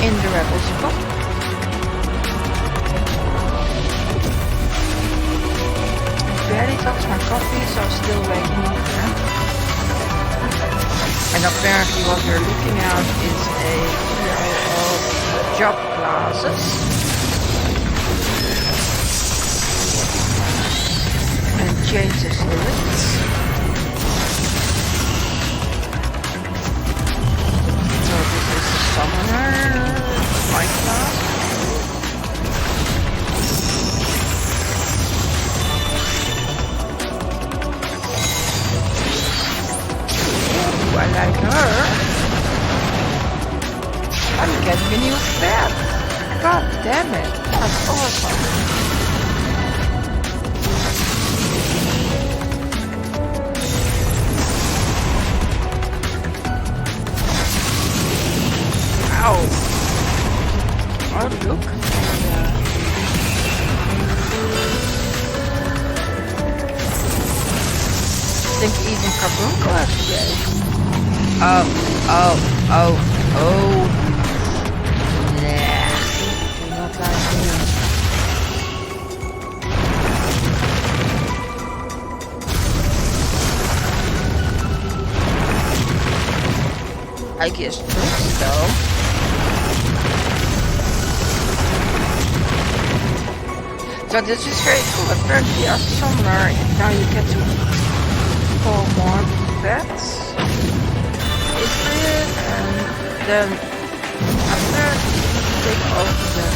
in the rebel spot. Barely touched my coffee, so still waking up there. And apparently what we're looking at is a video of job classes. And changes lyrics. So this is a summoner fight class. I like her. I'm getting a new pet. God damn it. That's awesome. Ow. Oh, look. I think even Carbuncle has today. Oh. Nah. Do not like me. I guess tricks though. So this is very cool. Apparently as a summoner, now you get to pull more pets. And then after take off the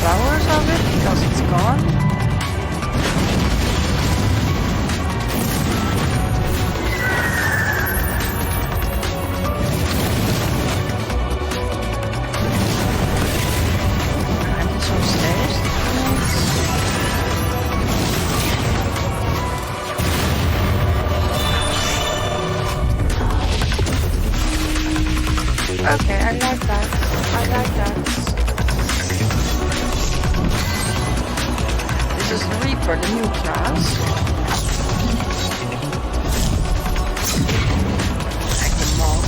flowers of it because it's gone. And it's some stairs. Okay, I like that. This is the Reaper, the new class. Like the mob.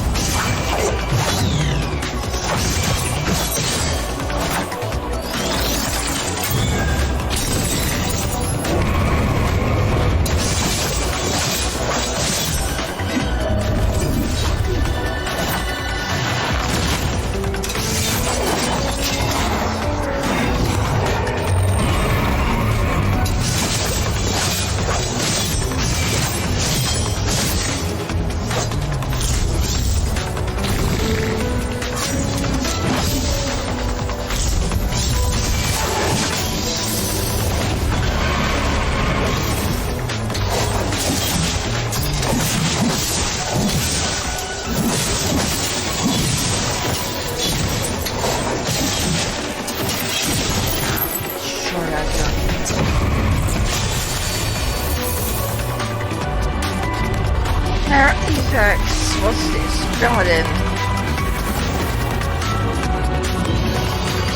Hair effects. What's this? Garden.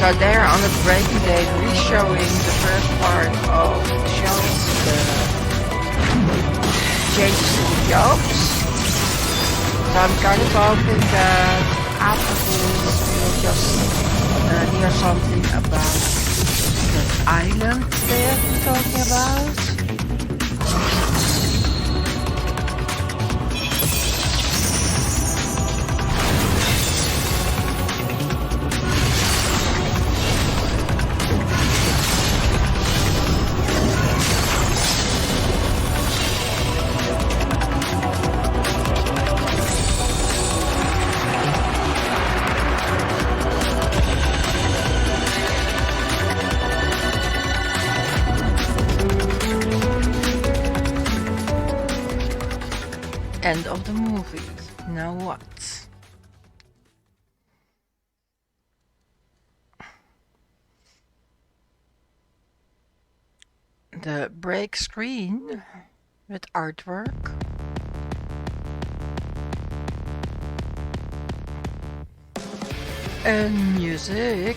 So they're on a breaking day re-showing the first part of the show, the changes to the jobs. So I'm kind of hoping that after this we'll just hear something about that island they have been talking about. End of the movie. Now what? The break screen with artwork. And music.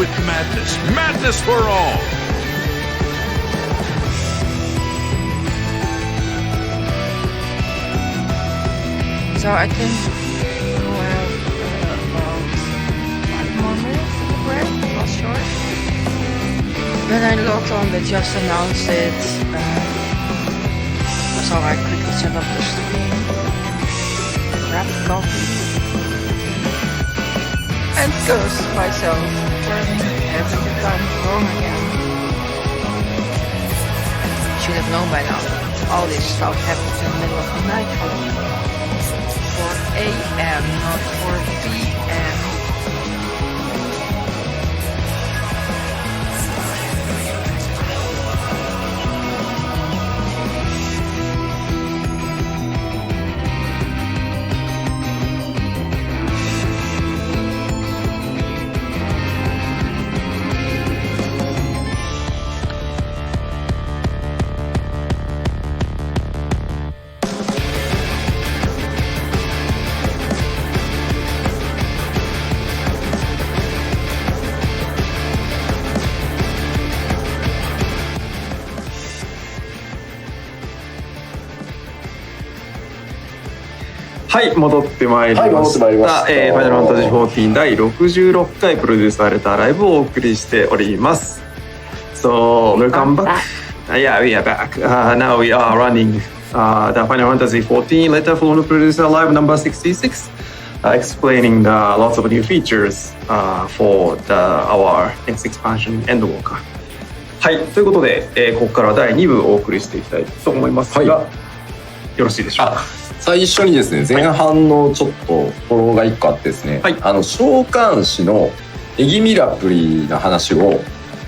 with madness. Madness for all. So I think we'll have about 5 more minutes of the break, not short. When I logged on, they just announced it. So I quickly set up the stream, grab a coffee, and curse myself for having the time wrong again. Should have known by now. All this stuff happens in the middle of the night for 4 a.m., not 4 p.m.はい、戻ってまいりました。ファイナルファンタジー14第66回プロデュースされたライブをお送りしております。So, welcome back. Yeah, we are back. Now we are running the Final Fantasy 14 Letter from the Producer Live number 66, explaining lots of new features for our next expansion Endwalker. はい、ということで、ここから第2部をお送りしていきたいと思いますが、よろしいでしょうか。最初にですね、前半のちょっとフォローが1個あってですね、はい、召喚師のエギミラプリの話を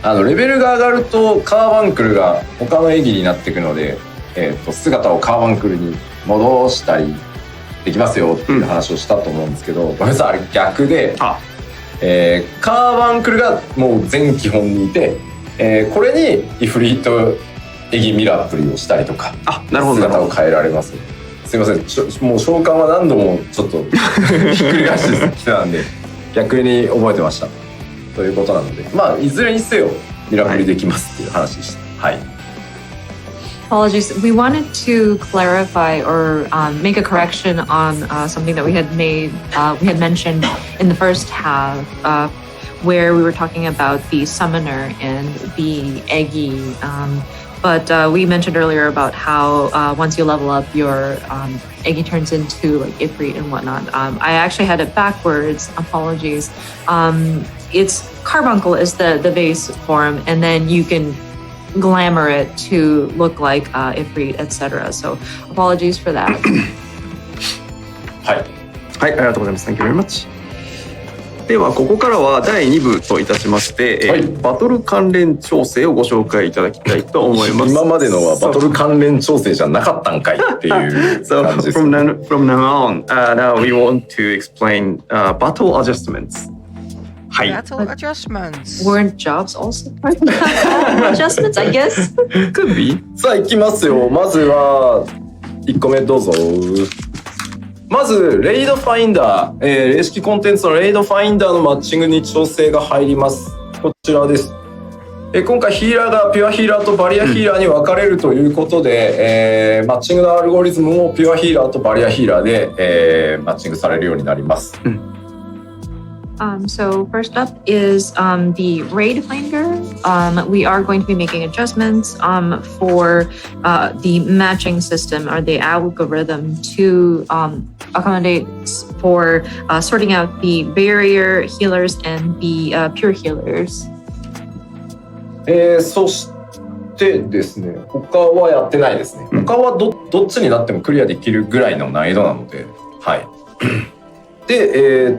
レベルが上がるとカーバンクルが他のエギになっていくので、姿をカーバンクルに戻したりできますよっていう話をしたと思うんですけど、ごめんなさい、あれ逆で、カーバンクルがもう全基本にいて、これにイフリートエギミラプリをしたりとか、姿を変えられます。すいません、もう召喚は何度もちょっとひっくり返してきてたんで逆に覚えてましたということなので、まあいずれにせよミラクルできますっていう話でした。はい。Apologies. We wanted to clarify or make a correction on something that we had mentioned in the first half, where we were talking about the summoner and the Eggy. But we mentioned earlier about how once you level up, your Eggy turns into like Ifrit and whatnot. I actually had it backwards. Apologies. It's Carbuncle is the base form, and then you can glamour it to look like Ifrit, etc. So apologies for that. はい、ありがとうございます。Thank you very much. ではここからは第2部といたしまして、バトル関連調整をご紹介いただきたいと思います。今までのはバトル関連調整じゃなかったんかいっていう感じです。So from now on, now we want to explain battle adjustments. はい。Battle adjustments. Weren't jobs also part of battle adjustments? I guess. Could be. さあ行きますよ。まずは1個目どうぞ。まずレイドファインダー、霊式コンテンツのレイドファインダーのマッチングに調整が入ります。こちらです。今回ヒーラーがピュアヒーラーとバリアヒーラーに分かれるということで、マッチングのアルゴリズムもピュアヒーラーとバリアヒーラーで、マッチングされるようになります。So first up is the raid finder. We are going to be making adjustments for the matching system or the algorithm to accommodate for sorting out the barrier healers and the pure healers. そしてですね、他はやってないですね。他はどっちになってもクリアできるぐらいの難易度なので、はい。で、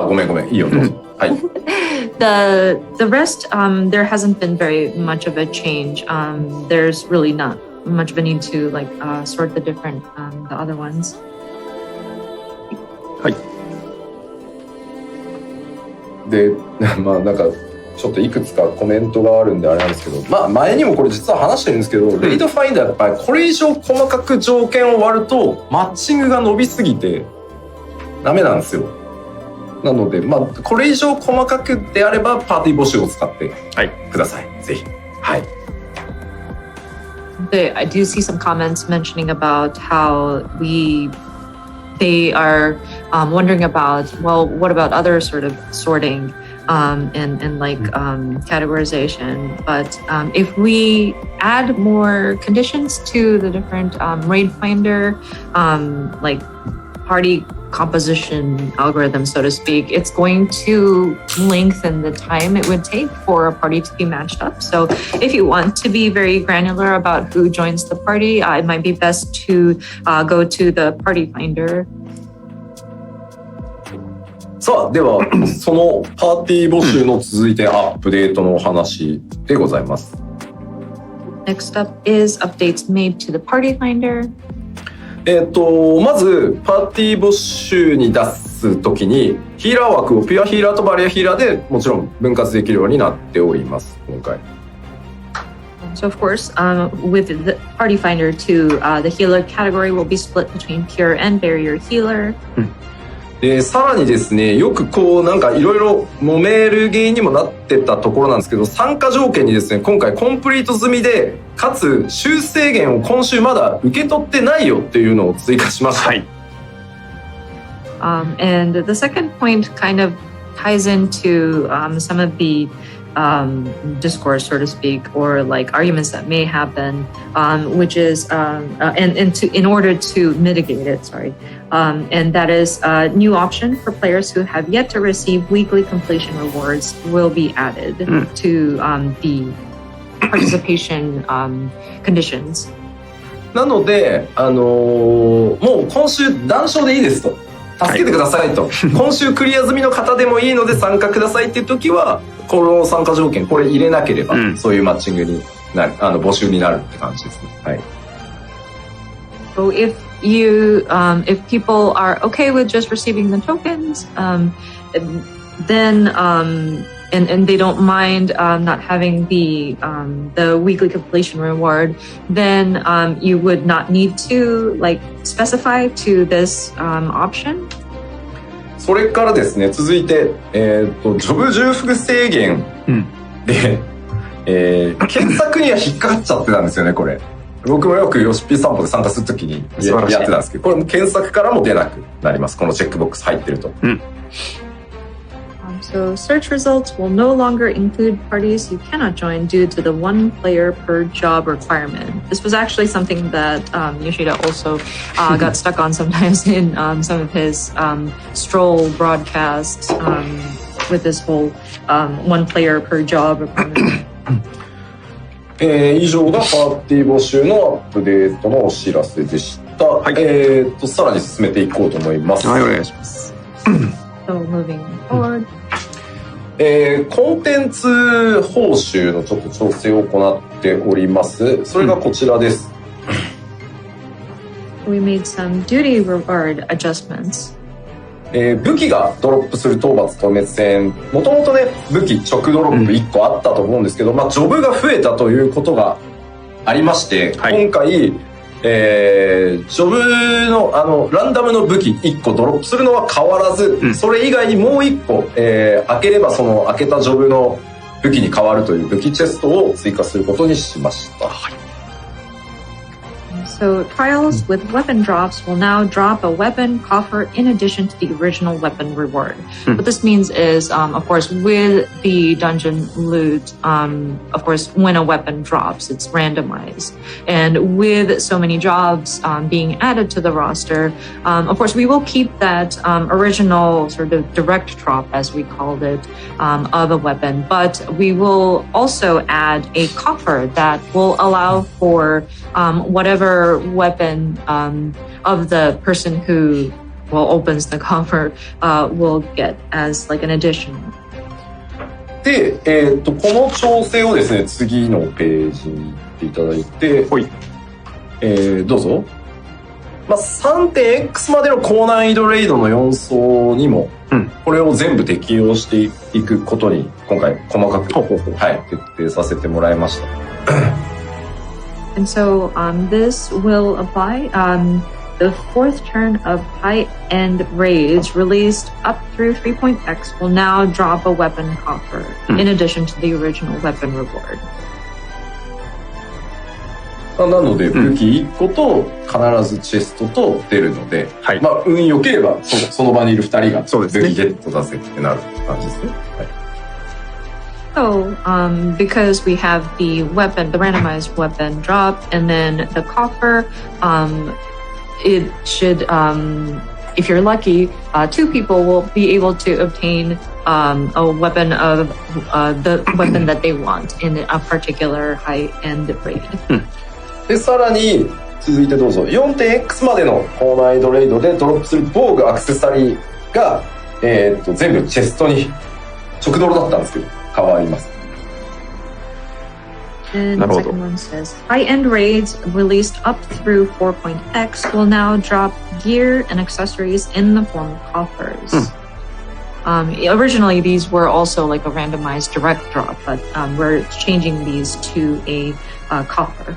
ごめん、いいよ、どうぞ。はい。The rest, there hasn't been very much of a change. There's really not much of a need to like sort the different the other ones. はい。で、まあなんかちょっといくつかコメントがあるんであれなんですけど、まあ前にもこれ実は話してるんですけど、レイドファインダーやっぱりこれ以上細かく条件を割るとマッチングが伸びすぎてダメなんですよ。なので、まあ、これ以上細かくであれば、パーティー募集を使ってください。ぜひ。はい。I do see some comments mentioning about how they are wondering about, well, what about other sort of sorting and like categorization? But if we add more conditions to the different raid finder, like party composition algorithm, so to speak, it's going to lengthen the time it would take for a party to be matched up. So if you want to be very granular about who joins the party, it might be best to go to the party finder. さあ、では、そのパーティー募集の続いてアップデートのお話でございます。Next up is updates made to the party finder. まずパーティー募集に出すときにヒーラー枠をピュアヒーラーとバリアヒーラーでもちろん分割できるようになっております今回。So of course, with the party finder too, the healer category will be split between pure and barrier healer. でさらにですね、よくこうなんかいろいろ揉める原因にもなってたところなんですけど、参加条件にですね、今回コンプリート済みでかつ修正源を今週まだ受け取ってないよっていうのを追加しました。はい。And the second point kind of ties into some of the discourse, so to speak, or like arguments that may happen, which is in order to mitigate it, and that is a new option for players who have yet to receive weekly completion rewards will be added to the participation conditions. なので、もう今週断賞でいいですと。助けてくださいと、今週クリア済みの方でもいいので参加くださいっていう時はこの参加条件これ入れなければ、そういうマッチングになる、募集になるって感じですね。はい。So if people are okay with just receiving the tokens, then and they don't mind not having the weekly completion reward, then you would not need to like specify to this option. それからですね、続いてジョブ重複制限で、検索には引っかかっちゃってたんですよね、これ。僕もよくヨシピー散歩で参加するときにやってたんですけど、これも検索からも出なくなります。このチェックボックス入ってると。So search results will no longer include parties you cannot join due to the one player per job requirement. This was actually something that Yoshida also got stuck on sometimes in some of his stroll broadcasts with this whole one player per job requirement. 以上がパーティー募集のアップデートのお知らせでした。はい、さらに進めていこうと思います。はい、お願いします。So moving forward. コンテンツ報酬のちょっと調整を行っております。それがこちらです。We made some duty reward adjustments. 武器がドロップする討伐と滅戦、もともとね武器直ドロップ1個あったと思うんですけど、ジョブが増えたということがありまして、はい、今回、ジョブのランダムの武器1個ドロップするのは変わらず、それ以外にもう1個、開ければその開けたジョブの武器に変わるという武器チェストを追加することにしました。はい。So trials with weapon drops will now drop a weapon coffer in addition to the original weapon reward. What this means is, of course, with the dungeon loot, of course, when a weapon drops, it's randomized. And with so many jobs being added to the roster, of course, we will keep that original sort of direct drop, as we called it, of a weapon. But we will also add a coffer that will allow for whatever weapon of the person who opens the coffer will get as like an additional. で、この調整をですね、次のページに行っていただいて、はい、どうぞ。3.x までの高難易度レイドの4層にも、これを全部適用していくことに今回細かく、はい、決定させてもらいました。And so this will apply. the fourth turn of high-end raids released up through 3.x will now drop a weapon coffer in addition to the original weapon reward. なので武器1個と必ずチェストと出るので、はい、まあ運良ければその場にいる2人が武器そうですねゲット出せってなる感じですね。はい。So, because we have the weapon, the randomized weapon drop, and then the coffer, it should, if you're lucky, 2 people will be able to obtain a weapon of the weapon that they want in a particular high-end raid. で、さらに続いてどうぞ。 4.x までの高難易度レイドでドロップする防具アクセサリーが、全部チェストに直ドロだったんですけど変わります。 And the second one says, high-end raids released up through 4.x will now drop gear and accessories in the form of coffers. Originally, these were also like a randomized direct drop, but we're changing these to a coffer.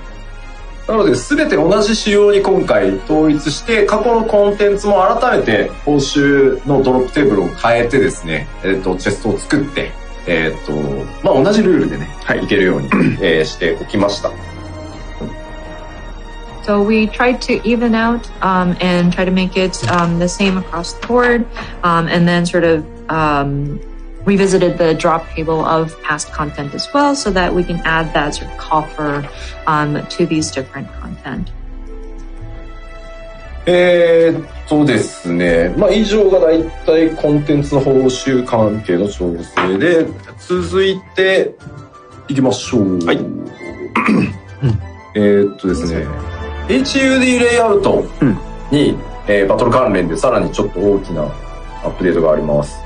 なので全て同じ仕様に今回統一して過去のコンテンツも改めて報酬のドロップテーブルを変えてですね、チェストを作って、まあ同じルールでね、いけるように、しておきました。So we tried to even out and try to make it the same across the board, and then sort of revisited the drop table of past content as well, so that we can add that sort of coffer to these different content. ですね。まあ以上がだいたいコンテンツの報酬関係の調整で、続いていきましょう。はい。ですね。HUD レイアウトに、バトル関連でさらにちょっと大きなアップデートがあります。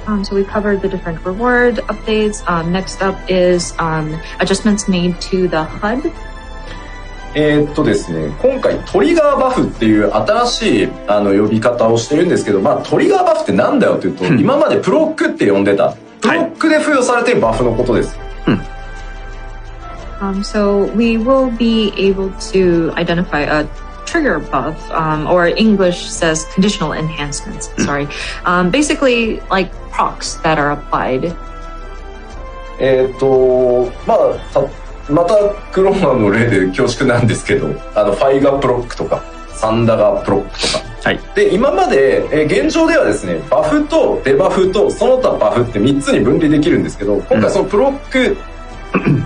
So we covered the different reward updates. Next up is adjustments made to the HUD. ですね、今回トリガーバフっていう新しい呼び方をしてるんですけど、まあトリガーバフってなんだよっていうと、今までプロックって呼んでたプロックで付与されてるバフのことです。So we will be able to identify a trigger buff, or English says conditional enhancements. Sorry, basically like procs that are applied. またクローマーの例で恐縮なんですけど、ファイガープロックとかサンダガープロックとか、はい、で今まで、現状ではですね、バフとデバフとその他バフって3つに分離できるんですけど、今回そのプロック、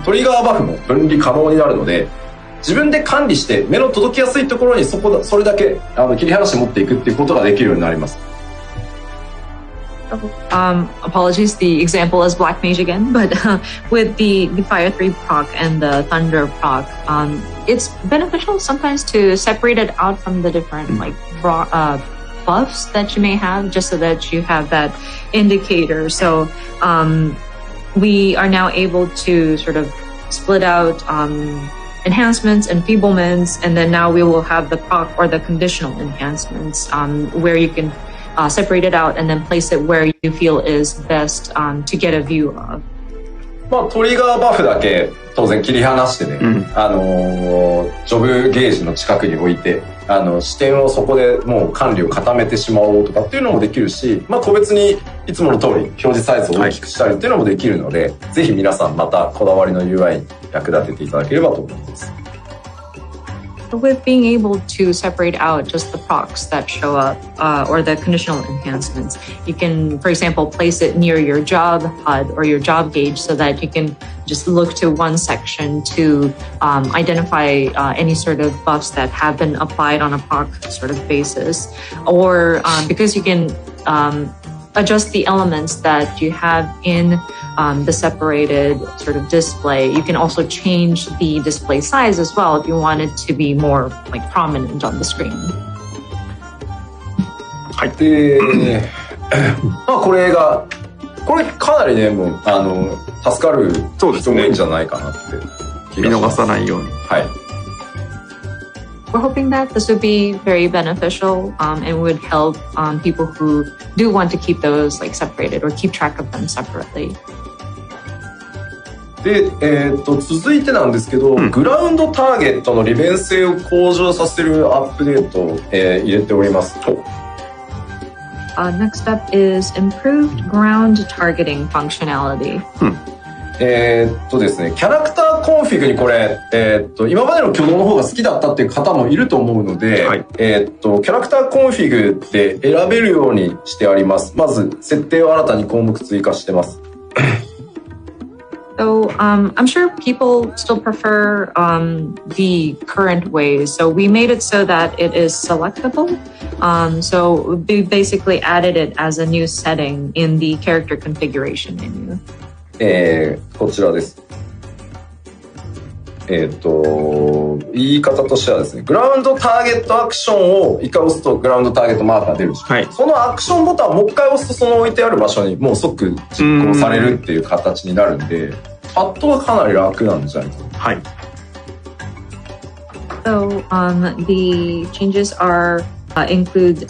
トリガーバフも分離可能になるので、自分で管理して目の届きやすいところにそれだけ切り離して持っていくっていうことができるようになります。Apologies, the example is Black Mage again, but with the Fire 3 proc and the Thunder proc, it's beneficial sometimes to separate it out from the different like buffs that you may have, just so that you have that indicator. So we are now able to sort of split out enhancements and feeblements, and then now we will have the proc or the conditional enhancements, where you can separate it out and then place it where you feel is best to get a view of. まあトリガーバフだけ当然切り離してね、ジョブゲージの近くに置いて、視点をそこでもう管理を固めてしまおうとかっていうのもできるし、まあ個別にいつもの通り表示サイズを大きくしたりっていうのもできるので、ぜひ皆さんまたこだわりの UI に役立てていただければと思います。With being able to separate out just the procs that show up, or the conditional enhancements, you can, for example, place it near your job HUD or your job gauge, so that you can just look to one section to identify any sort of buffs that have been applied on a proc sort of basis, or because you can adjust the elements that you have in the separated sort of display. You can also change the display size as well if you want it to be more like prominent on the screen. はい。まあこれかなりね、もう助かる人もいいんじゃないかなって見逃さないように。はい。We're hoping that this would be very beneficial and would help people who do want to keep those like separated or keep track of them separately. で、続いてなんですけど、グラウンドターゲットの利便性を向上させるアップデートを、入れております。Next up is improved ground targeting functionality. ですね、キャラクターコンフィグにこれ、今までの挙動の方が好きだったっていう方もいると思うので、はい、キャラクターコンフィグって選べるようにしてあります。まず、設定を新たに項目追加してます。So I'm sure people still prefer the current ways. So we made it so that it is selectable. So we basically added it as a new setting in the character configuration menu. こちらです。言い方としてはですね、グラウンドターゲットアクションを一回押すとグラウンドターゲットマークが出るし、はい、そのアクションボタンをもう一回押すとその置いてある場所にもう即実行されるっていう形になるんで、パッドはかなり楽なんじゃないかな。はい。So the changes are include,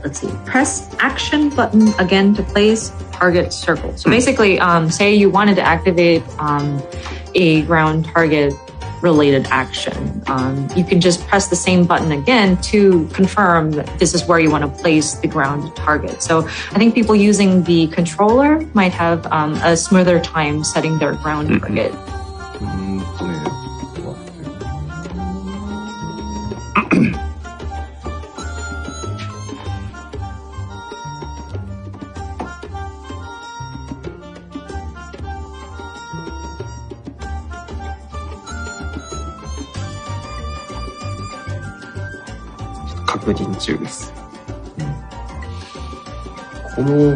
let's see, press action button again to place target circle. So basically, say you wanted to activate a ground target related action. You can just press the same button again to confirm that this is where you want to place the ground target. So I think people using the controller might have a smoother time setting their ground target.確認中です。この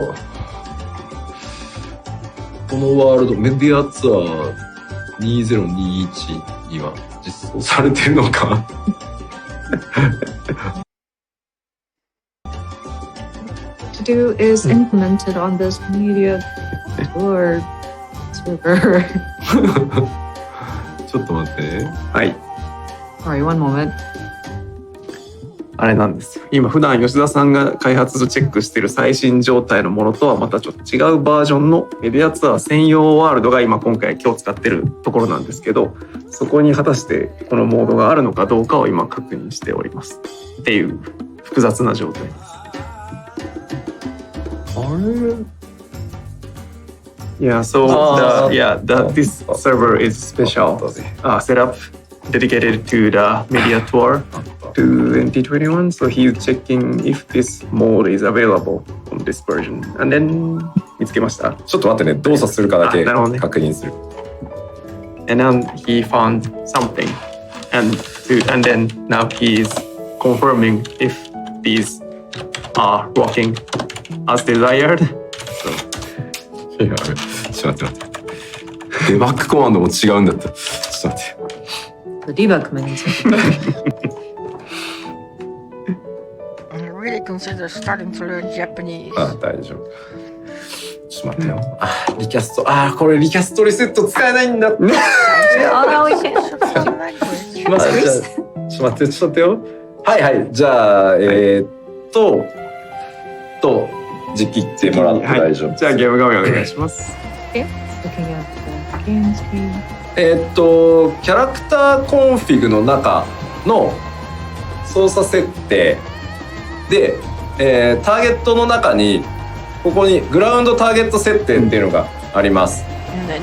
ワールドメディアツアー2021には実装されてるのかTo do is implemented on this media Lord server. ちょっと待って。はい。Sorry, one moment. あれなんですよ。今普段吉田さんが開発とチェックしている最新状態のものとはまたちょっと違うバージョンのメディアツアー専用ワールドが今回使ってるところなんですけど、そこに果たしてこのモードがあるのかどうかを今確認しておりますっていう複雑な状態です。あれ？Yeah, so this server is special. Set up dedicated to the media tour 2021. So he's checking if this mode is available on this version. And then 見つけました。ちょっと待ってね、動作するかだけ確認する。And then he found something, and then now he is confirming if these are working as desired. So. いや、ちょっと待って。デバッグコマンドも違うんだった。ちょっと待って。Debug menu. I really consider starting to learn Japanese. あ、大丈夫。ちょっと待ってよ。リキャスト。これリキャストリセット使えないんだ。Oh no, we can't. ちょっと待ってよ。はいはい。じゃあ、実機ってもらって大丈夫。じゃあゲーム画面お願いします。Looking at the game screen. キャラクターコンフィグの中の操作設定で、ターゲットの中にここにグラウンドターゲット設定っていうのがあります。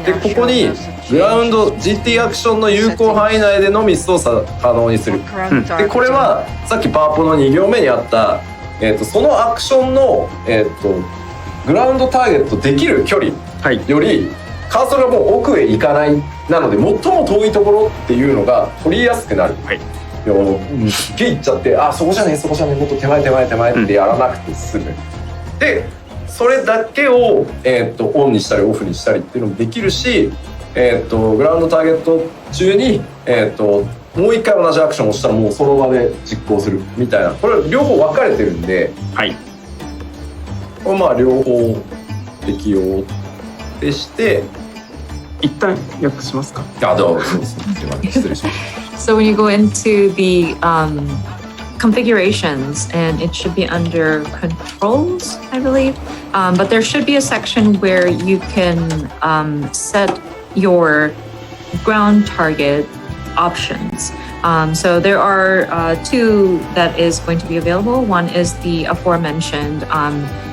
でここにグラウンド GT アクションの有効範囲内でのみ操作可能にする。でこれはさっきパワポの2行目にあった、そのアクションの、グラウンドターゲットできる距離より、カーソルがもう奥へ行かないなので最も遠いところっていうのが取りやすくなる。はい、すっげえ行っちゃってそこじゃねえもっと手前ってやらなくて済む。でそれだけを、オンにしたりオフにしたりっていうのもできるし、グラウンドターゲット中に、もう一回同じアクションをしたらもうその場で実行するみたいな、これ両方分かれてるんで、はい、これ両方適用でして一旦訳しますか。どうぞ失礼します。So when you go into the configurations, and it should be under controls, I believe, but there should be a section where you can set your ground target options. So there are two that is going to be available. One is the aforementioned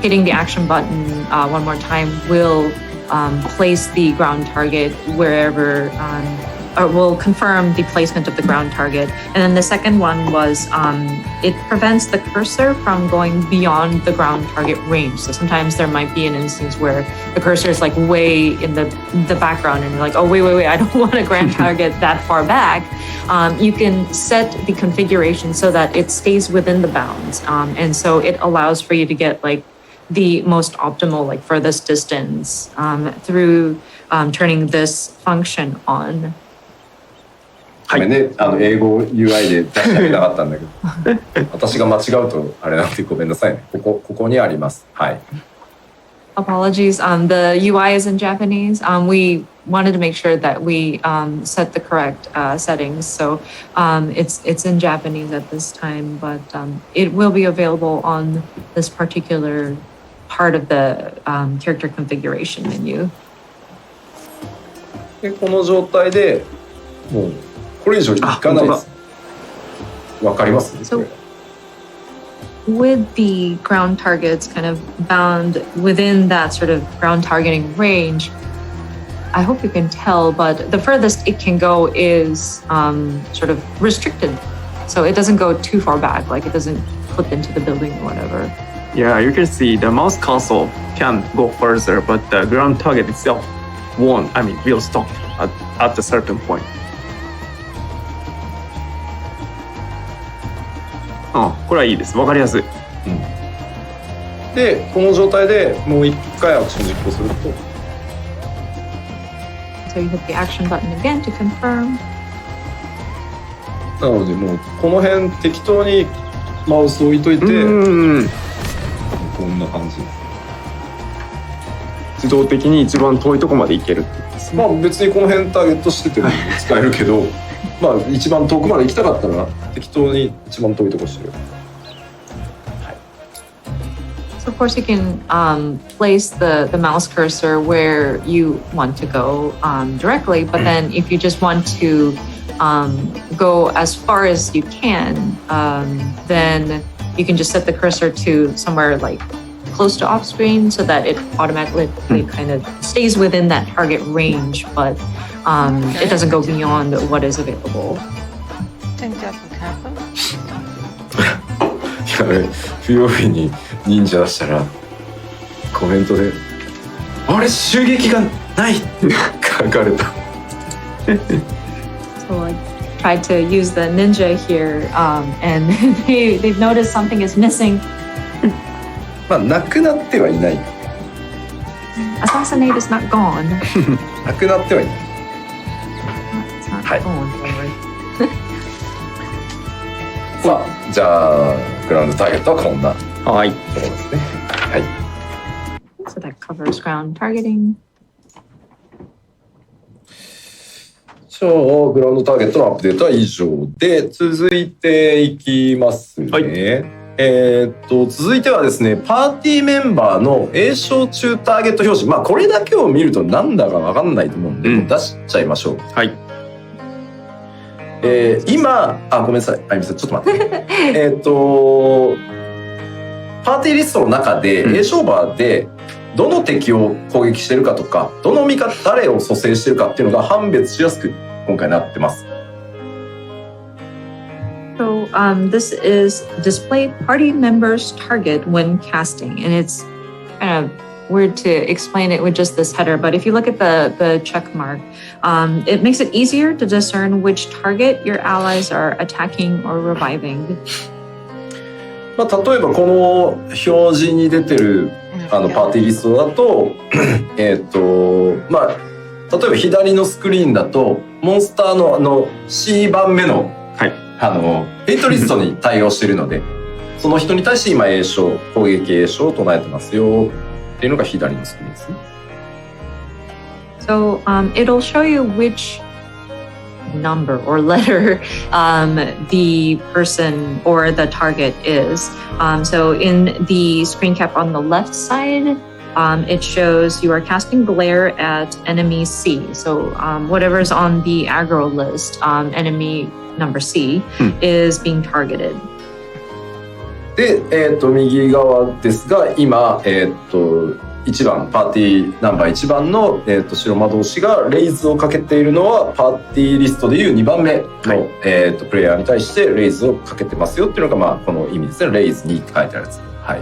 hitting the action button one more time will place the ground target wherever, or will confirm the placement of the ground target. And then the second one was it prevents the cursor from going beyond the ground target range. So sometimes there might be an instance where the cursor is like way in the background and you're like, oh, wait, I don't want a ground target that far back. You can set the configuration so that it stays within the bounds. And so it allows for you to get like the most optimal, like furthest distance through turning this function on. ごめんね、英語 UI で出してあげたかったんだけど私が間違うとあれなんでごめんなさいね。ここにあります。はい。Apologies. The UI is in Japanese. We wanted to make sure that we set the correct settings. So it's in Japanese at this time, but it will be available on this particular part of the character configuration menu. でこの状態でもうこれ以上いかないです。わかります？ So with the ground targets kind of bound within that sort of ground targeting range, I hope you can tell, but the furthest it can go is sort of restricted. So it doesn't go too far back, like it doesn't clip into the building or whatever. Yeah, you can see the mouse cursor can go further, but the ground target itself will stop at a certain point. これはいいです。わかりやすい。で、この状態でもう一回アクション実行すると。So you hit the action button again to confirm. なのでもうこの辺適当にマウス置いといて、こんな感じ。自動的に一番遠いところまで行ける。まあ別にこの辺ターゲットしてても使えるけど。まあ一番遠くまで行きたかったら適当に一番遠いとこしてる。So of course you can place the mouse cursor where you want to go directly, but then if you just want to go as far as you can, then you can just set the cursor to somewhere like close to off screen so that it automatically kind of stays within that target range, but it doesn't go beyond what is available. I think that would happen. いや不用意に忍者出したらコメントで「あれ襲撃がない!」って書かれた。So I tried to use the ninja here, and they've noticed something is missing. まあなくなってはいない。Assassinate is not gone. なくなってはいない。It's not gone forward. まあじゃあグラウンドターゲットはこんなところですね。はい。So that covers ground targeting. じゃあグラウンドターゲットのアップデートは以上で続いていきますね。はい、続いてはですねパーティーメンバーの詠唱中ターゲット表示、まあこれだけを見るとなんだか分かんないと思うんで、出しちゃいましょう。はい。今ごめんなさいあゆみさんちょっと待ってパーティーリストの中で詠唱バーでどの敵を攻撃してるかとかどの誰を蘇生してるかっていうのが判別しやすく今回なってます。So this is display party members target when casting, and it's kind of weird to explain it with just this header, but if you look at the check mark, it makes it easier to discern which target your allies are attacking or reviving. まあ例えばこの表示に出てるパーティーリストだとまあ例えば左のスクリーンだとモンスターのC 番目のヘイトリストに対応しているのでその人に対して今攻撃詠唱を唱えてますよっていうのが左のスクリーンですね。So it'll show you which number or letter the person or the target is. So in the screen cap on the left side, it shows you are casting glare at enemy C. So whatever's on the aggro list, enemy number C, is being targeted. で、右側ですが、今、1番、パーティーナンバー1番の、白魔導士がレイズをかけているのは、パーティーリストでいう2番目の、プレイヤーに対してレイズをかけてますよっていうのが、まあ、この意味ですね。レイズ2って書いてあるやつ。はい。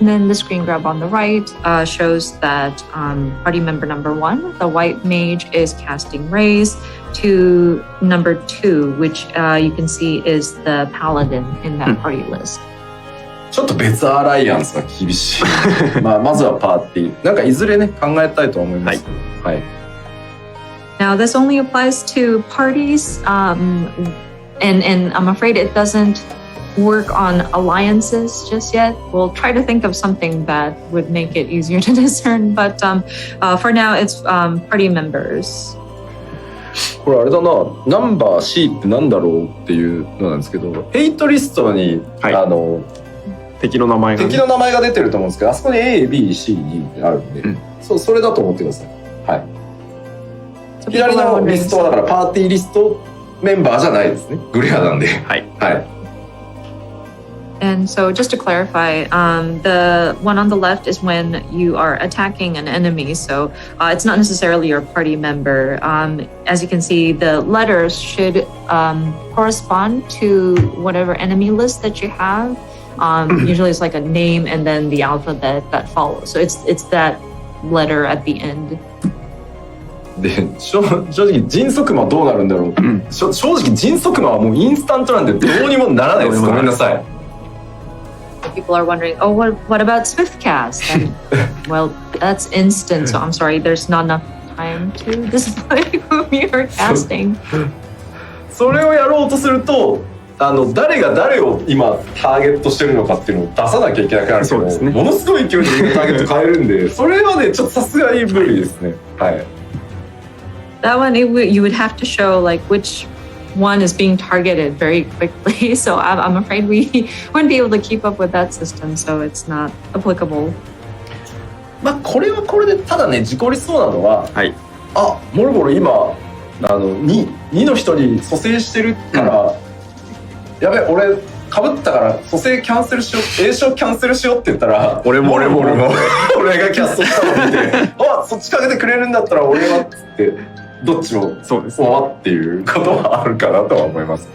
And then the screen grab on the right shows that party member number 1, the white mage, is casting raise to number 2, which you can see is the paladin in that party list. ちょっと別アライアンスが厳しい。まずはパーティー。なんかいずれね、考えたいと思います。はい。Now, this only applies to parties, and I'm afraid it doesn't work on alliances just yet. We'll try to think of something that would make it easier to discern, but for now, it's party members. これあれだな、ナンバー C ってなんだろうっていうのなんですけど、ヘイトリストに、敵の名前が出てると思うんですけど、あそこに A、B、C、D ってあるんで、それだと思ってください。はい。左のリストはだからパーティーリストメンバーじゃないですね。グレアなんで。はい。はい。And so just to clarify, the one on the left is when you are attacking an enemy. So it's not necessarily your party member. As you can see, the letters should correspond to whatever enemy list that you have. Usually it's like a name and then the alphabet that follows. So it's that letter at the end. で正直迅速魔どうなるんだろう、正直迅速魔はもうインスタントなんでどうにもならないです。ごめんなさい。People are wondering, oh, what about Swift Cast? And, well, that's instant, so I'm sorry, there's not enough time to display whom you're casting. それをやろうとすると、誰が誰を今ターゲットしてるのかっていうのを出さなきゃいけなくなるけど、ね、ものすごい勢いでターゲット変えるんで、それはね、ちょっとさすがに無理ですね。はい。That one, you would have to show like which one is being targeted very quickly. So I'm afraid we wouldn't be able to keep up with that system. So it's not applicable. まあこれはこれでただね、事故りそうなのは、はい、もろもろ今2の人に蘇生してるから、やべ俺かぶったから蘇生キャンセルしよう、栄唱キャンセルしようって言ったら、俺がキャストしたの見てそっちかけてくれるんだったら俺はっつってどっちもっていうことはあるかなとは思います。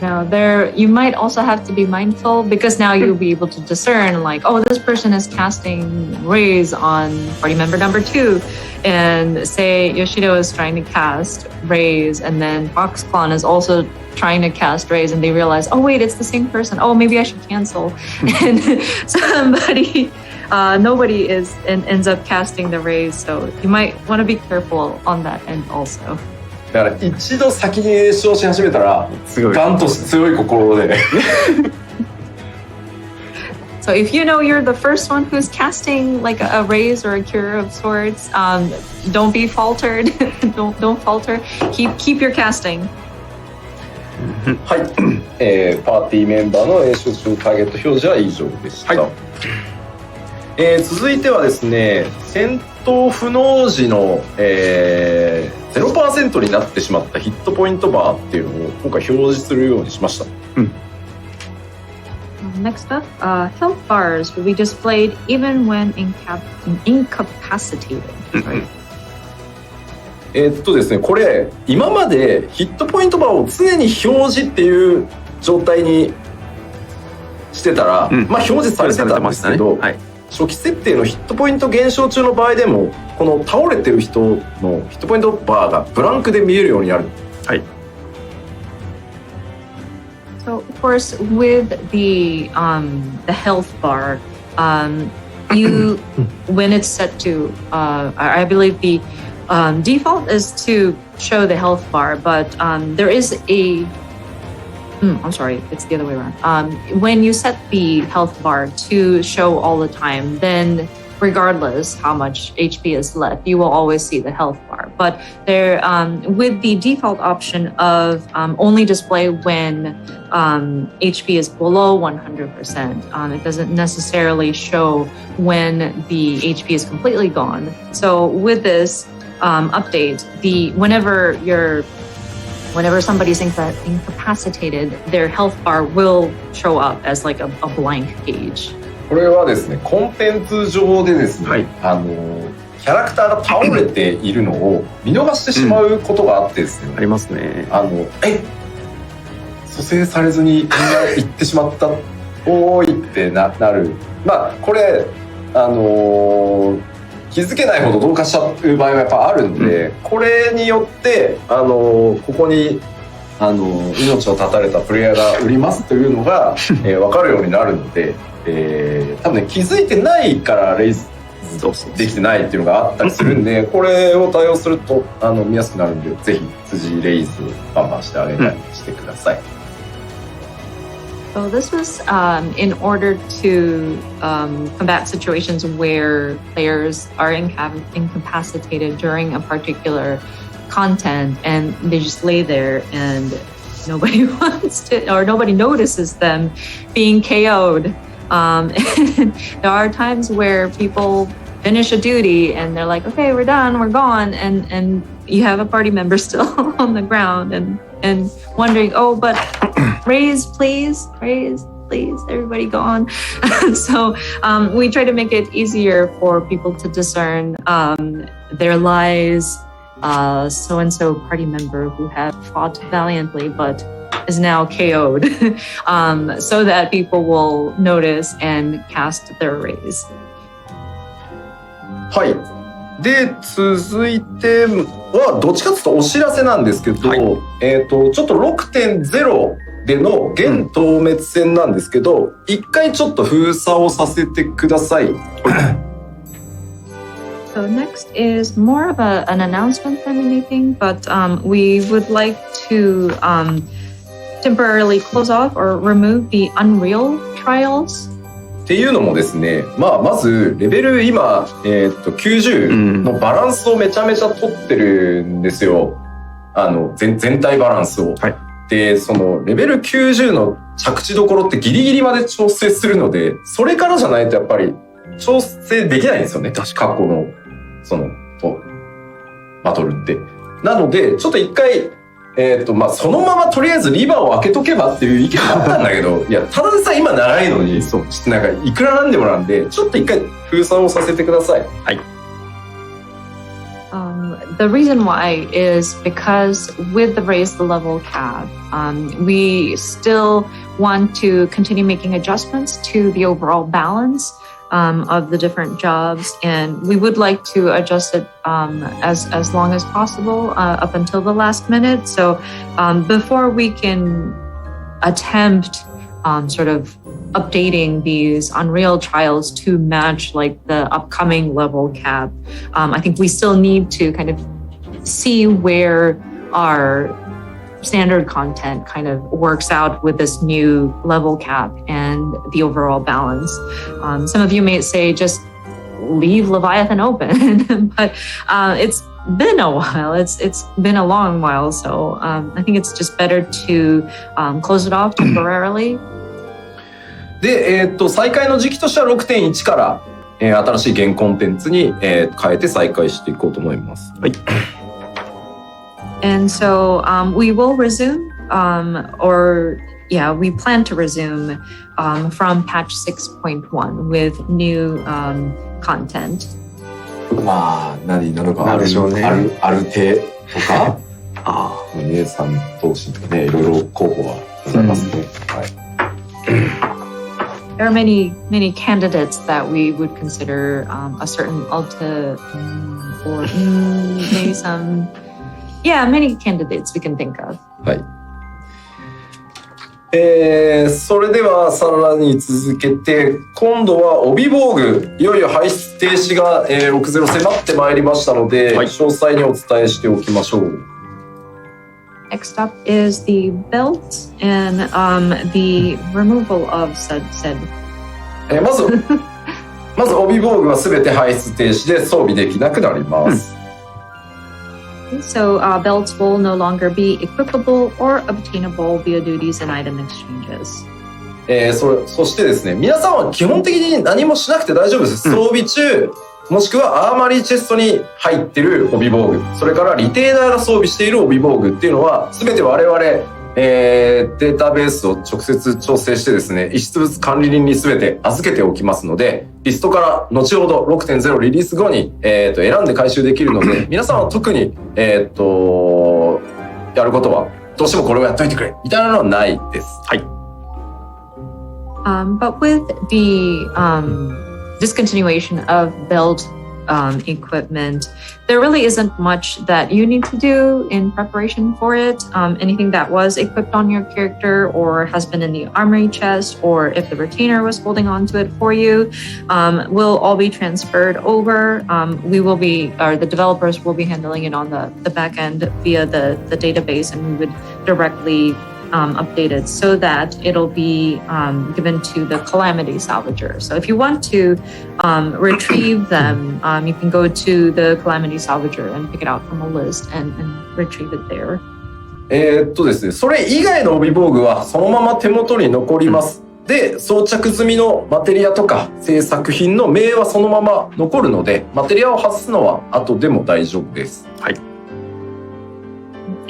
Now you might also have to be mindful because now you'll be able to discern like, oh, this person is casting raise on party member number 2, and say Yoshido is trying to cast raise, and then Foxclawn is also trying to cast raise, and they realize, oh wait, it's the same person. Oh, maybe I should cancel. And nobody ends up casting the raise, so you might want to be careful on that end also. だから一度先に栄唱し始めたらガンと強い心でSo if you know you're the first one who's casting like a raise or a cure of sorts, don't be faltered. don't falter. Keep your casting. はい、パーティーメンバーの栄唱中ターゲット表示は以上でした。はい、続いてはですね、戦闘不能時の、0% になってしまったヒットポイントバーっていうのを今回表示するようにしました。Next up, health bars will be displayed even when incapacitated. ですね、これ今までヒットポイントバーを常に表示っていう状態にしてたら、まあ表示されてたんですけど、初期設定のヒットポイント減少中の場合でもこの倒れてる人のヒットポイントバーがブランクで見えるようになる。はい。So of course, with the health bar, you when it's set to, I believe the default is to show the health bar, but there is a I'm sorry, it's the other way around. When you set the health bar to show all the time, then regardless how much HP is left, you will always see the health bar. but they're with the default option of only display when HP is below 100%. It doesn't necessarily show when the HP is completely gone. So with this update, whenever somebody's incapacitated, their health bar will show up as like a blank gauge. これはですね、コンテンツ上でですね、キャラクターが倒れているのを見逃してしまうことがあってですね、ありますね。蘇生されずにみんな行ってしまった、おーいってなる。まあこれ気づけないほど同化しちゃう場合はやっぱあるんで、これによってここに命を絶たれたプレイヤーが売りますというのが、分かるようになるので、多分ね気づいてないからレイズできてないっていうのがあったりするんで、これを対応すると見やすくなるんで、ぜひ辻レイズをバンバンしてあげたりしてください。So this was in order to combat situations where players are incapacitated during a particular content and they just lay there and nobody wants to, or nobody notices them being KO'd. And there are times where people finish a duty and they're like, okay, we're done, we're gone, and you have a party member still on the ground and wondering, oh, but raise, please, everybody go on. So we try to make it easier for people to discern their lies, so-and-so party member who had fought valiantly but is now KO'd, so that people will notice and cast their raise. はい。で、続いてはどっちかというとお知らせなんですけど、ちょっと 6.0 での現透滅戦なんですけど、一回ちょっと封鎖をさせてください。So next is more of an announcement than anything, but we would like to temporarily close off or remove the Unreal trials. っていうのもですね、まずレベル今、90のバランスをめちゃめちゃ取ってるんですよ。全体バランスを。はい、で、そのレベル90の着地どころってギリギリまで調整するので、それからじゃないとやっぱり調整できないんですよね。過去のバトルって。なので、ちょっと一回、そのままとりあえずリバーを開けとけばっていう意見があったんだけど、いや、ただでさ今長いのに、なんかいくらなんでもなんで、ちょっと一回封鎖をさせてください。はい。The reason why is because with the raise the level cap, we still want to continue making adjustments to the overall balance of the different jobs, and we would like to adjust it as long as possible up until the last minute. So before we can attempt sort of updating these Unreal trials to match like the upcoming level cap, I think we still need to kind of see where our standard content kind of works out with this new level cap and the overall balance. Some of you may say just leave Leviathan open, but it's been a while. It's been a long while, so I think it's just better to close it off temporarily. で、再開の時期としては 6.1 から、新しいゲームコンテンツに、変えて再開していこうと思います。はい。And so we will resume, we plan to resume from patch 6.1 with new content. まあ、何なのかあるでしょうね。ある手とか、姉さん同士とかね、いろいろ候補はございますね。はい。There are many candidates that we would consider a certain alta or maybe some. Yeah, many candidates we can think of. はい。それではさらに続けて、今度は帯防具、いよいよ排出停止が、60迫ってまいりましたので、はい、詳細にお伝えしておきましょう。Next up is the belt and the removal of said. まず帯防具はすべて排出停止で装備できなくなります。So belts will no longer be equipable or obtainable via duties and item exchanges. そしてですね、皆さんは基本的に何もしなくて大丈夫です。装備中、もしくはアーマリーチェストに入ってる帯防具、それからリテーナーが装備している帯防具っていうのは、全て我々、データベースを直接調整してですね、遺失物管理人に全て預けておきますので、リストから後ほど 6.0 リリース後に、選んで回収できるので、皆さんは特に、やることは、どうしてもこれをやっといてくれみたいなのはないです。はい。But with the discontinuation of belt equipment, there really isn't much that you need to do in preparation for it. Anything that was equipped on your character or has been in the armory chest, or if the retainer was holding on to it for you, will all be transferred over. The developers will be handling it on the back end via the database, and we would directly updated so that it'll be given to the calamity salvager. So if you want to retrieve them, you can go to the calamity salvager and pick it out from a list and retrieve it there. ですね、それ以外の帯防具はそのまま手元に残ります。で、装着済みのマテリアとか製作品の名はそのまま残るので、マテリアを外すのは後でも大丈夫です。はい。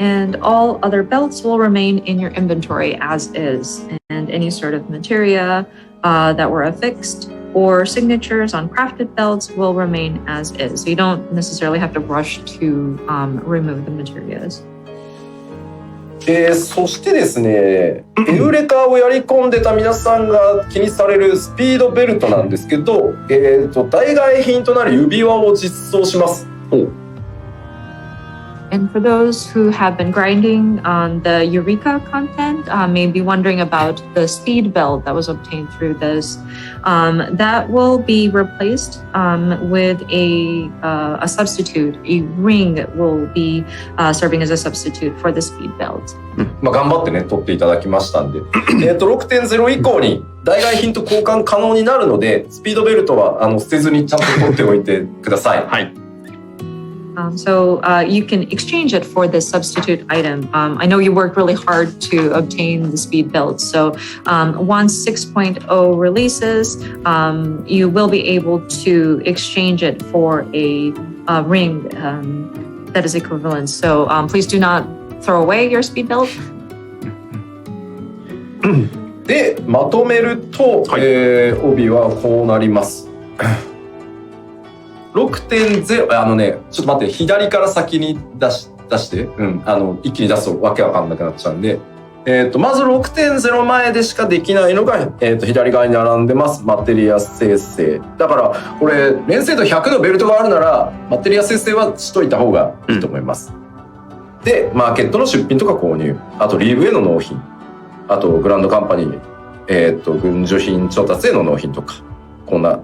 And all other belts will remain in your inventory as is, and any sort of materia that were affixed or signatures on crafted belts will remain as is. So you don't necessarily have to rush to remove the materias. そしてですね、エウレカをやり込んでた皆さんが気にされるスピードベルトなんですけど、代替品となる指輪を実装します。And for those who have been grinding on the Eureka content, may be wondering about the speed belt that was obtained through this. That will be replaced with a substitute. A ring will be serving as a substitute for the speed belt. まあ頑張ってね、取っていただきましたんで。6.0 以降に代替品と交換可能になるので、スピードベルトは捨てずにちゃんと取っておいてください。はい。So you can exchange it for this substitute item. I know you worked really hard to obtain the speed belt. So once 6.0 releases, you will be able to exchange it for a ring that is equivalent. So please do not throw away your speed belt. で、まとめると、帯はこうなります。6.0 ちょっと待って、左から先に出して、一気に出すとわけわかんなくなっちゃうんで、まず 6.0 前でしかできないのが、左側に並んでます。マテリア生成。だから、これ、連成度100のベルトがあるなら、マテリア生成はしといた方がいいと思います。で、マーケットの出品とか購入。あと、リーブへの納品。あと、グランドカンパニー、軍需品調達への納品とか。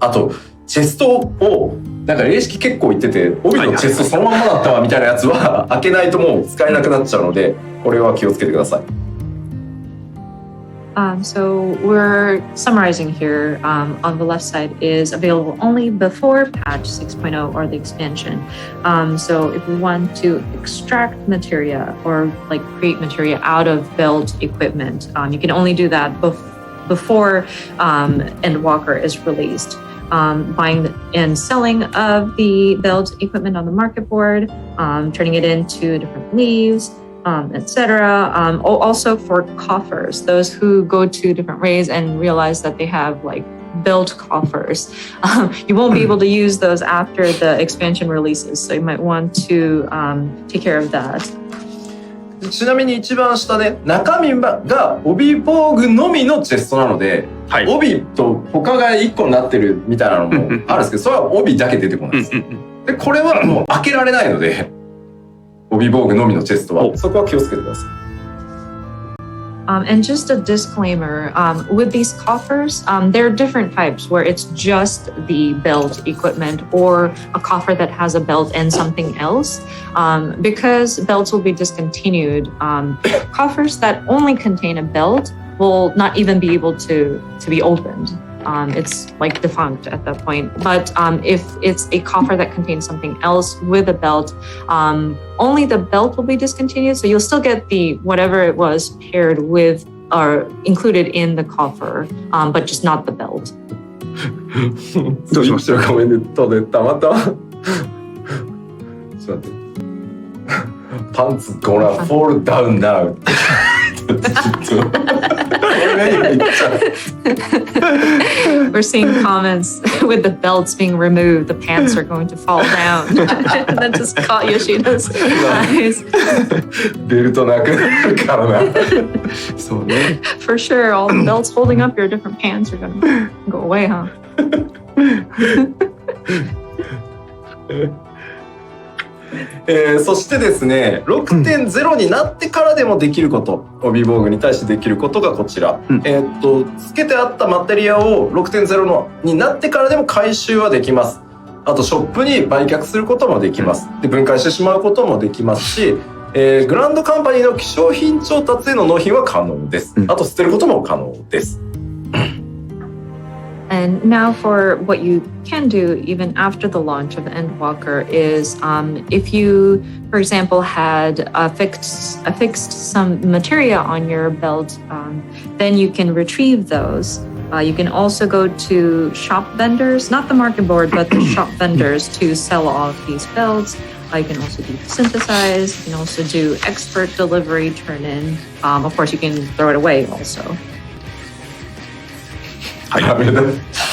あと、チェストを、なんか霊式結構言ってて、帯のチェストそのままだったわみたいなやつは開けないともう使えなくなっちゃうので、これは気をつけてください。So we're summarizing here. On the left side is available only before patch 6.0 or the expansion. So if we want to extract materia or like create materia out of belt equipment, you can only do that before Endwalker is released. Buying and selling of the belt equipment on the market board, turning it into different leaves, etc. Also for coffers, those who go to different raids and realize that they have like belt coffers. You won't be able to use those after the expansion releases, so you might want to take care of that. ちなみに一番下で中身が帯防具のみのチェストなので、帯と他が1個になってるみたいなのもあるんですけど、それは帯だけ出てこないです。で、これはもう開けられないので、帯防具のみのチェストはそこは気をつけてください。And just a disclaimer, with these coffers, there are different types where it's just the belt equipment or a coffer that has a belt and something else. Because belts will be discontinued, coffers that only contain a belt will not even be able to be opened. it's like defunct at that point. But if it's a coffer that contains something else with a belt, only the belt will be discontinued. So you'll still get the whatever it was paired with or included in the coffer, but just not the belt. どうしました？コメントでたまたまちょっと待って。パンツ gonna fall down now. We're seeing comments with the belts being removed, the pants are going to fall down. And that just caught Yoshino's eyes. ベルトなくなるからな。そうね。For sure, all the belts holding up your different pants are going to go away, huh? そしてですね 6.0 になってからでもできること帯防具に対してできることがこちら、つけてあったマテリアを 6.0 になってからでも回収はできます。あとショップに売却することもできます。で分解してしまうこともできますし、グランドカンパニーの希少品調達への納品は可能です。あと捨てることも可能です。And now for what you can do even after the launch of the Endwalker is if you, for example, had affixed some materia on your belt, then you can retrieve those. You can also go to shop vendors, not the market board, but the shop vendors to sell off these belts. You can also do synthesize. You can also do expert delivery, turn in. Of course, you can throw it away also. やめだ。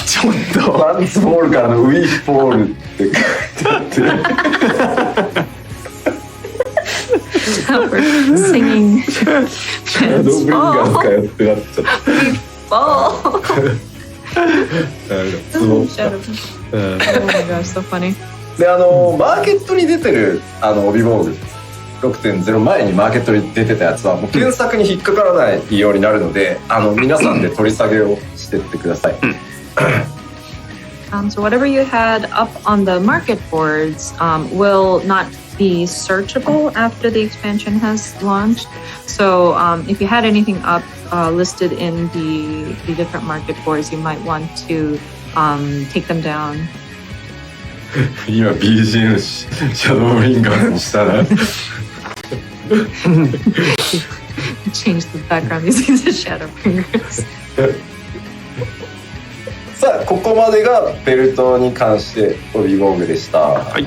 ちょっとワンスボールからのウィーフォールって書いてあって。We're singing. シャドーブリンガーズかよってなっちゃった。We fall. Shadow. Oh my gosh, so funny. でマーケットに出てる帯防具 6.0 前にマーケットに出てたやつはもう検索に引っかからないようになるので皆さんで取り下げをしてってください。So whatever you had up on the market boards will not be searchable after the expansion has launched. So if you had anything up listed in the different market boards, you might want to take them down. 今 BGM シャドーブリンガーズにしたらChange the background music to Shadow Fingers. さあここまでがベルトに関して帯防具でした。はい。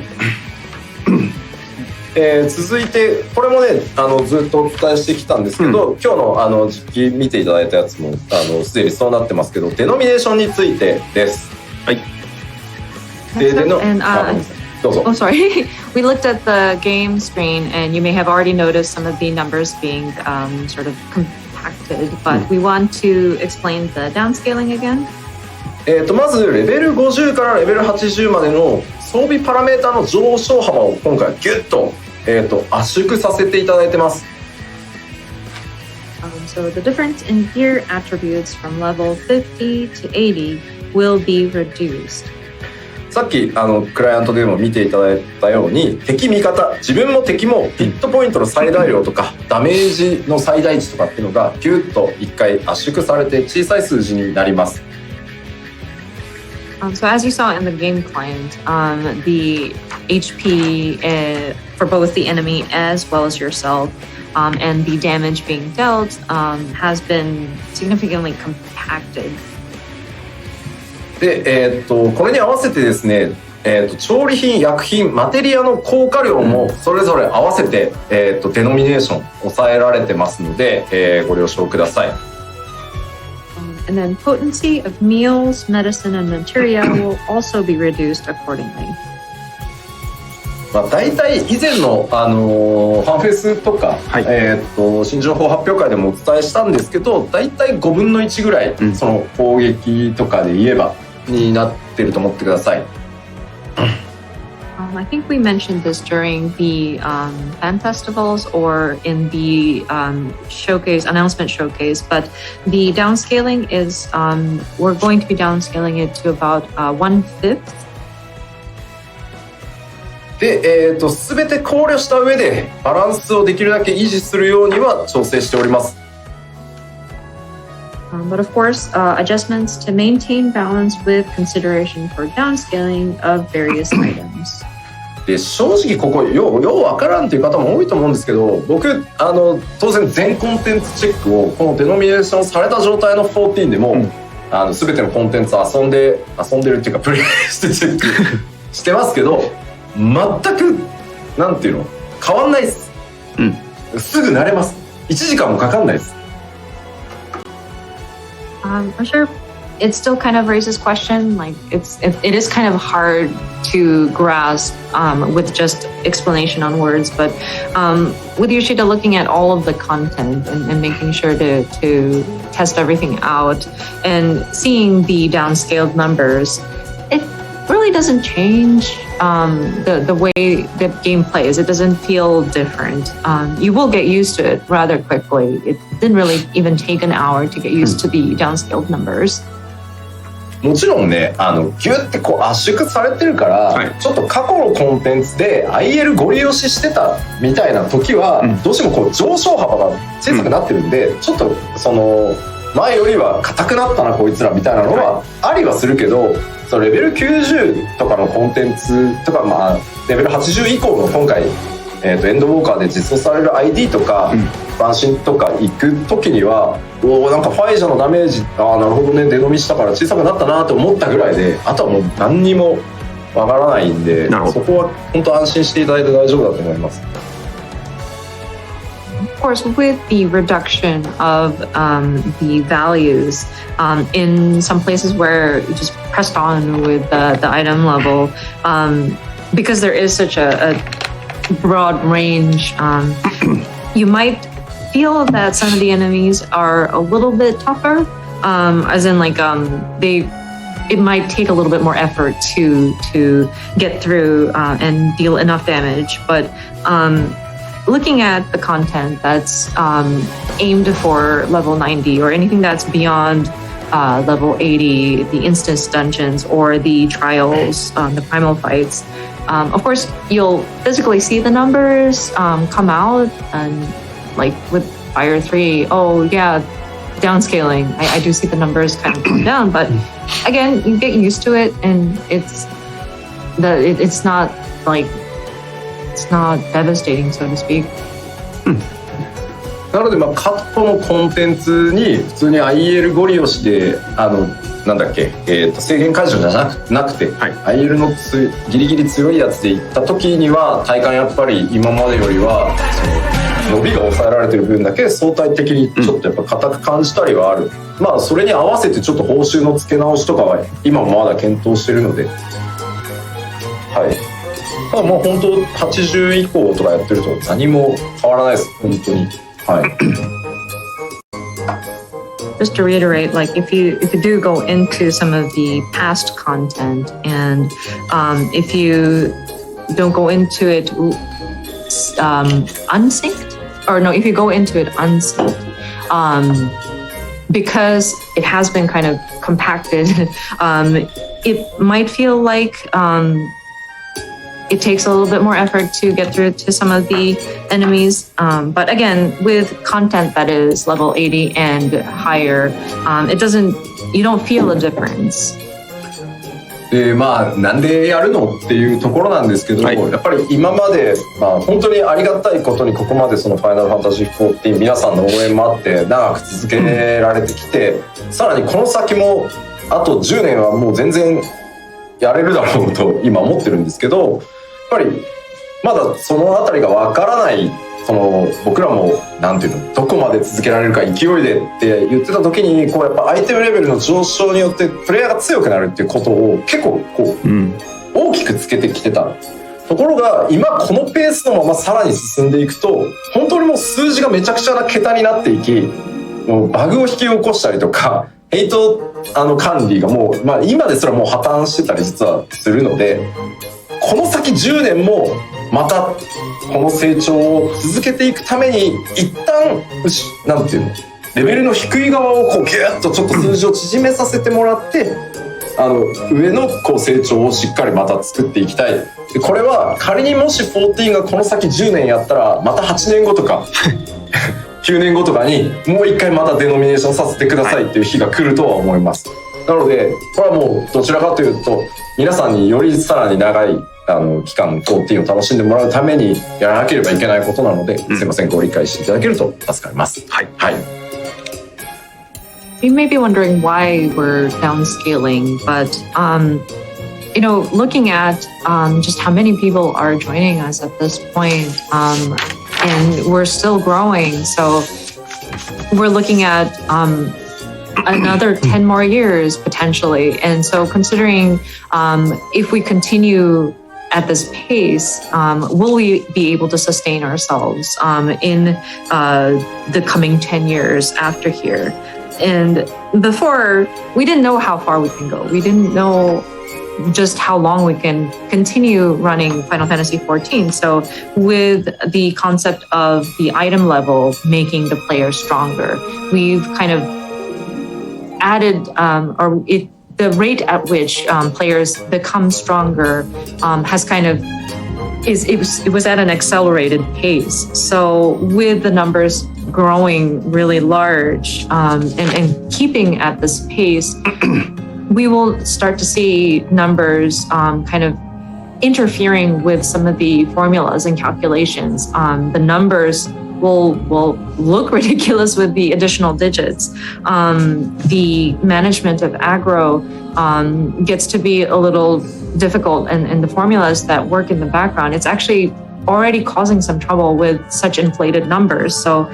続いてこれもねずっとお伝えしてきたんですけど、今日の実機見ていただいたやつもすでにそうなってますけどデノミネーションについてです。はい。And oh, sorry. We looked at the game screen, and you may have already noticed some of the numbers being sort of compacted. But we want to explain the downscaling again. まずレベル50からレベル80までの装備パラメータの上昇幅を今回ギュッと圧縮させていただいてます。So the difference in gear attributes from level 50 to 80 will be reduced. さっきクライアントでも見ていただいたように敵味方自分も敵もヒットポイントの最大量とかダメージの最大値とかっていうのがギュッと1回圧縮されて小さい数字になります。So as you saw in the game client, the HP for both the enemy as well as yourself and the damage being dealt has been significantly compacted. で、これに合わせてですね、調理品、薬品、マテリアの効果量もそれぞれ合わせて、デノミネーション抑えられてますので、ご了承ください。And then potency of meals, medicine, and materia will also be reduced accordingly. 大体以前の、ファンフェスとか、はい、新情報発表会でもお伝えしたんですけど大体5分の1ぐらい、その攻撃とかで言えばになってると思ってください。I think we mentioned this during the fan festivals or in the announcement showcase, but the downscaling is we're going to be downscaling it to about 1/5. で、全て考慮した上でバランスをできるだけ維持するようには調整しております。But of course, adjustments to maintain balance with consideration for downscaling of various items. で正直ここようわからんという方も多いと思うんですけど、僕当然全コンテンツチェックをこのデノミネーションされた状態の14でも、全てのコンテンツ遊んでるっていうかプレイしてチェックしてますけど、全くなんていうの変わんないです。すぐ慣れます。1時間もかかんないです。I'm sure it still kind of raises question. Like it is kind of hard to grasp with just explanation on words, but with Yoshida looking at all of the content and making sure to test everything out and seeing the downscaled numbers, it really doesn't change the way the game plays. It doesn't feel different. You will get used to it rather quickly. It didn't really even take an hour to get used to the downscaled numbers. もちろんね、ギュッてこう圧縮されてるから、ちょっと過去のコンテンツで IL ゴリ押ししてたみたいな時は、どうしてもこう上昇幅が小さくなってるんで、ちょっとその前よりは硬くなったなこいつらみたいなのはありはするけど、そのレベル90とかのコンテンツとか、レベル80以降の今回、エンドウォーカーで実装される ID とか、晩神とか行く時にはなんかファイジャのダメージなるほどね、デノミしたから小さくなったなと思ったぐらいで、あとはもう何にもわからないんで、そこは本当安心していただいて大丈夫だと思います。Of course, with the reduction of the values in some places where you just pressed on with the item level, because there is such a broad range, you might feel that some of the enemies are a little bit tougher, as in like it might take a little bit more effort to get through and deal enough damage, but looking at the content that's aimed for level 90 or anything that's beyond level 80, the instance dungeons or the trials, the primal fights, of course you'll physically see the numbers come out, and like with Fire 3, oh yeah, downscaling, I do see the numbers kind of come down, but again, you get used to it, and it's not like it's not devastating, so to speak. なので過去のコンテンツに普通に IL ゴリ押しでなんだっけ、制限解除じゃなくて、IL のギリギリ強いやつでいった時には体感やっぱり今までよりはその伸びが抑えられてる分だけ相対的にちょっとやっぱ硬く感じたりはある。それに合わせてちょっと報酬の付け直しとかは今もまだ検討してるので、ただもう本当80以降とかやってると何も変わらないです、本当に。Just to reiterate, like if you do go into some of the past content, and if you don't go into it unsynced, or no, if you go into it unsynced, because it has been kind of compacted, it might feel like it takes a little bit more effort to get through to some of the enemies. But again, with content that is level 80 and higher, you don't feel a difference. でなんでやるのっていうところなんですけど、やっぱり今まで、本当にありがたいことにここまでそのファイナルファンタジー14皆さんの応援もあって長く続けられてきて、さらにこの先もあと10年はもう全然やれるだろうと今思ってるんですけど、やっぱりまだそのあたりがわからない、その僕らもなんていうの、どこまで続けられるか勢いでって言ってた時にこうやっぱアイテムレベルの上昇によってプレイヤーが強くなるっていうことを結構こう、大きくつけてきてたところが、今このペースのままさらに進んでいくと本当にもう数字がめちゃくちゃな桁になっていき、もうバグを引き起こしたりとかヘイト管理がもう、今ですらもう破綻してたり実はするので、この先10年もまたこの成長を続けていくために一旦なんていうの、レベルの低い側をこうギュッとちょっと数字を縮めさせてもらって、上のこう成長をしっかりまた作っていきたい。でこれは仮にもし14がこの先10年やったらまた8年後とか9年後とかにもう一回またデノミネーションさせてくださいっていう日が来るとは思います。なのでこれはもうどちらかというと皆さんによりさらに長い期間14を楽しんでもらうためにやらなければいけないことなので、すいませんご理解していただけると助かります。はい。はい。You may be wondering why we're downscaling, but looking at just how many people are joining us at this point, and we're still growing. So we're looking at another 10 more years potentially. And so considering if we continue at this pace, will we be able to sustain ourselves in the coming 10 years after here? And before, we didn't know how far we can go. We didn't know just how long we can continue running Final Fantasy XIV. So with the concept of the item level making the player stronger, we've kind of added the rate at which players become stronger has kind of it was at an accelerated pace. So with the numbers growing really large and keeping at this pace, we will start to see numbers kind of interfering with some of the formulas and calculations. The numbers will look ridiculous with the additional digits. The management of aggro gets to be a little difficult, and the formulas that work in the background, it's actually already causing some trouble with such inflated numbers. So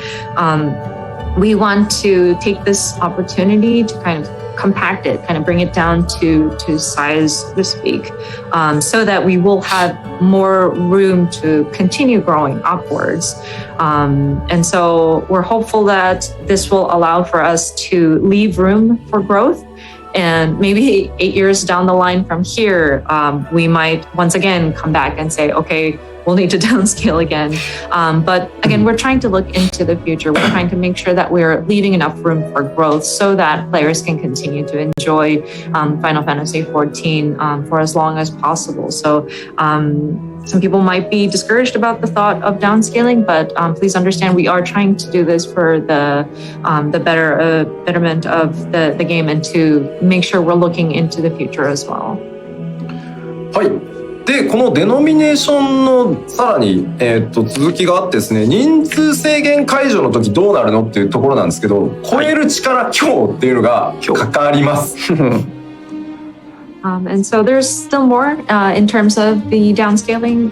we want to take this opportunity to kind of compact it, kind of bring it down to size, so to speak, so that we will have more room to continue growing upwards. And so we're hopeful that this will allow for us to leave room for growth. And maybe 8 years down the line from here, we might once again come back and say, okay, we'll need to downscale again. But again, we're trying to look into the future. We're trying to make sure that we're leaving enough room for growth so that players can continue to enjoy Final Fantasy XIV for as long as possible. So some people might be discouraged about the thought of downscaling, but please understand we are trying to do this for the betterment of the game and to make sure we're looking into the future as well. はい。でこのデノミネーションのさらに、続きがあってですね、人数制限解除の時どうなるのっていうところなんですけど、超える力強っていうのがかかります。And so there's still more in terms of the downscaling.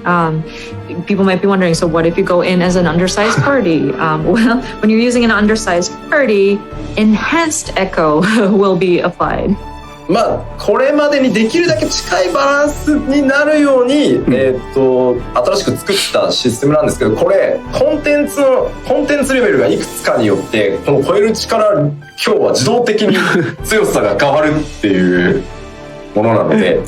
People might be wondering, so what if you go in as an undersized party? Well, when you're using an undersized party, enhanced echo will be applied. まあこれまでにできるだけ近いバランスになるように、新しく作ったシステムなんですけど、これコンテンツレベルがいくつかによってこの超える力強は自動的に強さが変わるっていうものなので、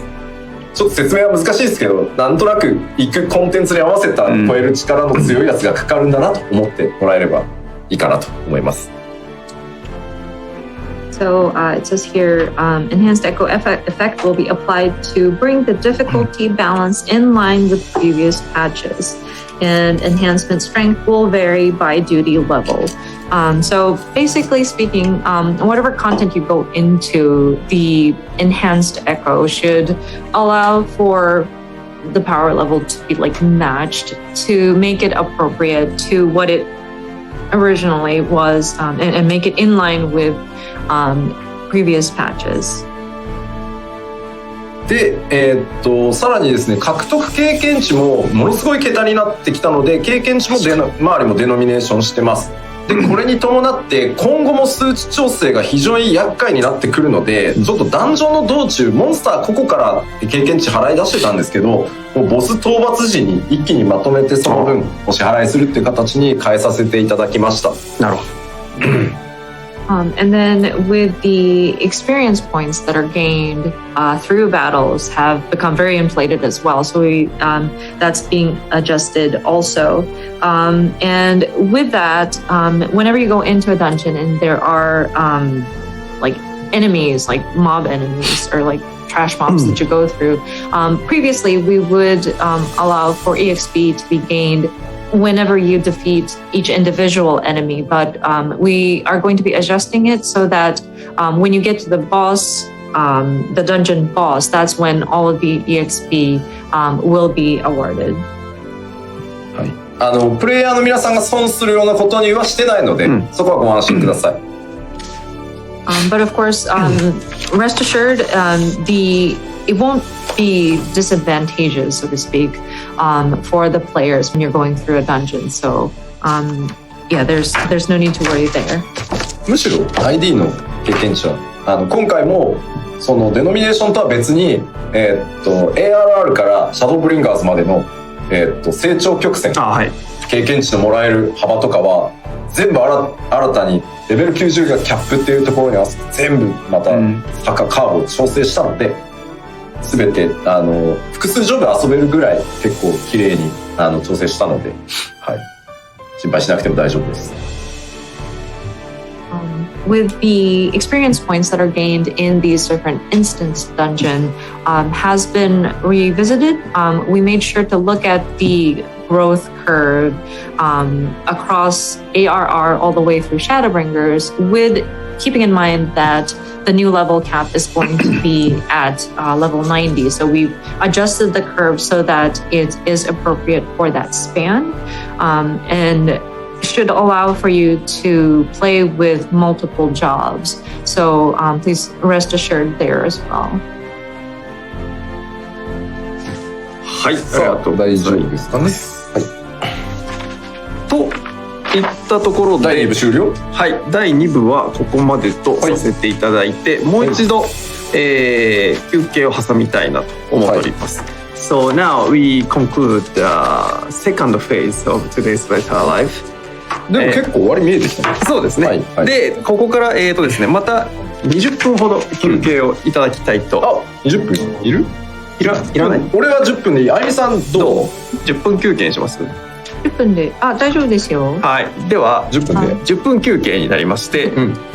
ちょっと説明は難しいですけど、なんとなくいくコンテンツに合わせた超える力の強いやつがかかるんだなと思ってもらえればいいかなと思います。So it says here, enhanced echo effect will be applied to bring the difficulty balance in line with previous patches. And enhancement strength will vary by duty level. So basically speaking, whatever content you go into, the enhanced echo should allow for the power level to be like matched to make it appropriate to what it originally was, and make it in line with previous patches. で、さらにですね、獲得経験値もものすごい桁になってきたので、経験値も周りもデノミネーションしてます。で、これに伴って今後も数値調整が非常に厄介になってくるので、ちょっとダンジョンの道中、モンスター個々から経験値払い出してたんですけど、もうボス討伐時に一気にまとめてその分お支払いするっていう形に変えさせていただきました。なるほど。And then with the experience points that are gained through battles have become very inflated as well. So that's being adjusted also. And with that, whenever you go into a dungeon and there are like enemies, like mob enemies or like trash mobs that you go through, previously we would allow for EXP to be gained whenever you defeat each individual enemy, but we are going to be adjusting it so that when you get to the boss, the dungeon boss, that's when all of the EXP will be awarded. プレイヤーの皆さんが損するようなことにはしてないので、そこはご安心ください。But of course, rest assured, it won't be disadvantageous, so to speak, for the players when you're going through a dungeon. So, yeah, there's no need to worry there. むしろ ID の経験者、今回もそのデノミネーションとは別に、ARR からシャドーブリンガーズまでの、成長曲線、経験値のもらえる幅とかは全部新たにレベル90がキャップっていうところに合わせて全部またカーブを調整したので、全て複数ジョブ遊べるぐらい結構綺麗に調整したので、はい、心配しなくても大丈夫です。With the experience points that are gained in these different instance dungeon has been revisited. We made sure to look at the growth curve across ARR all the way through Shadowbringers, with keeping in mind that the new level cap is going to be at level 90. So we've adjusted the curve so that it is appropriate for that span. And should allow for you to play with multiple jobs. So please rest assured there as well. はい、ありがとうございます。大丈夫ですかね。はい。といったところで、第2部終了？はい、第2部はここまでとさせていただいて、もう一度、休憩を挟みたいなと思っております。So now we conclude the second phase of today's Better Life. でも結構終わり見えてきたね。そうですね、はいはい、でここからですね、また20分ほど休憩をいただきたいと。20分いる？いらない？俺は10分でいい。あゆみさんどう？10分休憩にします？ 10分で大丈夫ですよ。はい、では10分休憩になりまして、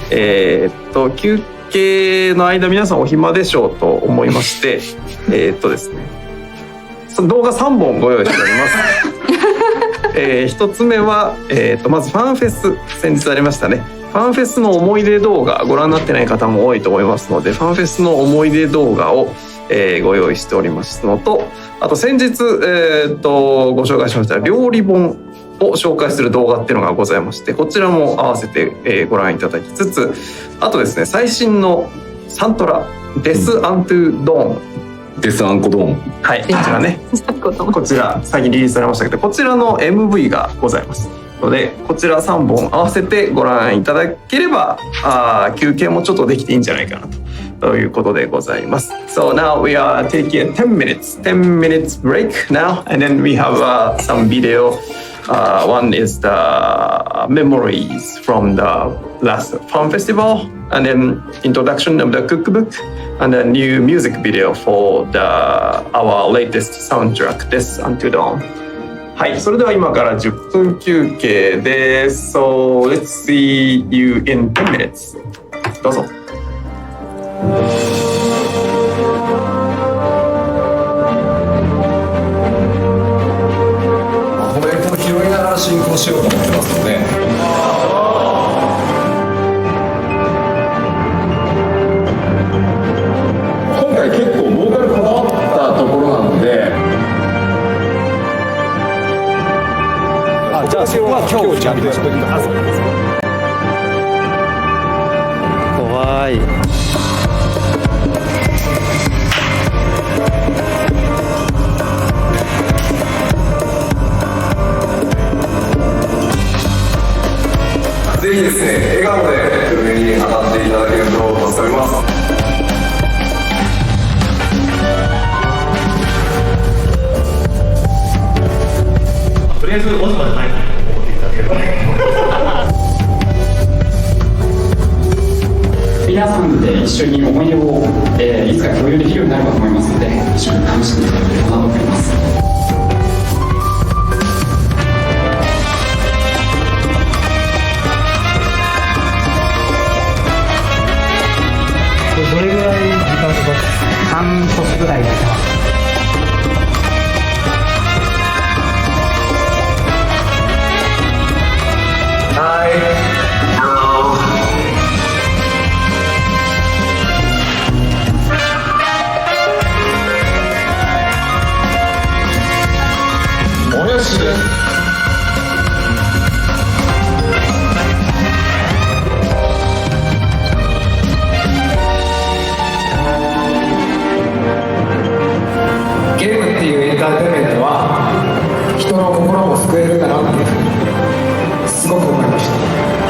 休憩の間皆さんお暇でしょうと思いましてですね、動画3本ご用意しております。1つ目は、まずファンフェス、先日ありましたね。ファンフェスの思い出動画ご覧になってない方も多いと思いますので、ファンフェスの思い出動画を、ご用意しておりますのと、あと先日、ご紹介しました料理本を紹介する動画っていうのがございまして、こちらも合わせて、ご覧いただきつつ、あとですね、最新のサントラデス・アントゥ・ドーン、デスアンコドーン、はい、こちらね、こちら最近リリースされましたけど、こちらの MV がございますので、こちら3本合わせてご覧いただければ、休憩もちょっとできていいんじゃないかなということでございます。So now we are taking a 10 minutes break now, and then we have some video. One is the memories from the last Fun Festival, and then introduction of the cookbook, and a new music video for our latest soundtrack, This Until Dawn. はい、それでは今から10分休憩です。So let's see you in 10 minutes. どうぞ。拾いながら進行しようと思ってますので、今回結構ボーカルこだわったところなので、じゃあそこは今日ちゃんとしときます。怖い。ぜひですね、笑顔で上に上がっていただけると助かります。とりあえずオズまでないと思っていただければ皆さんで一緒に思い出を、いつか共有できるようになるかと思いますので、一緒に楽しんでいただければなと思います。どれぐらい時間かかる？半年ぐらいかかます。もやしです。ゲームっていうエンターテインメントは人の心も救えるんだなってすごく思いました。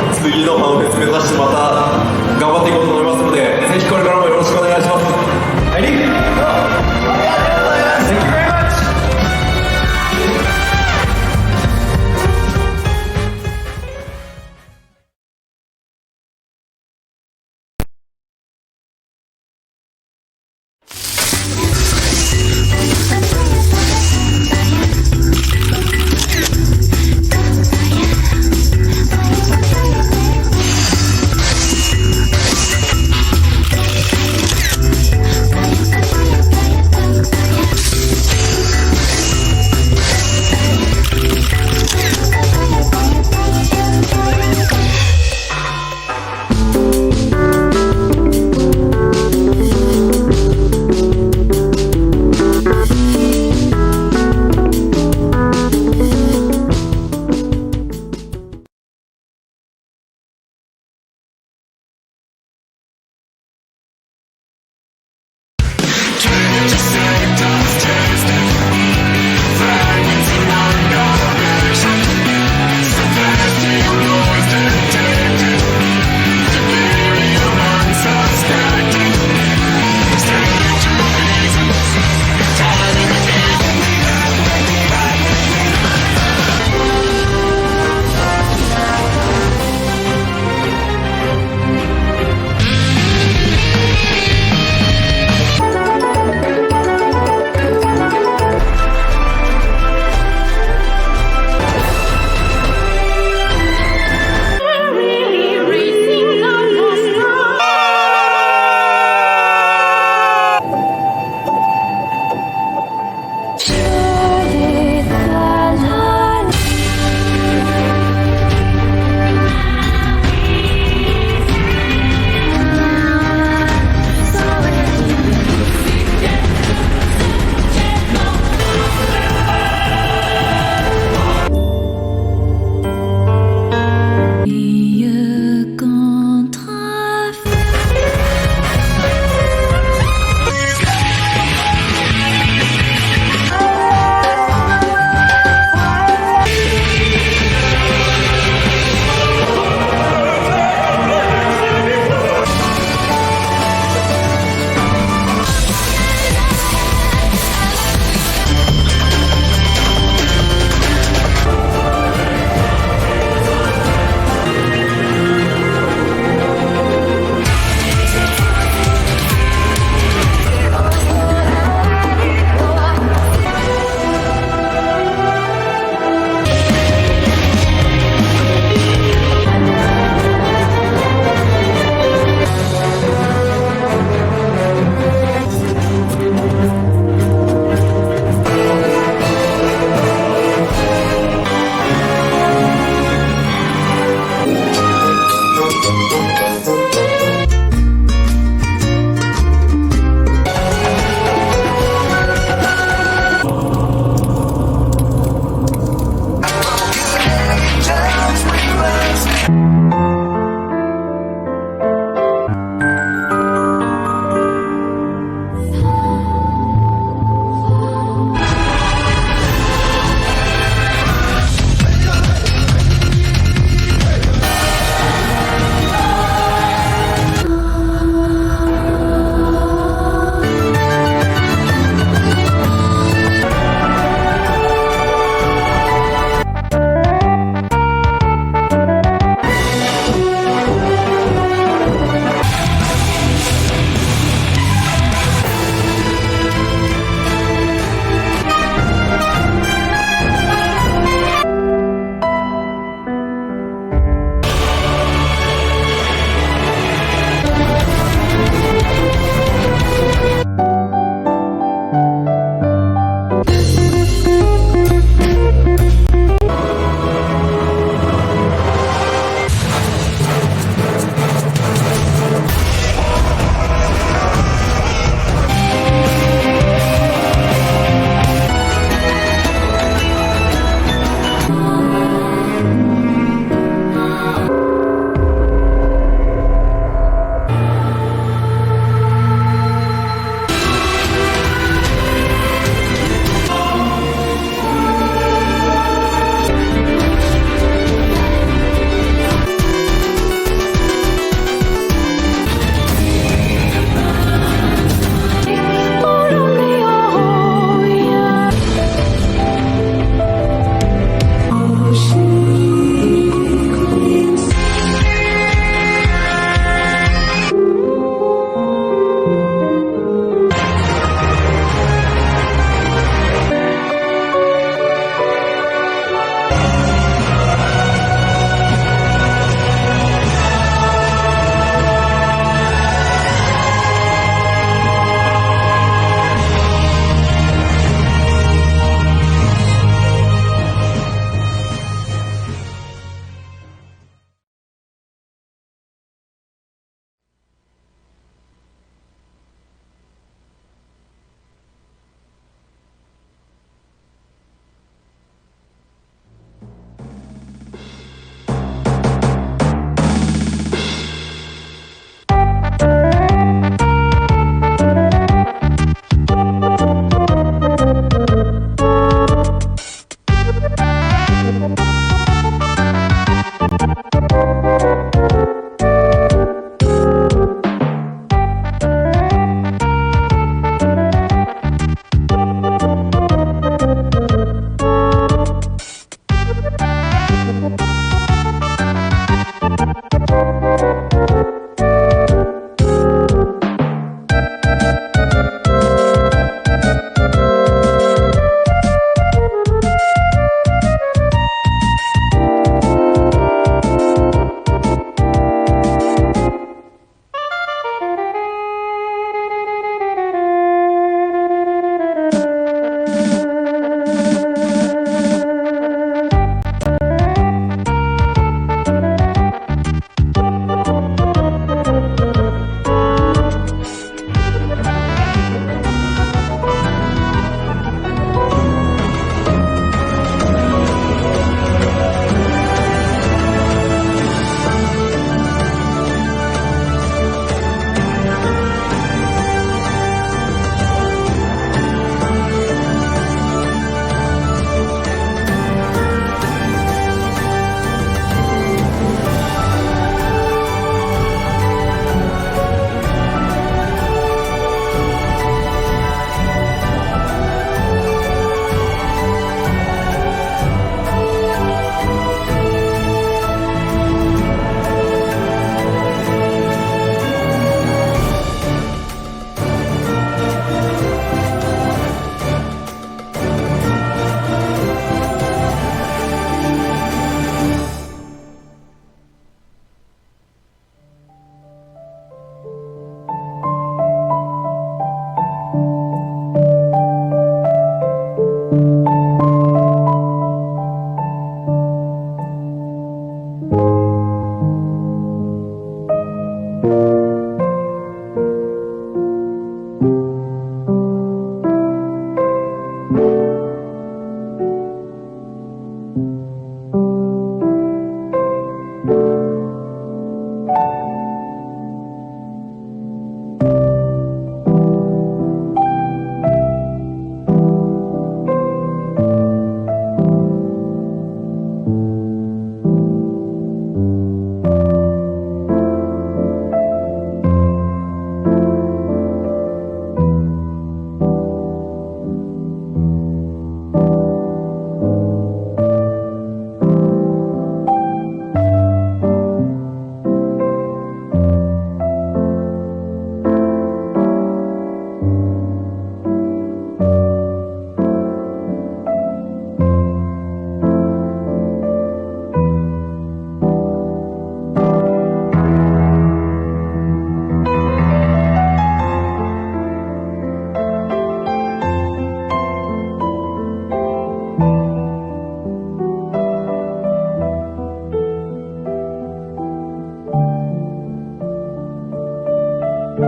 は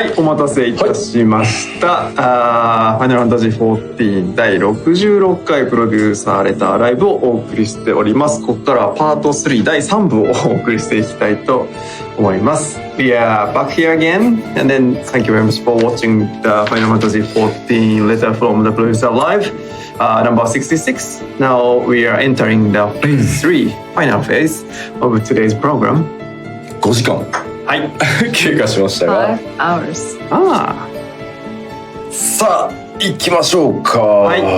い、お待たせいたしました。ファイナルファンタジー14第66回プロデューサーレターライブをお送りしております。ここからはパート3第3部をお送りしていきたいと思います。We are back here again, and then thank you very much for watching the Final Fantasy 14 Letter from the Producer Live, number 66. Now we are entering the phase 3, final phase of today's program. 5時間はい。経過しましたが。 5 hours. さあ、行きましょうか。はい。今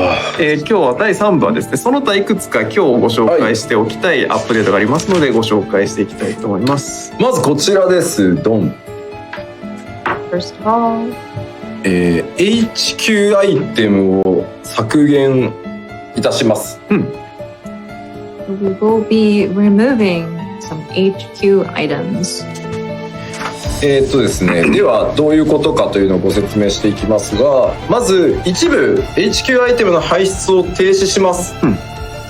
日は第3部はですね、その他いくつか今日ご紹介しておきたいアップデートがありますので、ご紹介していきたいと思います。まずこちらです。ドン。First of all, HQ アイテムを削減いたします。we will be removing some HQ items. ですね、ではどういうことかというのをご説明していきますが、まず一部 HQ アイテムの排出を停止します。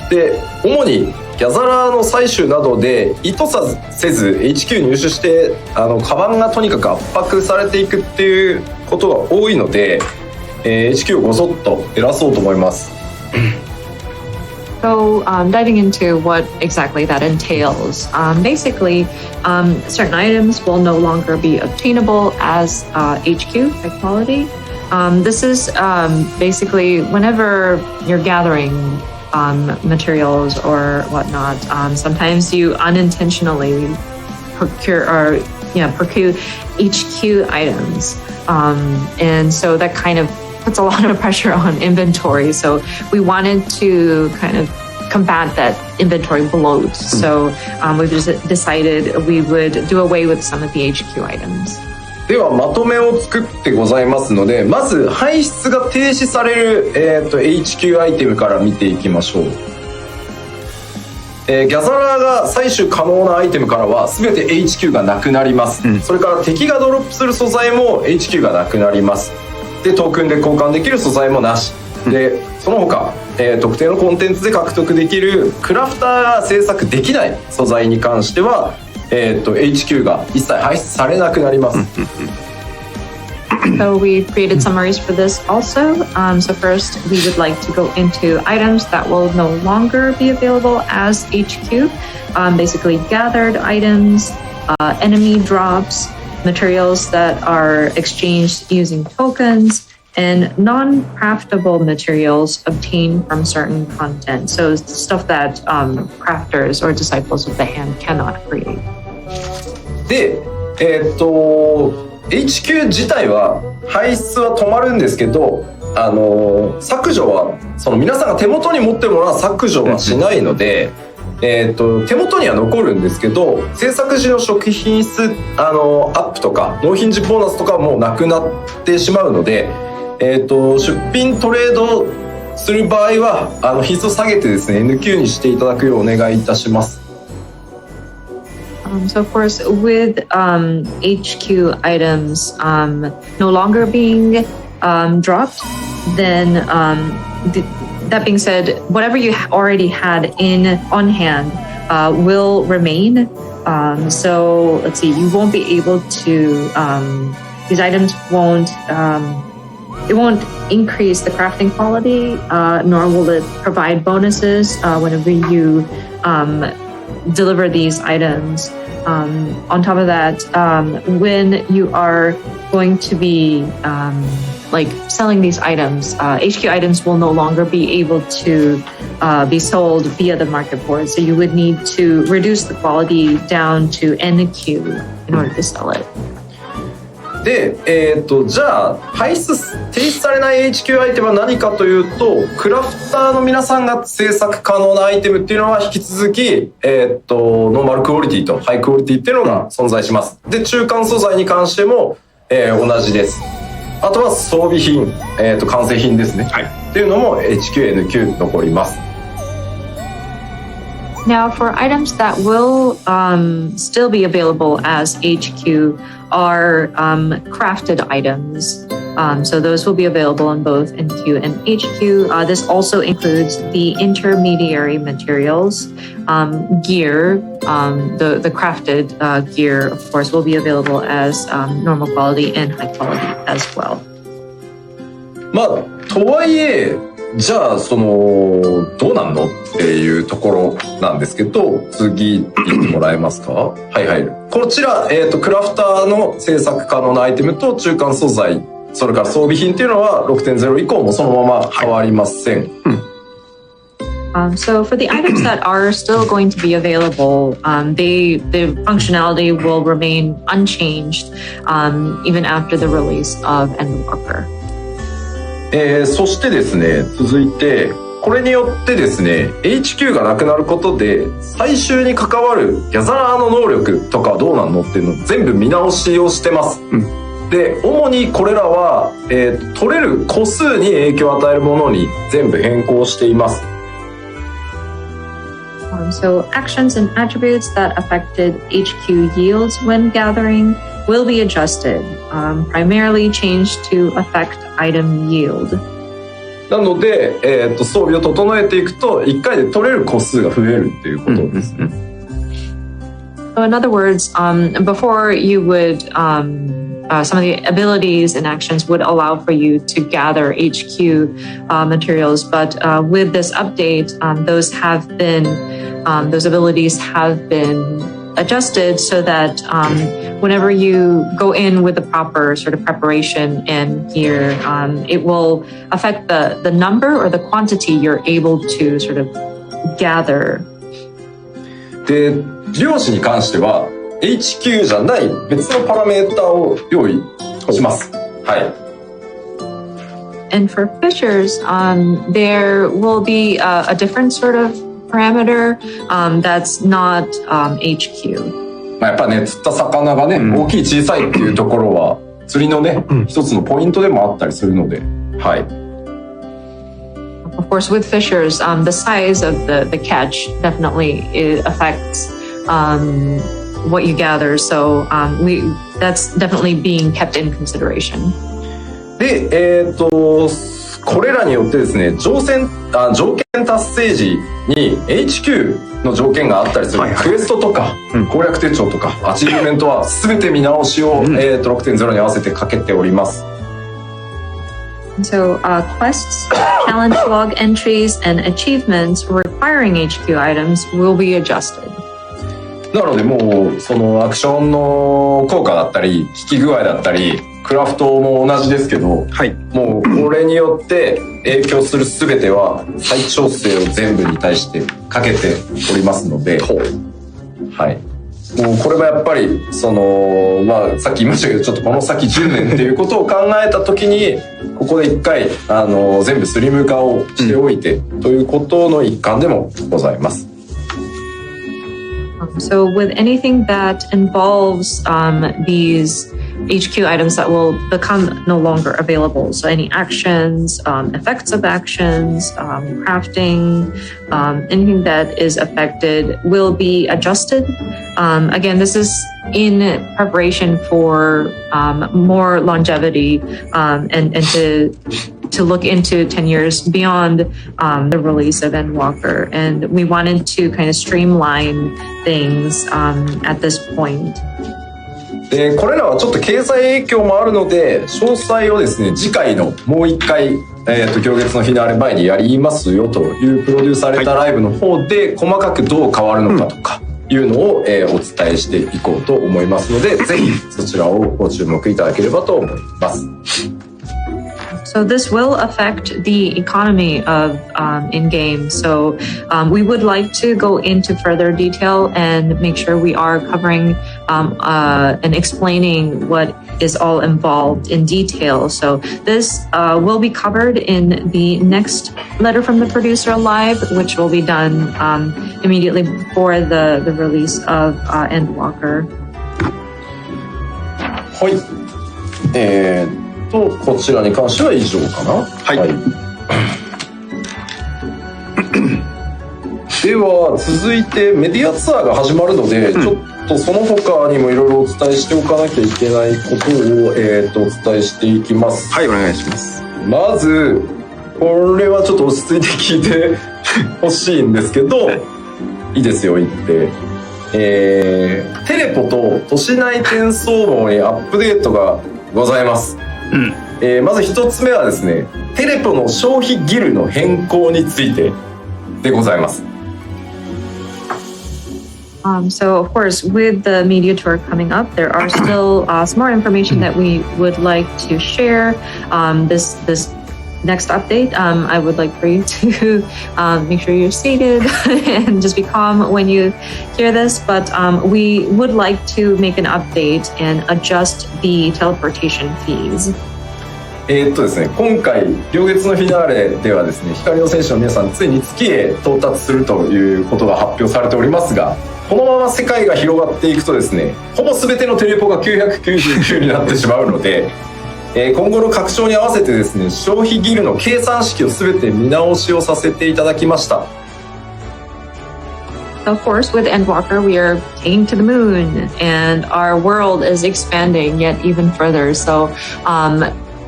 で、主にギャザラーの採取などで意図せず HQ 入手してカバンがとにかく圧迫されていくっていうことが多いので、HQ をごそっと減らそうと思います。So diving into what exactly that entails, basically certain items will no longer be obtainable as HQ, high quality. This is basically whenever you're gathering materials or whatnot, sometimes you unintentionally procure HQ items. And so that kind of puts a lot of pressure on inventory. So we wanted to kind of combat that inventory bloat. So we just decided we would do away with some of the HQ items. ではまとめを作ってございますので、まず排出が停止される、HQ アイテムから見ていきましょう。ギャザラーが採取可能なアイテムからは全て HQ がなくなります。それから敵がドロップする素材も HQ がなくなります。で、トークンで交換できる素材もなし。で、その他、特定のコンテンツで獲得できるクラフターが制作できない素材に関しては、HQ が一切排出されなくなります。So we created summaries for this also. So first, we would like to go into items that will no longer be available as HQ. Basically, gathered items, enemy drops, materials that are exchanged using tokens, and non-craftable materials obtained from certain content. So stuff that crafters or disciples of the hand cannot create. で、HQ 自体は排出は止まるんですけど、削除は皆さんが手元に持ってるものは削除はしないので、手元には残るんですけど、制作時の初期品質アップとか納品時ボーナスとかはもうなくなってしまうので、出品トレードする場合は品質を下げてですね NQ にしていただくようお願いいたします。So of course, with HQ items no longer being dropped, then that being said, whatever you already had on hand will remain. So let's see, you won't be able to. These items won't. It won't increase the crafting quality, nor will it provide bonuses whenever you deliver these items. On top of that, when you are going to be like selling these items, HQ items will no longer be able to be sold via the market board. So you would need to reduce the quality down to NQ in order to sell it. で、じゃあ排出提出されない HQ アイテムは何かというと、クラフターの皆さんが制作可能なアイテムっていうのは引き続き、ノーマルクオリティとハイクオリティっていうのが存在します。で、中間素材に関しても、同じです。あとは装備品、完成品ですね。はい。っていうのも HQ、NQ 残ります。Now, for items that will still be available as HQ are crafted items. So those will be available in both NQ and HQ. This also includes the intermediary materials, gear. The crafted gear, of course, will be available as normal quality and high quality as well. まあ、とはいえ、じゃあどうなんのっていうところなんですけど、次行ってもらえますか。はいはい。こちら、クラフターの制作可能なアイテムと中間素材、それから装備品っていうのは 6.0 以降もそのまま変わりません。So for the items that are still going to be available, the functionality will remain unchanged even after the release of Endwalker. そしてですね、続いてこれによってですね HQ がなくなることで最終に関わるギャザラーの能力とかどうなんのっていうのを全部見直しをしてます。で、主にこれらは、取れる個数に影響を与えるものに全部変更しています。So actions and attributes that affected HQ yields when gathering will be adjusted, primarily changed to affect item yield. なので、装備を整えていくと1回で取れる個数が増えるっていうことですね。So in other words, before you would, some of the abilities and actions would allow for you to gather HQ materials, but with this update, those abilities have been adjusted so that whenever you go in with the proper sort of preparation and gear, it will affect the number or the quantity you're able to sort of gather. で、量子に関しては HQ じゃない別のパラメータを用意します。はい。And for fishers, there will be a different sort of parameter that's not HQ. まあやっぱね、釣った魚がね、大きい小さいっていうところは釣りのね、一つのポイントでもあったりするので、はい。Of course, with fishers, the size of the catch definitely affects what you gather. So that's definitely being kept in consideration. で、これらによってですね、条件達成時に HQ の条件があったりするクエストとか攻略手帳とかアチーブメントは全て見直しを、6.0 に合わせてかけております。So quests, challenge log entries, and achievements requiring HQ items will be adjusted. なのでもうそのアクションの効果だったり効き具合だったりクラフトも同じですけど、はい、もうこれによって影響する全ては再調整を全部に対してかけておりますので、はい。もうこれはやっぱりまあさっき言いましたけどちょっとこの先10年っていうことを考えた時にここで一回全部スリム化をしておいて、ということの一環でもございます。So with anything that involves these HQ items that will become no longer available, so any actions, effects of actions, crafting, anything that is affected will be adjusted. Again, this is in preparation for more longevity and to look into 10 years beyond the release of Endwalker. And we wanted to kind of streamline things at this point. でこれらはちょっと経済影響もあるので詳細をですね次回のもう一回、行月のフィナーレ前にやりますよというプロデュースされたライブの方で細かくどう変わるのかとかいうのを、お伝えしていこうと思いますのでぜひそちらをご注目いただければと思います。So this will affect the economy of in-game. So we would like to go into further detail and make sure we are covering and explaining what is all involved in detail. So this will be covered in the next letter from the producer live, which will be done immediately before the release of Endwalker. はい。こちらに関しては以上かな。はい。では続いてメディアツアーが始まるので、ちょっとその他にもいろいろお伝えしておかなきゃいけないことを、お伝えしていきます。はい、お願いします。まずこれはちょっと落ち着いて聞いてほしいんですけど、いいですよ言って。テレポと都市内転送網にアップデートがございます。まず一つ目はですね、テレポの消費ギルの変更についてでございます。So of course, with the media tour coming up, there are still some more information that we would like to share. This next update, I would like for you to make sure you're seated and just be calm when you hear this. But we would like to make an update and adjust the teleportation fees. ですね、今回両月のフィナーレではですね、光の戦士の皆さんついに月へ到達するということが発表されておりますが、このまま世界が広がっていくとですね、ほぼ全てのテレポが999になってしまうので、今後の拡張に合わせてですね、消費ギルの計算式を全て見直しをさせていただきました。Of course, with Endwalker, we are taking to the moon, and our world is expanding yet even further. So,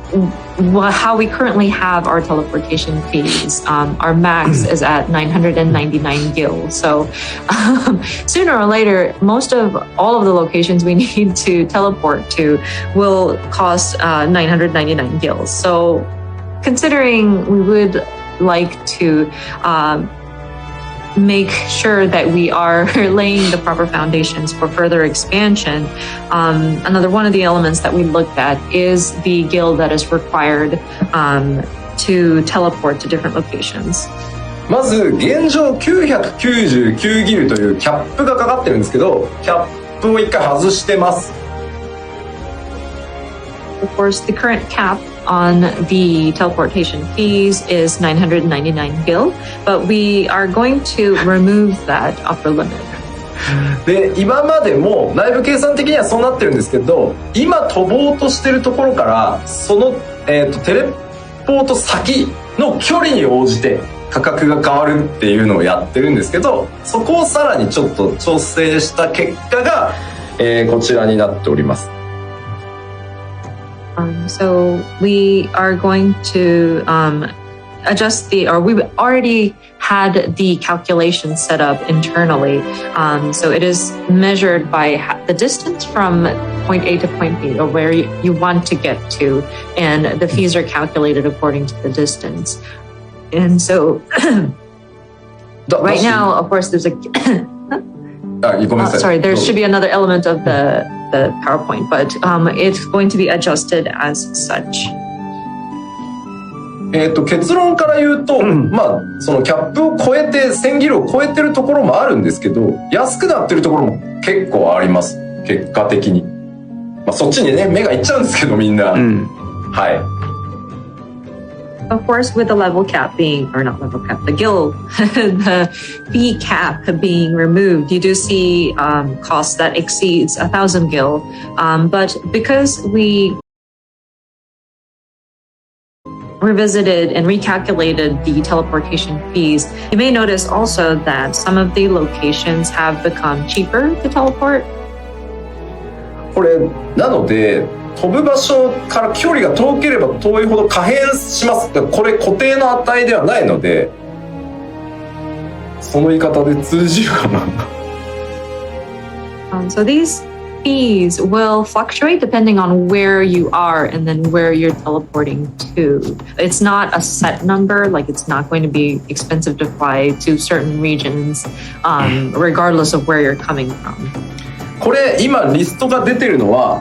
how we currently have our teleportation fees, our max is at 999 gil. So sooner or later, all of the locations we need to teleport to will cost 999 gils. So considering we would like to make sure that we are laying the proper foundations for further expansion. Another one of the elements that we looked at is the guild that is required to teleport to different locations. まず現状999ギルというキャップがかかってるんですけど、キャップを一回外してます。Of course, the current cap on the teleportation fees is 999 gil, but we are going to remove that upper limit. で、今までも内部計算的にはそうなってるんですけど、今飛ぼうとしてるところからその、テレポート先の距離に応じて価格が変わるっていうのをやってるんですけど、そこをさらにちょっと調整した結果が、こちらになっております。So we are going to adjust we've already had the calculation set up internally. So it is measured by the distance from point A to point B, or where you want to get to, and the fees are calculated according to the distance. And so right now, of course, there's sorry, there should be another element of the PowerPoint, but it's going to be adjusted as such. 結論から言うと、まあそのキャップを超えて1000ギルを超えてるところもあるんですけど、安くなってるところも結構あります。結果的に。まあそっちにね目がいっちゃうんですけどみんな。はい。Of course, with the level cap being, or not level cap, the guild, the fee cap being removed, you do see costs that exceeds 1,000 gil. But because we revisited and recalculated the teleportation fees, you may notice also that some of the locations have become cheaper to teleport. これなので飛ぶ場所から距離が遠ければ遠いほど可変します。これ固定の値ではないので、その言い方で通じるかな。So these fees will fluctuate depending on where you are and then where you're teleporting to. It's not a set number, like it's not going to be expensive to fly to certain regions, regardless of where you're coming from. これ今リストが出てるのは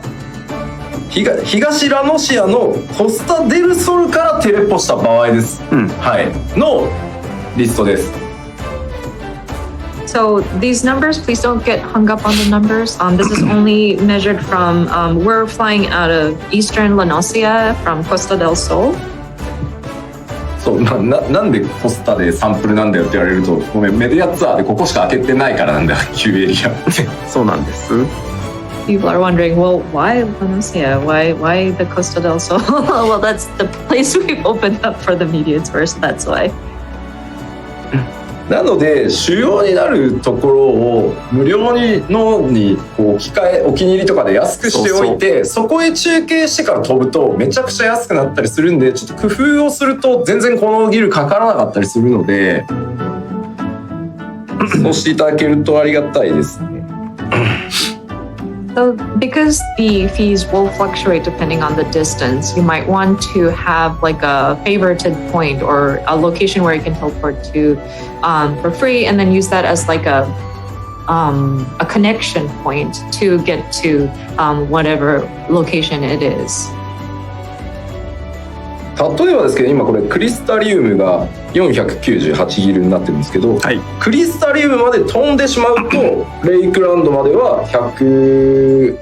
東ラノシアのコスタ・デル・ソルからテレポした場合です、はい、のリストです。So these numbers, please don't get hung up on the numbers. This is only measured from, we're flying out of Eastern Lanosia from Costa del Sol. そうなんでコスタでサンプルなんだよって言われると、ごめん、メディアツアーでここしか開けてないからなんだよ、Q エリアってそうなんです。People are wondering, well, why Lanosia? Why the Costa del Sol? Well, that's the place we've opened up for the media tour, so that's why. なので主要になるところを無料にこう置き換え、お気に入りとかで安くしておいて、そこへ中継してから飛ぶとめちゃくちゃ安くなったりするんで、ちょっと工夫をすると全然このギルかからなかったりするのでそうしていただけるとありがたいですね。So because the fees will fluctuate depending on the distance, you might want to have like a favorited point or a location where you can teleport to for free, and then use that as like a connection point to get to whatever location it is. 例えばですけど、今これクリスタリウムが498ギルになってるんですけど、はい、クリスタリウムまで飛んでしまうとレイクランドまでは100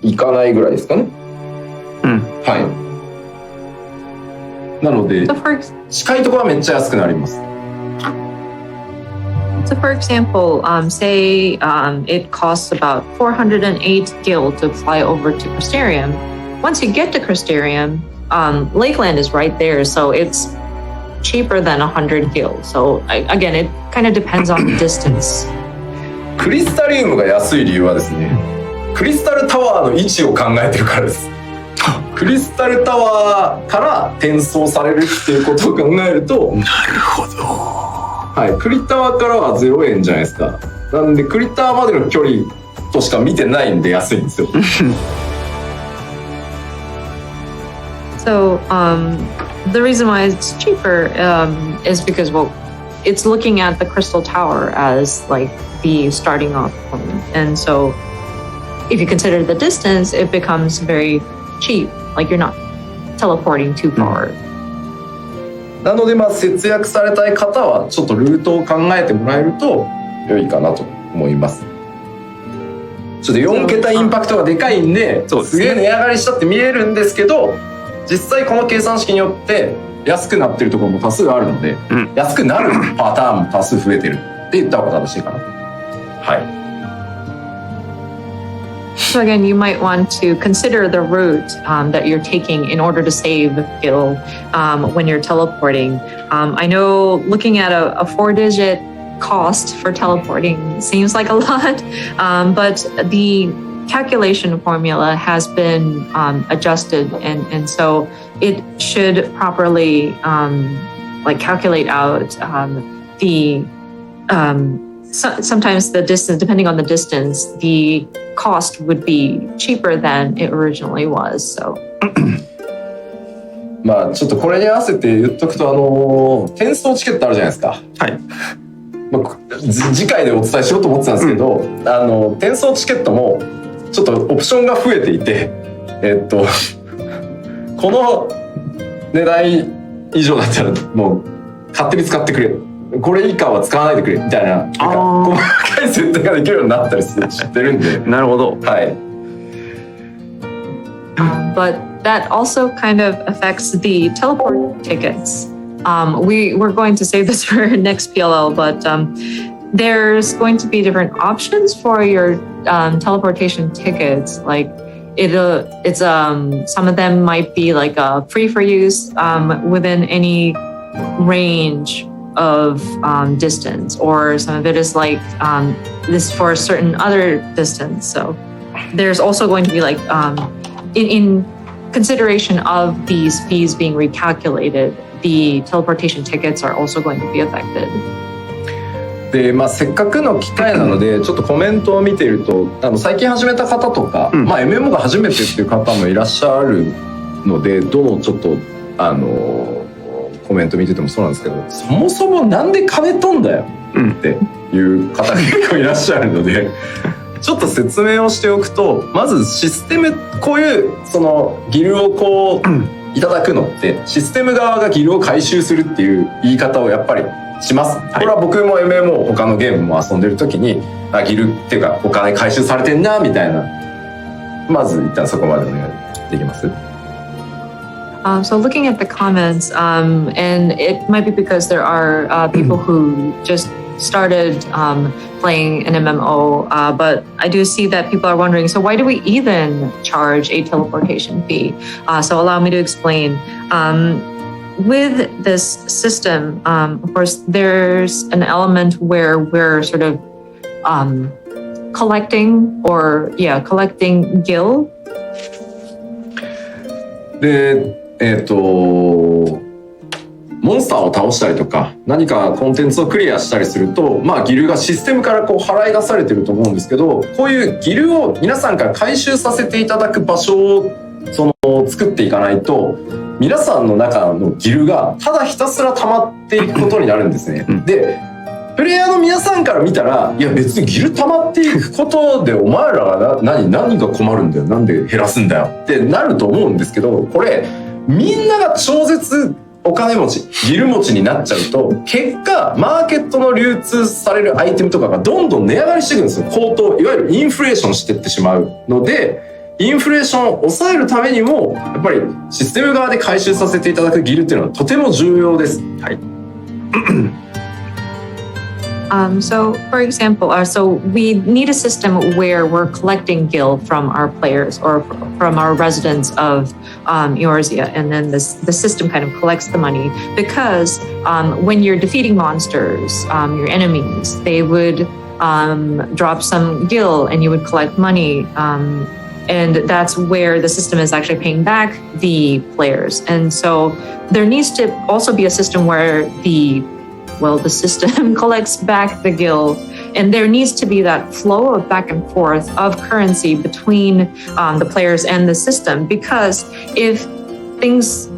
いかないぐらいですかね。はい。なので近いところはめっちゃ安くなります。So for example, say it costs about 408 gil to fly over to Crystarium. Once you get to Crystarium, Lakeland is right there, so it's cheaper than 100 gil. So again, it kind of depends on the distance. クリスタリウムが安い理由はですね、クリスタルタワーの位置を考えてるからです。クリスタルタワーから転送されるっていうことを考えると、なるほど。はい、クリタワーからは0円じゃないですか。なんでクリタワーまでの距離としか見てないんで安いんですよ。So the reason why it's cheaper is because, well, it's looking at the Crystal Tower as like the starting off point, and so if you consider the distance, it becomes very cheap. Like you're not teleporting too far. なので節約されたい方はちょっとルートを考えてもらえると良いかなと思います。ちょっと4桁インパクトがでかいんで、すげえ値上がりしたって見えるんですけど、実際この計算式によって安くなってるところも多数あるので、安くなるパターンも多数増えてるって言った方が正しいかなと。はい。So again, you might want to consider the route that you're taking in order to save gil when you're teleporting. I know looking at a 4-digit cost for teleporting seems like a lot, but the calculation formula has been adjusted, and so it should properly like calculate out the sometimes the distance, depending on the distance, the cost would be cheaper than it originally was. So まあちょっとこれに合わせて言っとくと、転送チケットあるじゃないですか。はい。次回でお伝えしようと思ってたんですけど、転送チケットもちょっとオプションが増えていて、この値段以上だったらもう勝手に使ってくれ、これ以下は使わないでくれみたいな、細かい設定ができるようになったりしてるんで。なるほど。はい。But that also kind of affects the teleport tickets. We're going to save this for next PLL, but there's going to be different options for your teleportation tickets. Like it's some of them might be like free for use within any range of distance, or some of it is like this for a certain other distance. So there's also going to be like in consideration of these fees being recalculated, the teleportation tickets are also going to be affected. でせっかくの機会なのでちょっとコメントを見ていると最近始めた方とか、MMO が初めてっていう方もいらっしゃるので、どのちょっとコメント見ててもそうなんですけど、そもそもなんで金飛んだよっていう方が結構いらっしゃるので、ちょっと説明をしておくと、まずシステム、こういうそのギルをこういただくのってシステム側がギルを回収するっていう言い方をやっぱりします。これは僕も MMO 他のゲームも遊んでる時にギルっていうかお金回収されてんなみたいな、まず一旦そこまでお願いできます？ So looking at the comments, and it might be because there are people who just started playing an MMO, but I do see that people are wondering, so why do we even charge a teleportation fee? So allow me to explain. With this system, of course, there's an element where we're sort of collecting gil. で、モンスターを倒したりとか何かコンテンツをクリアしたりすると、まあギルがシステムからこう払い出されてると思うんですけど、こういうギルを皆さんから回収させていただく場所を作っていかないと、皆さんの中のギルがただひたすら溜まっていくことになるんですね。で、プレイヤーの皆さんから見たら、いや別にギル溜まっていくことでお前らが何が困るんだよ、なんで減らすんだよってなると思うんですけど、これみんなが超絶お金持ち、ギル持ちになっちゃうと、結果マーケットの流通されるアイテムとかがどんどん値上がりしていくんですよ。高騰、いわゆるインフレーションしていってしまうので、インフレーションを抑えるためにもやっぱりシステム側で回収させていただくギルっていうのはとても重要です。はい。So, for example, so we need a system where we're collecting gil from our players or from our residents of Eorzea, and then the system kind of collects the money because when you're defeating monsters, your enemies, they would drop some gil and you would collect money. And that's where the system is actually paying back the players. And so there needs to also be a system where the system collects back the gil, and there needs to be that flow of back and forth of currency between the players and the system, because if things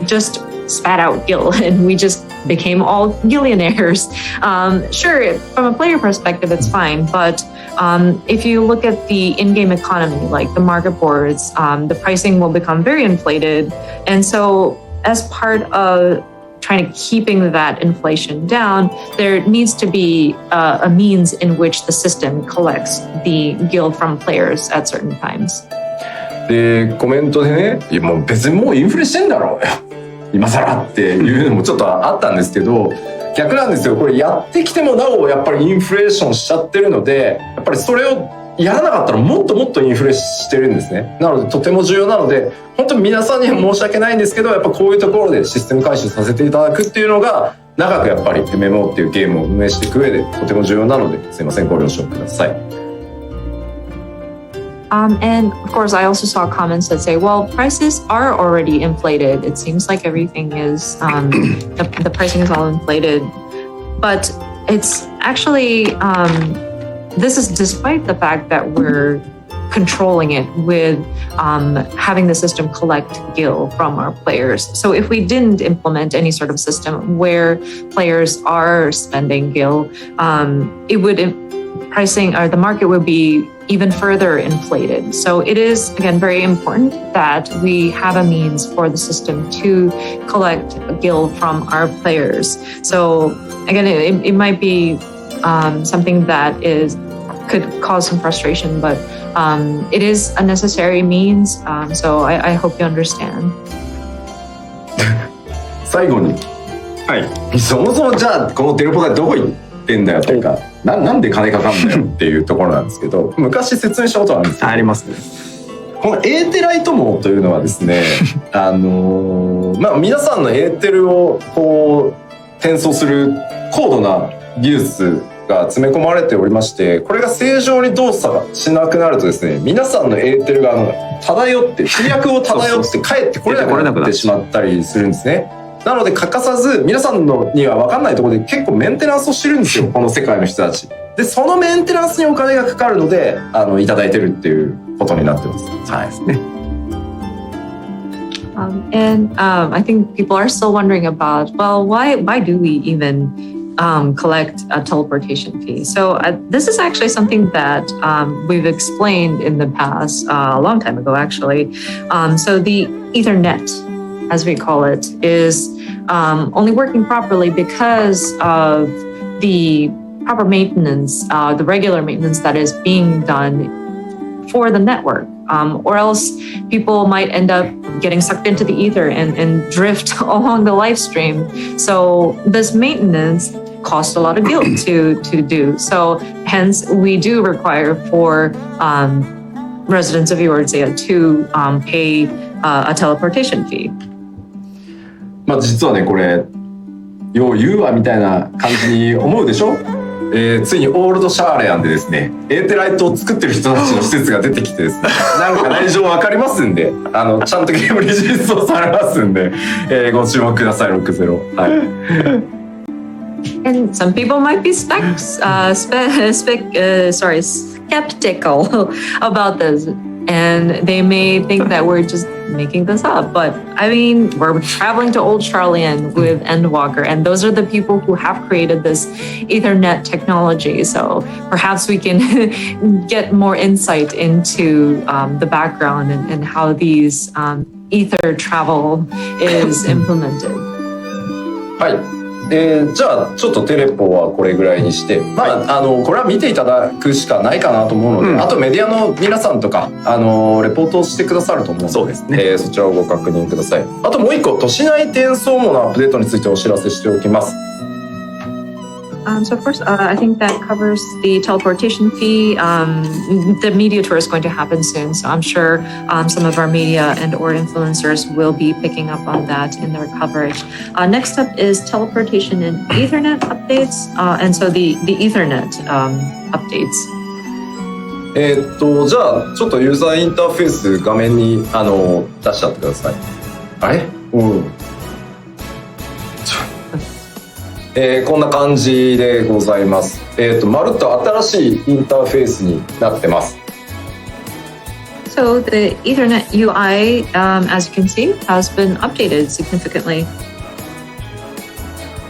just spat out gil and we just became all gillionaires, sure, from a player perspective, it's fine, but if you look at the in-game economy, like the market boards, the pricing will become very inflated. And so as part of trying to keeping that inflation down, there needs to be a means in which the system collects the gil from players at certain times. で、コメントでね、いやもう別にもうインフレしてんだろうよ、今更っていうのもちょっとあったんですけど、逆なんですよ。これやってきてもなおやっぱりインフレーションしちゃってるので、やっぱりそれをやらなかったらもっともっとインフレしてるんですね。なのでとても重要なので、本当に皆さんには申し訳ないんですけど、やっぱこういうところでシステム回収させていただくっていうのが長くやっぱり MMO っていうゲームを運営していく上でとても重要なので、すいません、ご了承ください。And of course, I also saw comments that say, well, prices are already inflated. It seems like everything is, the pricing is all inflated. But it's actually, this is despite the fact that we're controlling it with having the system collect gil from our players. So if we didn't implement any sort of system where players are spending gil, it would pricing or the market would be even further inflated. So it is, again, very important that we have a means for the system to collect gil from our players. So again, it might be something that could cause some frustration, but it is a necessary means. So I hope you understand. 最後に、はい、そもそもじゃあこのテレポ代どこ行ってんだよとか、なんで金かかんだよっていうところなんですけど、昔説明したことあるんですけど、ありますね。このエーテライト網というのはですね、皆さんのエーテルをこう転送する高度な技術が詰め込まれておりまして、これが正常に動作しなくなるとですね、皆さんのエーテルが漂って飛躍を漂って帰ってこれなくなってしまったりするんですね。なので欠かさず皆さんのには分かんないところで結構メンテナンスをしてるんですよ、この世界の人たちで。そのメンテナンスにお金がかかるのでいただいてるっていうことになってます。はいですね。And I think people are still wondering about, well, why do we even collect a teleportation fee. So this is actually something that we've explained in the past, a long time ago, actually. So the Ethernet, as we call it, is only working properly because of the proper maintenance, the regular maintenance that is being done for the network. Or else people might end up getting sucked into the ether and drift along the live stream. So this maintenance costs a lot of guild to do. So hence we do require for residents of Eorzea to pay a teleportation fee. まあ実はねこれよう言うわみたいな感じに思うでしょ、ついにオールドシャーレアンでですねエーテライトを作ってる人たちの施設が出てきてですねなんか内情わかりますんでちゃんとゲームに実装されますんで、ご注目ください60はい。And some people might be skeptical about this, and they may think that we're just making this up. But I mean, we're traveling to Old Charlian with Endwalker, and those are the people who have created this Ethernet technology. So perhaps we can get more insight into the background and how these Ether travel is implemented. はい。じゃあちょっとテレポはこれぐらいにして、まあこれは見ていただくしかないかなと思うので、あとメディアの皆さんとかレポートをしてくださると思うので、そうですね、そちらをご確認ください。あともう一個都市内転送網のアップデートについてお知らせしておきます。So first, I think that covers the teleportation fee. The media tour is going to happen soon, so I'm sure some of our media and or influencers will be picking up on that in their coverage. Next up is teleportation and Ethernet updates, and so the Ethernet updates. じゃあちょっとユーザーインターフェース画面に出しちゃってください。あれ？こんな感じでございます。まるっと新しいインターフェースになってます。So the Ethernet UI, as you can see, has been updated significantly.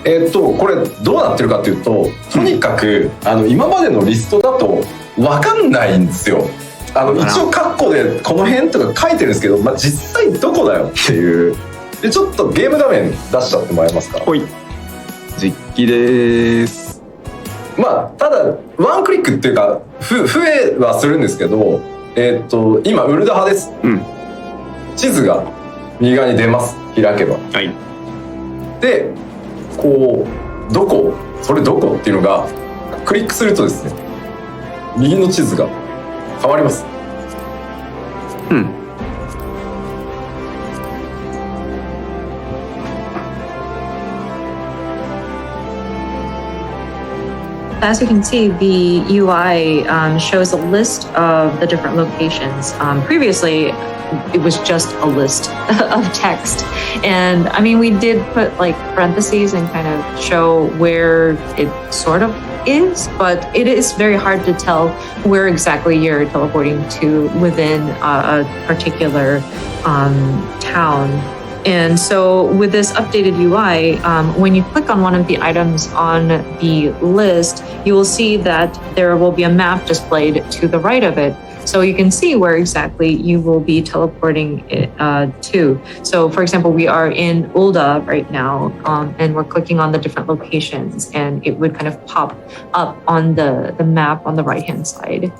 これどうなってるかというと、とにかく今までのリストだと分かんないんですよ。一応カッコでこの辺とか書いてるんですけど、実際どこだよっていう。でちょっとゲーム画面出しちゃってもらえますか。はい。実機です。ただワンクリックっていうか増えはするんですけど、今ウルダ派です。地図が右側に出ます。開けば。はい。でこうどこそれどこっていうのがクリックするとですね右の地図が変わります。As you can see, the UI shows a list of the different locations. Previously, it was just a list of text. And I mean, we did put like parentheses and kind of show where it sort of is, but it is very hard to tell where exactly you're teleporting to within a particular town. And so with this updated UI, when you click on one of the items on the list, you will see that there will be a map displayed to the right of it. So you can see where exactly you will be teleporting it, to. So for example, we are in Ulda right now, and we're clicking on the different locations, and it would kind of pop up on the map on the right-hand side.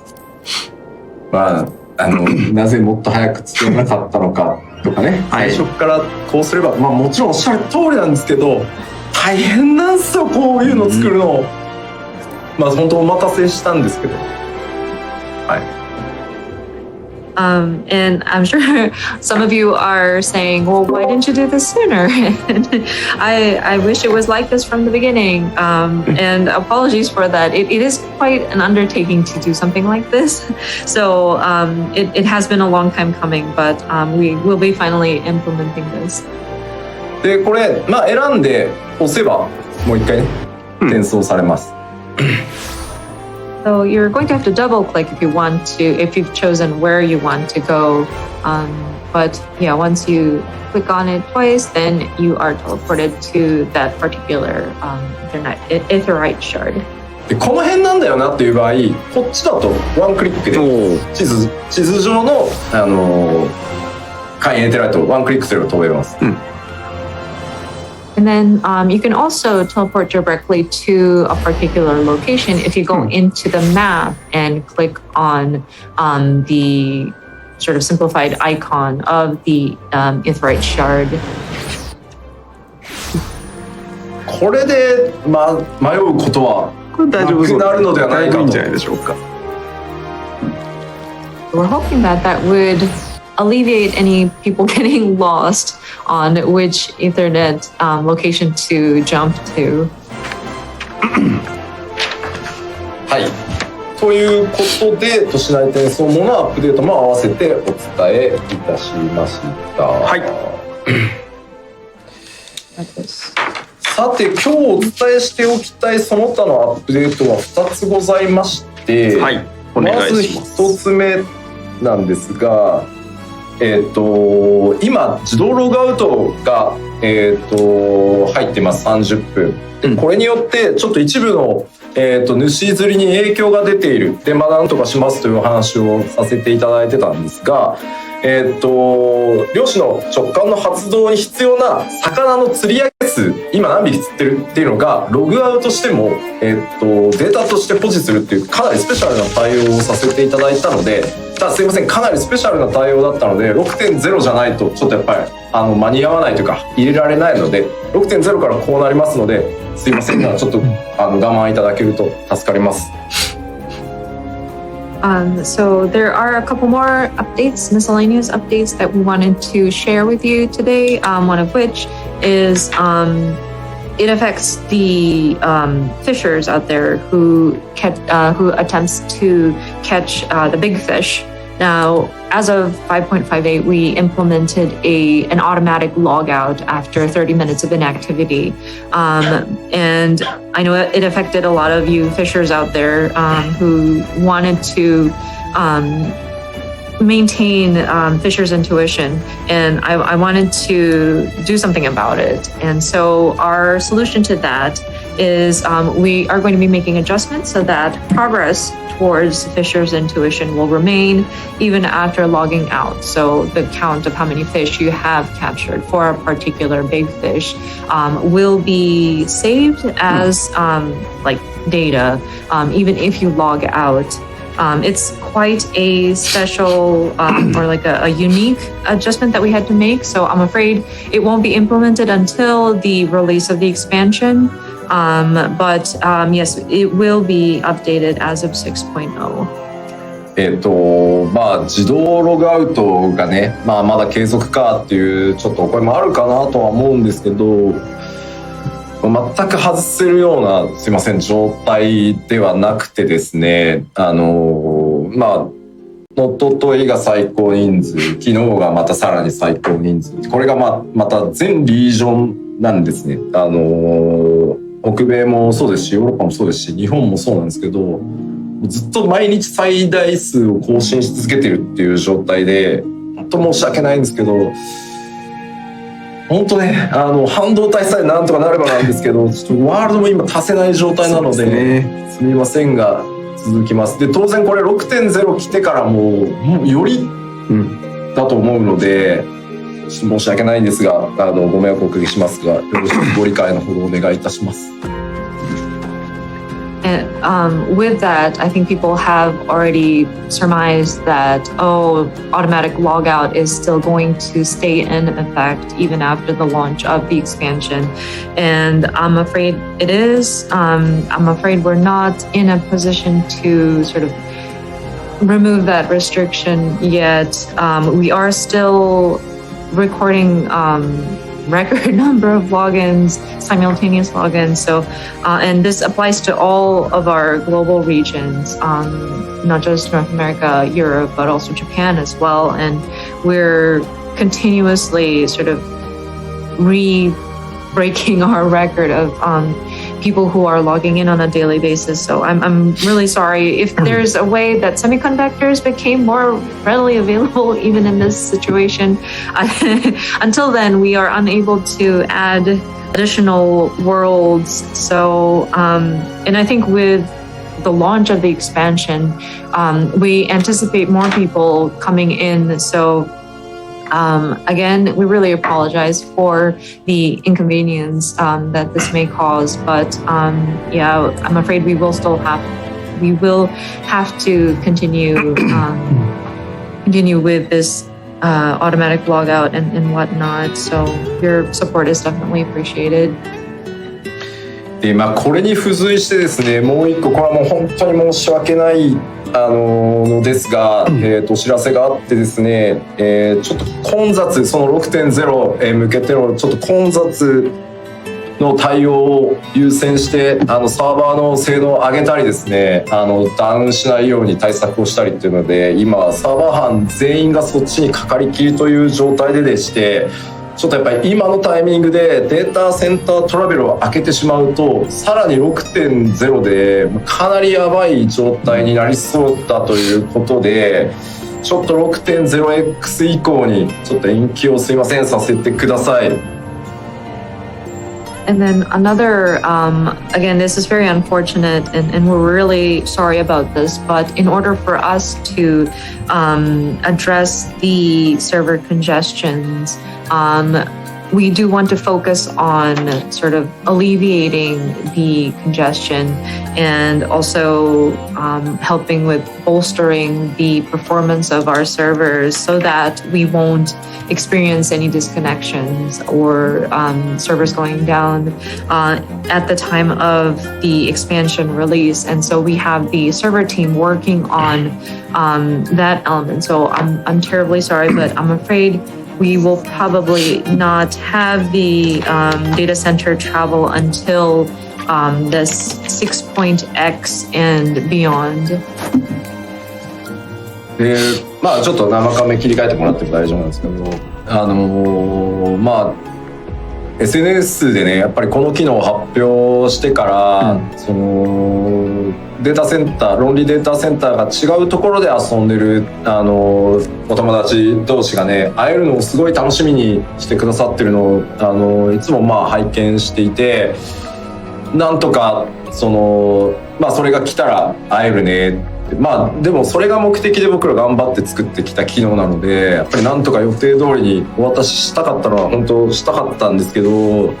なぜもっと早く作らなかったのかとかね、最初からこうすれば、もちろんおっしゃる通りなんですけど大変なんですよこういうの作るの、本当お任せしたんですけど、And I'm sure some of you are saying, well, why didn't you do this sooner? And I wish it was like this from the beginning. And apologies for that. It is quite an undertaking to do something like this. So it has been a long time coming, but we will be finally implementing this. でこれ、選んで押せばもう一回ね転送されます。So you're going to have to double click if you've chosen where you want to go. But yeah, once you click on it twice, then you are teleported to that particular Aetheryte shard. でこの辺なんだよなっていう場合、こっちだとワンクリックで地図上の海エーテライトをワンクリックすれば飛べます。And then you can also teleport directly to a particular location if you go into the map and click on the sort of simplified icon of the Aetheryte shard. これで、迷うことはなくなるのではないかと。いいんじゃないでしょうか。We're hoping that would alleviate any people getting lost on which Ethernet location to jump to. はい。ということで、都市内転送網のアップデートも合わせてお伝えいたしました。はい。さて、今日お伝えしておきたいその他のアップデートは2つございまして、はい、お願いします。まず1つ目なんですが、今自動ログアウトが、入ってます30分、これによってちょっと一部の、主釣りに影響が出ているで、なんとかしますという話をさせていただいてたんですが、漁師の直感の発動に必要な魚の釣り上げ数、今何匹釣ってるっていうのがログアウトしても、データとして保持するっていうかなりスペシャルな対応をさせていただいたので、すいません、かなりスペシャルな対応だったので 6.0 じゃないとちょっとやっぱり間に合わないというか入れられないので 6.0 からこうなりますので、すいませんがちょっと我慢いただけると助かります。So there are a couple more updates, miscellaneous updates that we wanted to share with you today. One of which is it affects the fishers out there who attempts to catch the big fish. Now, as of 5.58, we implemented an automatic logout after 30 minutes of inactivity. And I know it affected a lot of you fishers out there who wanted to maintain fishers' intuition, and I wanted to do something about it. And so our solution to that is we are going to be making adjustments so that progress towards fishers' intuition will remain even after logging out. So the count of how many fish you have captured for a particular big fish will be saved as like data, even if you log out. It's quite a special or like a unique adjustment that we had to make. So I'm afraid it won't be implemented until the release of the expansion. But yes, it will be updated as of 6.0. 自動ログアウトがね、まだ継続かっていうちょっとお声もあるかなとは思うんですけど、全く外せるようなすいません状態ではなくてですね、一昨日が最高人数、昨日がまたさらに最高人数、これがまた全リージョンなんですね。北米もそうですし、ヨーロッパもそうですし、日本もそうなんですけど、ずっと毎日最大数を更新し続けてるっていう状態で、本当申し訳ないんですけど、本当ね、半導体さえなんとかなればなんですけど、ちょっとワールドも今足せない状態なので、すみませんが続きます。で、当然これ 6.0 来てからもよりだと思うので、申し訳ないんですが、ご迷惑をおかけしますが、よろしくご理解のほどお願いいたします。And with that, I think people have already surmised that, automatic logout is still going to stay in effect even after the launch of the expansion. And I'm afraid it is. I'm afraid we're not in a position to sort of remove that restriction yet. We are still recording record number of logins, simultaneous logins. So, and this applies to all of our global regions, not just North America, Europe, but also Japan as well. And we're continuously sort of re-breaking our record of people who are logging in on a daily basis. So I'm really sorry if there's a way that semiconductors became more readily available even in this situation. Until then, we are unable to add additional worlds. So, and I think with the launch of the expansion, we anticipate more people coming in. So again, we really apologize for the inconvenience that this may cause, but yeah, I'm afraid we will have to continue with this automatic log out and whatnot. So your support is definitely appreciated. これに付随してですね、もう一個これはもう本当に申し訳ないのですが、お知らせがあってですね、ちょっと混雑、その 6.0 へ向けてのちょっと混雑の対応を優先してサーバーの性能を上げたりですね、ダウンしないように対策をしたりっていうので、今サーバー班全員がそっちにかかりきりという状態でして、ちょっとやっぱり今のタイミングでデータセンタートラベルを開けてしまうと、さらに 6.0 でかなりやばい状態になりそうだということで、ちょっと 6.0X 以降にちょっと延期をすいませんさせてください。And then another, again, this is very unfortunate, and we're really sorry about this, but in order for us to address the server congestions, we do want to focus on sort of alleviating the congestion and also helping with bolstering the performance of our servers so that we won't experience any disconnections or servers going down at the time of the expansion release. And so we have the server team working on that element. So I'm terribly sorry, but I'm afraid we will probably not have the data center travel until this 6.x and beyond. まあちょっと生カメ切り替えてもらっても大丈夫なんですけど、まあ SNS でね、やっぱりこの機能を発表してから、そのデータセンター、論理データセンターが違うところで遊んでるお友達同士がね、会えるのをすごい楽しみにしてくださってるのをいつもまあ拝見していて、なんとかそのまあそれが来たら会えるね。まあでもそれが目的で僕ら頑張って作ってきた機能なので、やっぱりなんとか予定通りにお渡ししたかったのは本当したかったんですけど、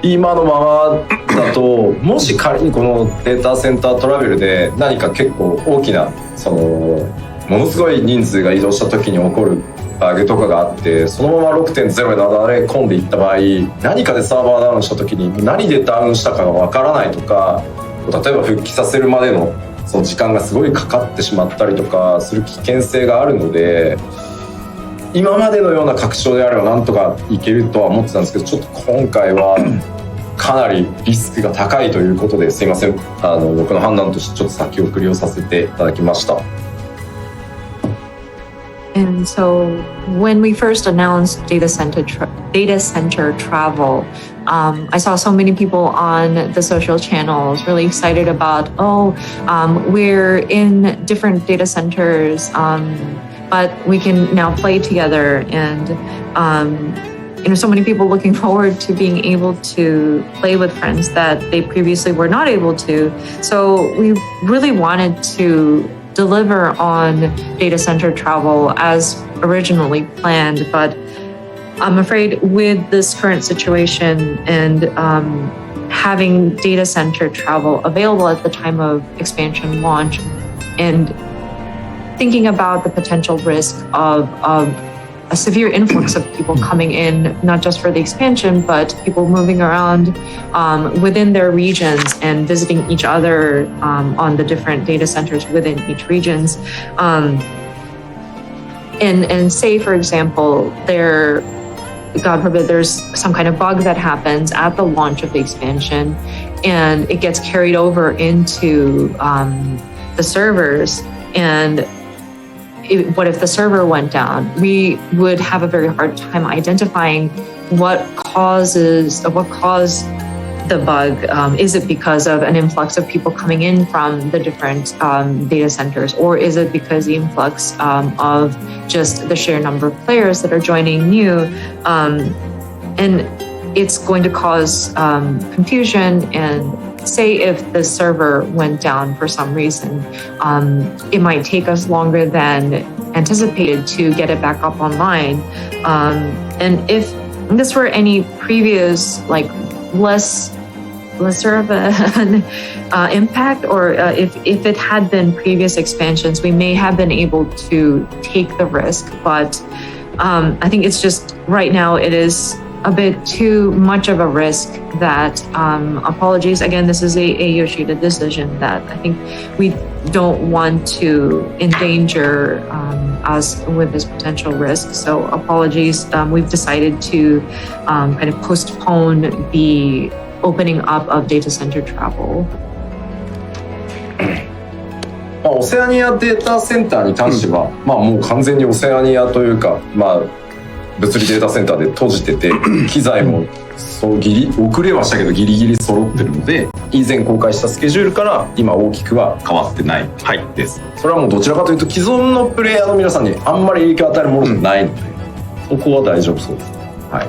今のままだともし仮にこのデータセンタートラベルで何か結構大きなそのものすごい人数が移動した時に起こるバグとかがあって、そのまま 6.0 になだれ込んでいった場合、何かでサーバーダウンした時に何でダウンしたかがわからないとか、例えば復帰させるまでのその時間がすごいかかってしまったりとかする危険性があるので、今までのような拡張であればなんとかいけるとは思ってたんですけど、ちょっと今回はかなりリスクが高いということですいません、僕の判断としてちょっと先送りをさせていただきました。And so when we first announced data center travel, I saw so many people on the social channels really excited about, we're in different data centers, but we can now play together. And, so many people looking forward to being able to play with friends that they previously were not able to. So we really wanted to deliver on data center travel as originally planned, but I'm afraid with this current situation and having data center travel available at the time of expansion launch and thinking about the potential risk of a severe influx of people coming in, not just for the expansion, but people moving around within their regions and visiting each other on the different data centers within each regions. And say, for example, God forbid, there's some kind of bug that happens at the launch of the expansion and it gets carried over into the servers. And what if the server went down? We would have a very hard time identifying what caused the bug? Is it because of an influx of people coming in from the different data centers, or is it because the influx of just the sheer number of players that are joining new? And it's going to cause confusion, and say if the server went down for some reason, it might take us longer than anticipated to get it back up online. And if this were any previous, like lesser of an impact, or if it had been previous expansions, we may have been able to take the risk. But I think it's just right now it is a bit too much of a risk that, apologies, again, this is a Yoshida decision that I think we don't want to endanger us with this potential risk. So apologies, we've decided to kind of postpone the opening up of data center travel. オセアニアデータセンターに関しては、もう完全にオセアニアというか、物理データセンターで閉じてて、機材も遅れはしたけどギリギリ揃ってるので、以前公開したスケジュールから今大きくは変わってないです。それはもうどちらかというと既存のプレイヤーの皆さんにあんまり影響を与えるものじゃないので、そこは大丈夫そうです。はい。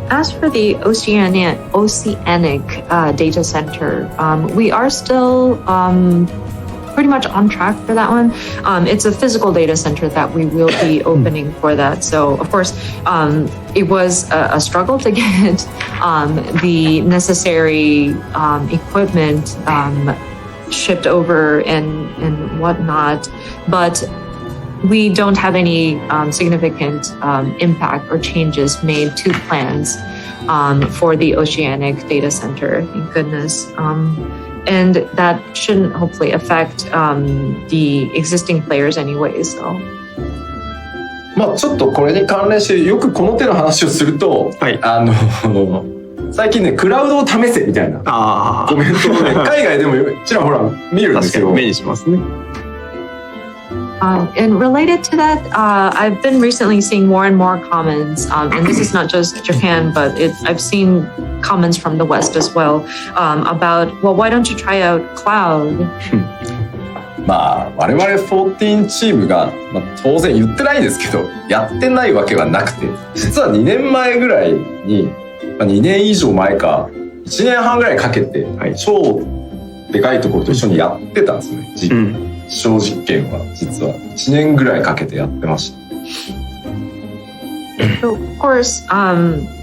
As for the oceanic data center, we are still pretty much on track for that one. It's a physical data center that we will be opening for that. So, of course, it was a struggle to get the necessary equipment shipped over and whatnot. But we don't have any significant impact or changes made to plans for the oceanic data center, thank goodness. And that shouldn't hopefully affect the existing players anyway, so. ちょっとこれに関連してよくこの手の話をすると、最近ねクラウドを試せみたいなコメントをね海外でもちらほら見るんですけど、目にしますね。And related to that, I've been recently seeing more and more comments, and this is not just Japan, but I've seen comments from the West as well, about, well, why don't you try out cloud? 我々14チームが、当然言ってないですけど、やってないわけはなくて、実は2年前ぐらいに、2年以上前か、1年半ぐらいかけて、超でかいところと一緒にやってたんですね。実証実験は実は1年ぐらいかけてやってました。So, of course,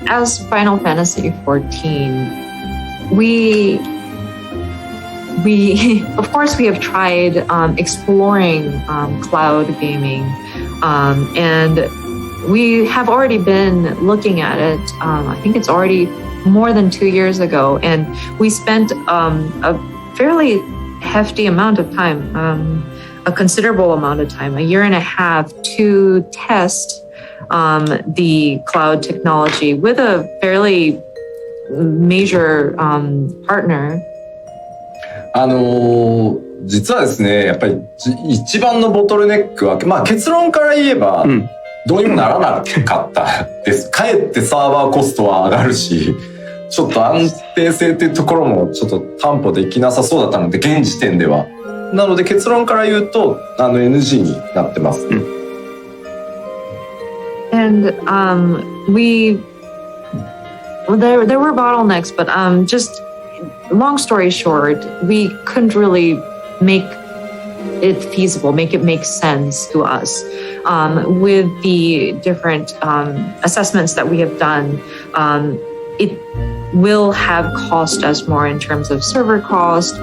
as Final Fantasy 14, we of course we have tried exploring cloud gaming, and we have already been looking at it. I think it's already more than 2 years ago, and we spent a fairly hefty amount of time, a considerable amount of time, 1.5 years, to test the cloud technology with a fairly major partner. 実はですね、やっぱり一番のボトルネックは、結論から言えば、どうにもならなかったです。かえってサーバーコストは上がるし、ちょっと安定性っていうところもちょっと担保できなさそうだったので、現時点では。なので結論から言うと、NG になってます。And there were bottlenecks, but just long story short, we couldn't really make it feasible, make it make sense to us. With the different assessments that we have done, it will have cost us more in terms of server cost.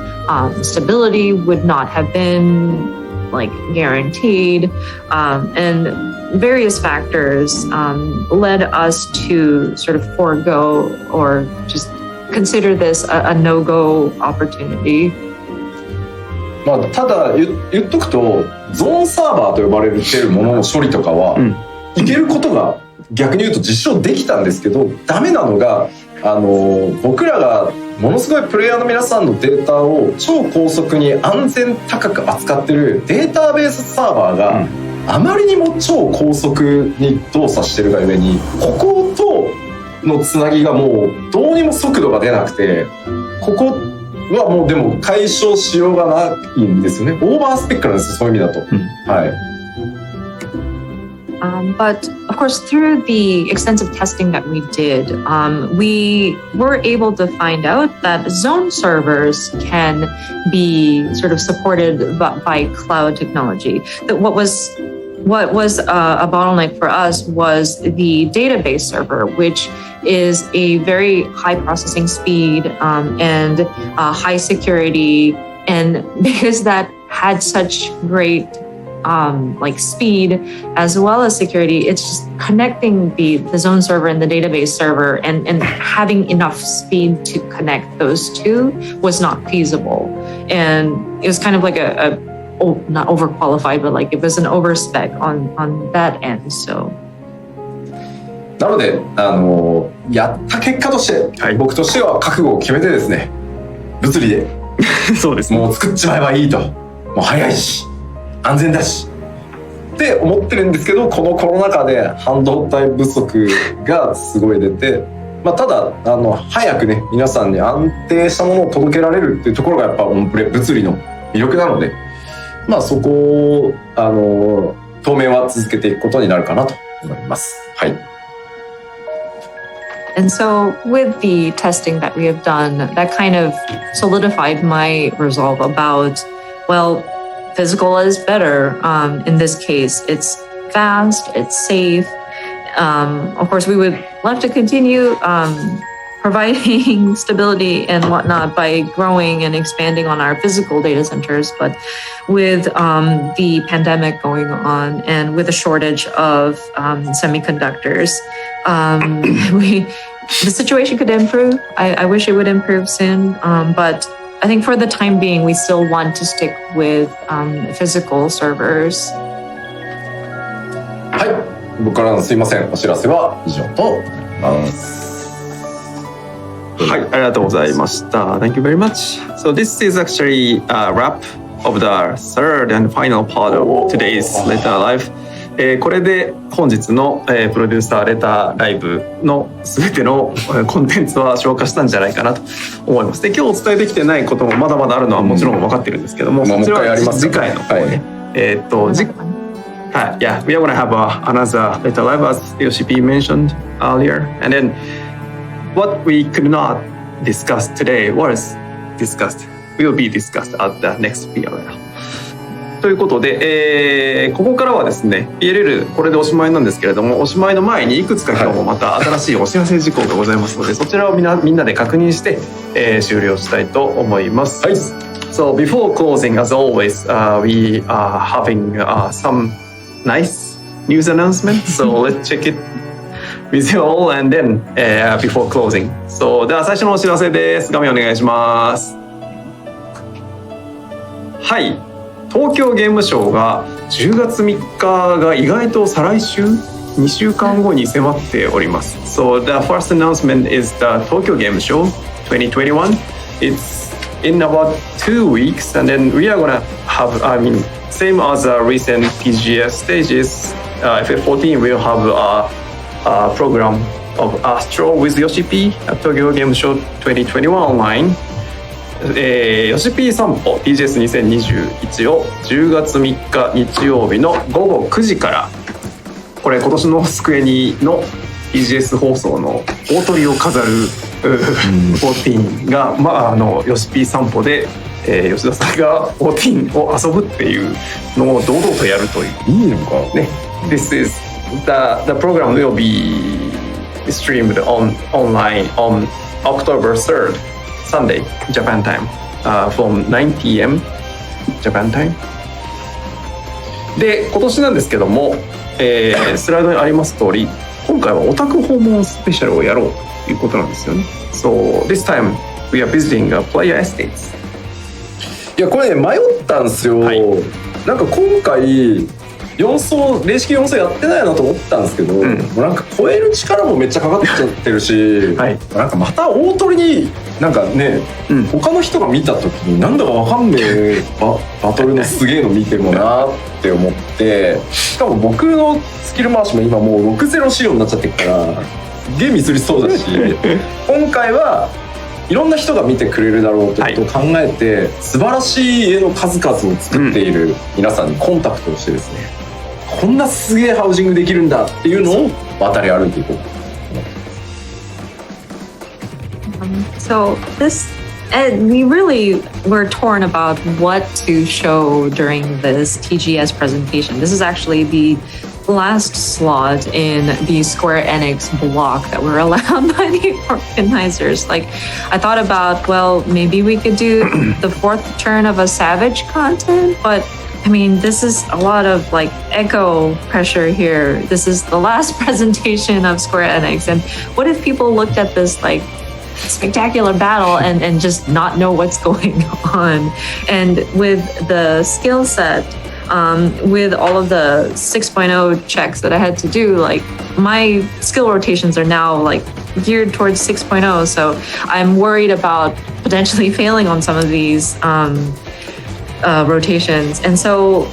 Stability would not have been guaranteed, and various factors led us to sort of forego or just consider this a no-go opportunity. ただ言っとくと、ゾーンサーバーと呼ばれてるものの処理とかは、いけることが逆に言うと実証できたんですけど、ダメなのが僕らがものすごいプレイヤーの皆さんのデータを超高速に安全高く扱ってるデータベースサーバーがあまりにも超高速に動作してるがゆえに、こことのつなぎがもうどうにも速度が出なくて、ここはもうでも解消しようがないんですよね。オーバースペックなんですよ、そういう意味だと。はい。But of course, through the extensive testing that we did, we were able to find out that zone servers can be sort of supported by cloud technology. That what was a bottleneck for us was the database server, which is a very high processing speed and high security, and because that had such great like speed as well as security, it's just connecting the zone server and the database server and having enough speed to connect those two was not feasible. And it was kind of like not overqualified, but like it was an overspec on that end. So なのでやった結果として、僕としては覚悟を決めてですね、物理でそうですね、もう作っちまえばいいと、もう早いし安全だしって思ってるんですけど、このコロナ禍で半導体不足がすごい出て、まあ、ただ早くね皆さんに安定したものを届けられるっていうところがやっぱ物理の魅力なので、まあそこを当面は続けていくことになるかなと思います。はい。And so with the testing that we have done, that kind of solidified my resolve about, well, physical is better. In this case, it's fast, it's safe. Of course, we would love to continue providing stability and whatnot by growing and expanding on our physical data centers. But with the pandemic going on and with a shortage of semiconductors, the situation could improve. I wish it would improve soon, but I think for the time being, we still want to stick with physical servers. はい、僕からのすいません、お知らせは以上となります。はい、ありがとうございました。Thank you very much. So this is actually a wrap of the third and final part of today's Letter Live. これで本日のプロデューサーレターライブの全てのコンテンツは消化したんじゃないかなと思います。で、今日お伝えできてないこともまだまだあるのはもちろん分かってるんですけども、そちらは次回の方ね。はい、yeah, we are gonna have another Letter Live as Yoshi P mentioned earlier, and then what we could not discuss today will be discussed at the next PLL。ということで、ここからはですね PLL これでおしまいなんですけれども、おしまいの前にいくつか今日もまた新しいお知らせ事項がございますので、そちらをみんなで確認して、終了したいと思います。はい。So before closing, as always, we are having some nice news announcements. So let's check it with you all, and then before closing. So では最初のお知らせです。画面お願いします。はい。東京ゲームショウが10月3日が意外と再来週2週間後に迫っております。So the first announcement is the Tokyo Game Show 2021. It's in about 2 weeks, and then we are gonna have, same as the recent TGS stages, FF14 will have a program of Astro with Yoshi P at Tokyo Game Show 2021 online. ヨシピー散歩 TGS2021 を10月3日日曜日の午後9時から、これ今年のスクエニの TGS 放送の大トリを飾る14が、ヨシピー散歩で、吉田さんが14を遊ぶっていうのを堂々とやるという。いいのかね。This is the program will be streamed online on October 3rd, Sunday, Japan time, from 9 p.m. Japan time. で、今年なんですけども、スライドにあります通り、今回はオタク訪問スペシャルをやろうということなんですよね。So this time we are visiting player estates. いやこれね迷ったんですよ、はい、なんか今回4層霊式4層やってないなと思ったんですけど、もうなんか超える力もめっちゃかかっちゃってるし、はい、なんかまた大鳥になんかね、他の人が見た時になんだかわかんねえバトルのすげえの見てもなって思って、しかも僕のスキル回しも今もう6-0仕様になっちゃってるから、すげえミスりそうだし今回はいろんな人が見てくれるだろうということを考えて、素晴らしい絵の数々を作っている皆さんにコンタクトをしてですね、こんなすげえハウジングできるんだっていうのを渡り歩いていこうと思ってます。So this, and we really were torn about what to show during this TGS presentation. This is actually the last slot in the Square Enix block that were allowed by the organizers. Like, I thought about, well, maybe we could do the fourth turn of a Savage content, but I mean, this is a lot of like echo pressure here. This is the last presentation of Square Enix, and what if people looked at this like spectacular battle and just not know what's going on? And with the skill set, with all of the 6.0 checks that I had to do, like my skill rotations are now like geared towards 6.0. So I'm worried about potentially failing on some of these rotations. And so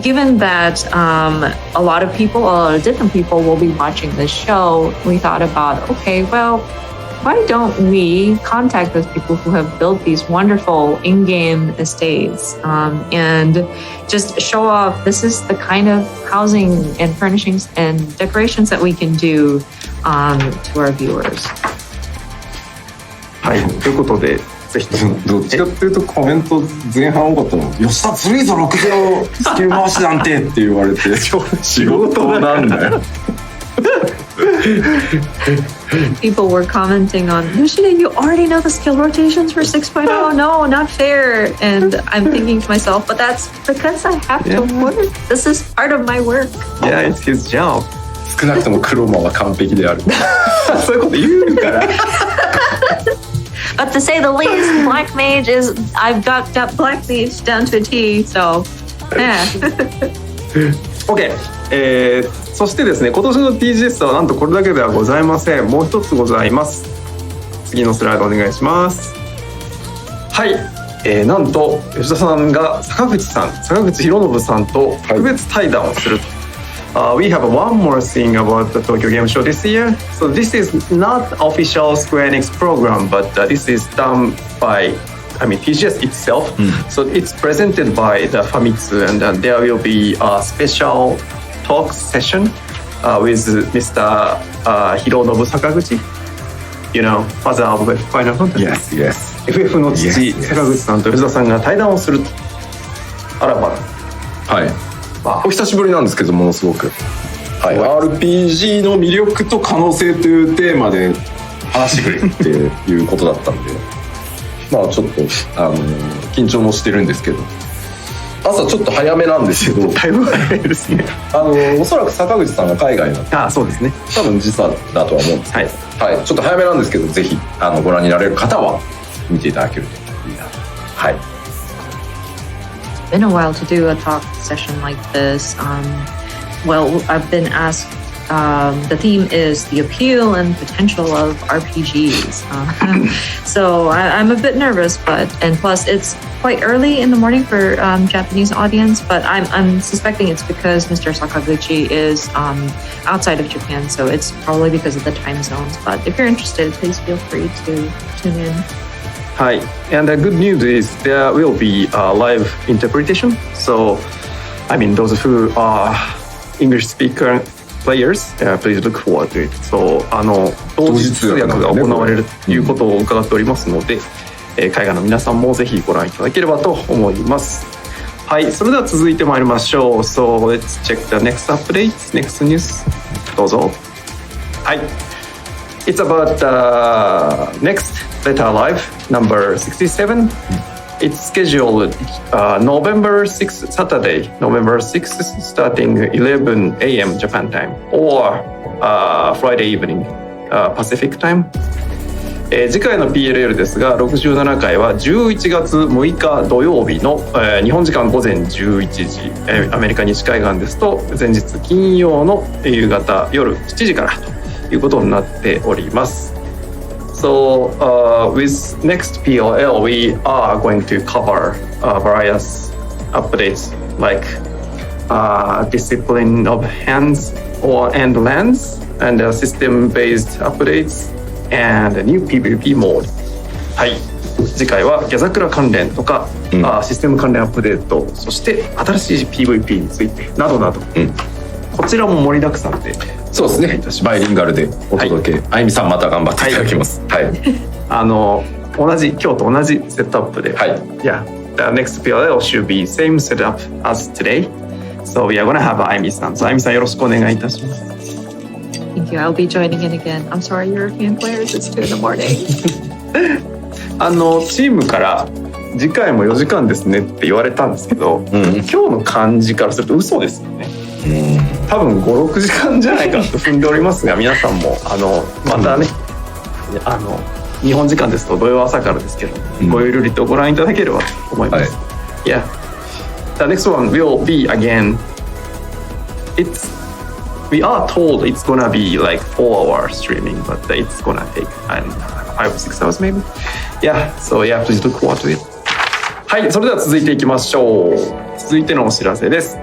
given that a lot of different people will be watching this show, we thought about, okay, well, why don't we contact those people who have built these wonderful in-game estates and just show off this is the kind of housing and furnishings and decorations that we can do to our viewers. はい、ということでぜひどっちかっていうとコメント前半多かったの「吉田ずるいぞ60スキル回しなんて」って言われて仕事なんだよPeople were commenting on, Yoshida, you already know the skill rotations for 6.0. No, not fair. And I'm thinking to myself, but that's because I have to work. This is part of my work. Yeah, it's his job. 少なくともクロマは完璧であるそういうこと言うからBut to say the least, Black Mage is, I've got Black Mage down to a T, so yeah. OK、そしてですね、今年の TGS はなんとこれだけではございません。もう一つございます。次のスライドお願いします。はい、なんと吉田さんが坂口博信さんと特別対談をすると。We have one more thing about the Tokyo Game Show this year. So this is not official Square Enix program, but this is done by TGS itself. So it's presented by the Famitsu, and there will be a special talk session with Mr. Hironobu Sakaguchi. You know, father of Final Fantasy. Yes, yes. FF の父、坂口さんと吉田さんが対談をすると。あらば。はい。お久しぶりなんですけどものすごく、はい、RPG の魅力と可能性というテーマで話してくれるっていうことだったんでまあちょっと緊張もしてるんですけど朝ちょっと早めなんですけどだいぶ早いですねおそらく坂口さんが海外なんでそうですね多分時差だとは思うんですけど、はい、ちょっと早めなんですけどぜひご覧になれる方は見ていただけるといいなはいBeen a while to do a talk session like this. Well, I've been asked, the theme is the appeal and potential of RPGs. So I'm a bit nervous, and plus it's quite early in the morning for Japanese audience, but I'm suspecting it's because Mr. Sakaguchi is outside of Japan, so it's probably because of the time zones. But if you're interested, please feel free to tune in. Hi, and the good news is there will be a live interpretation. So, those who are English speaker players, please look forward to it. So, 同時通訳が行われるということを伺っておりますので、海外の皆さんもぜひご覧いただければと思います。はい、それでは続いてまいりましょう。So, let's check the next update, next news. どうぞ。はい。It's about next Beta Live number 67. It's scheduled November 6th, Saturday, November 6th, starting 11 a.m. Japan time, or Friday evening Pacific time. 次回の PLL ですが67回は11月6日土曜日の、日本時間午前11時、アメリカ西海岸ですと前日金曜の夕方夜7時からということになっております。So with next PLL, we are going to cover various updates like discipline of hands and lands, and system-based updates and a new PvP mode。はい。次回はギャザクラ関連とか、システム関連アップデート、そして新しい PVP についてなどなど、こちらも盛りだくさんで。そうですね。バイリンガルでお届け。あゆみさんまた頑張っていただきます。はい。今日と同じセットアップで。はい。Yeah, the next PLL should be same setup as today. So we are gonna have あゆみさん。あゆみさんよろしくお願いいたします。Thank you. I'll be joining in again. I'm sorry, European players. It's 2 in the morning. チームから次回も4時間ですねって言われたんですけど、今日の感じからすると嘘ですよね。多分 5,6 時間じゃないかと踏んでおりますが、皆さんもまたね、日本時間ですと土曜朝からですけど、ごゆるりとご覧いただければと思います。Yeah, the next one will be again. We are told it's gonna be like 4-hour streaming, but it's gonna take 5 or 6 hours maybe. Yeah, so yeah, please look forward to it. はい、それでは続いていきましょう。続いてのお知らせです。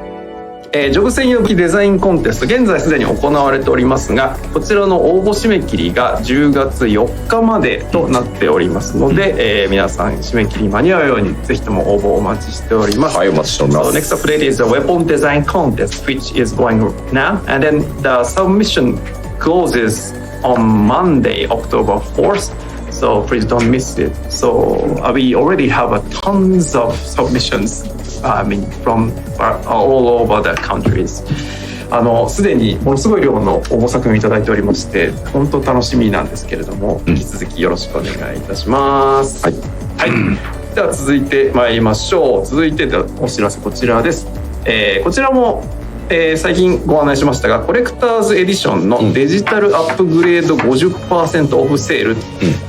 ジョブ専用機デザインコンテスト、現在すでに行われておりますが、こちらの応募締め切りが10月4日までとなっておりますので、皆さん締め切り間に合うようにぜひとも応募お待ちしております。はい、お待ちしております。So next update is the weapon design contest, which is going now, and then the submission closes on Monday, October 4th. So please don't miss it. So we already have tons of submissions. I mean, from all over the countries. すでにものすごい量の応募作品をいただいておりまして、本当楽しみなんですけれども、引き続きよろしくお願いいたします。はい。はい。では続いて参りましょう。続いてのお知らせこちらです。こちらも、最近ご案内しましたが、コレクターズエディションのデジタルアップグレード 50% オフセール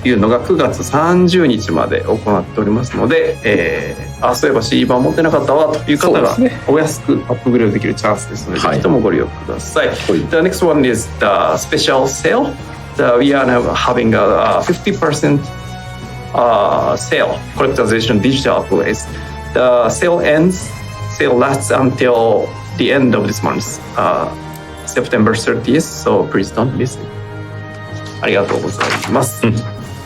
というのが9月30日まで行っておりますので、そういえば C 版持ってなかったわという方がお安くアップグレードできるチャンスですので、ぜひともご利用ください。The next one is the special sale. We are now having a 50% sale, Collector's Edition digital upgrades. The sale lasts until the end of this month, September 30th, so please don't miss it. ありがとうございます。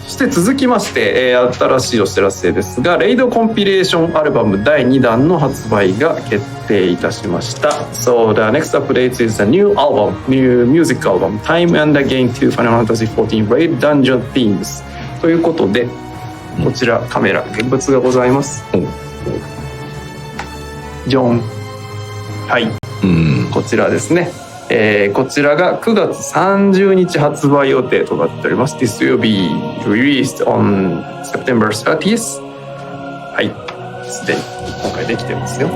そして続きまして、新しいお知らせですが、レイドコンピレーションアルバム第2弾の発売が決定いたしました。So the next update is a new album, new music album, Time and Again to Final Fantasy XIV Raid Dungeon Themes ということで、こちらカメラ現物がございます。ジョン。はい、こちらですね、こちらが9月30日発売予定となっております。 This will be released on September 30th. はい、すでに今回できてますよ。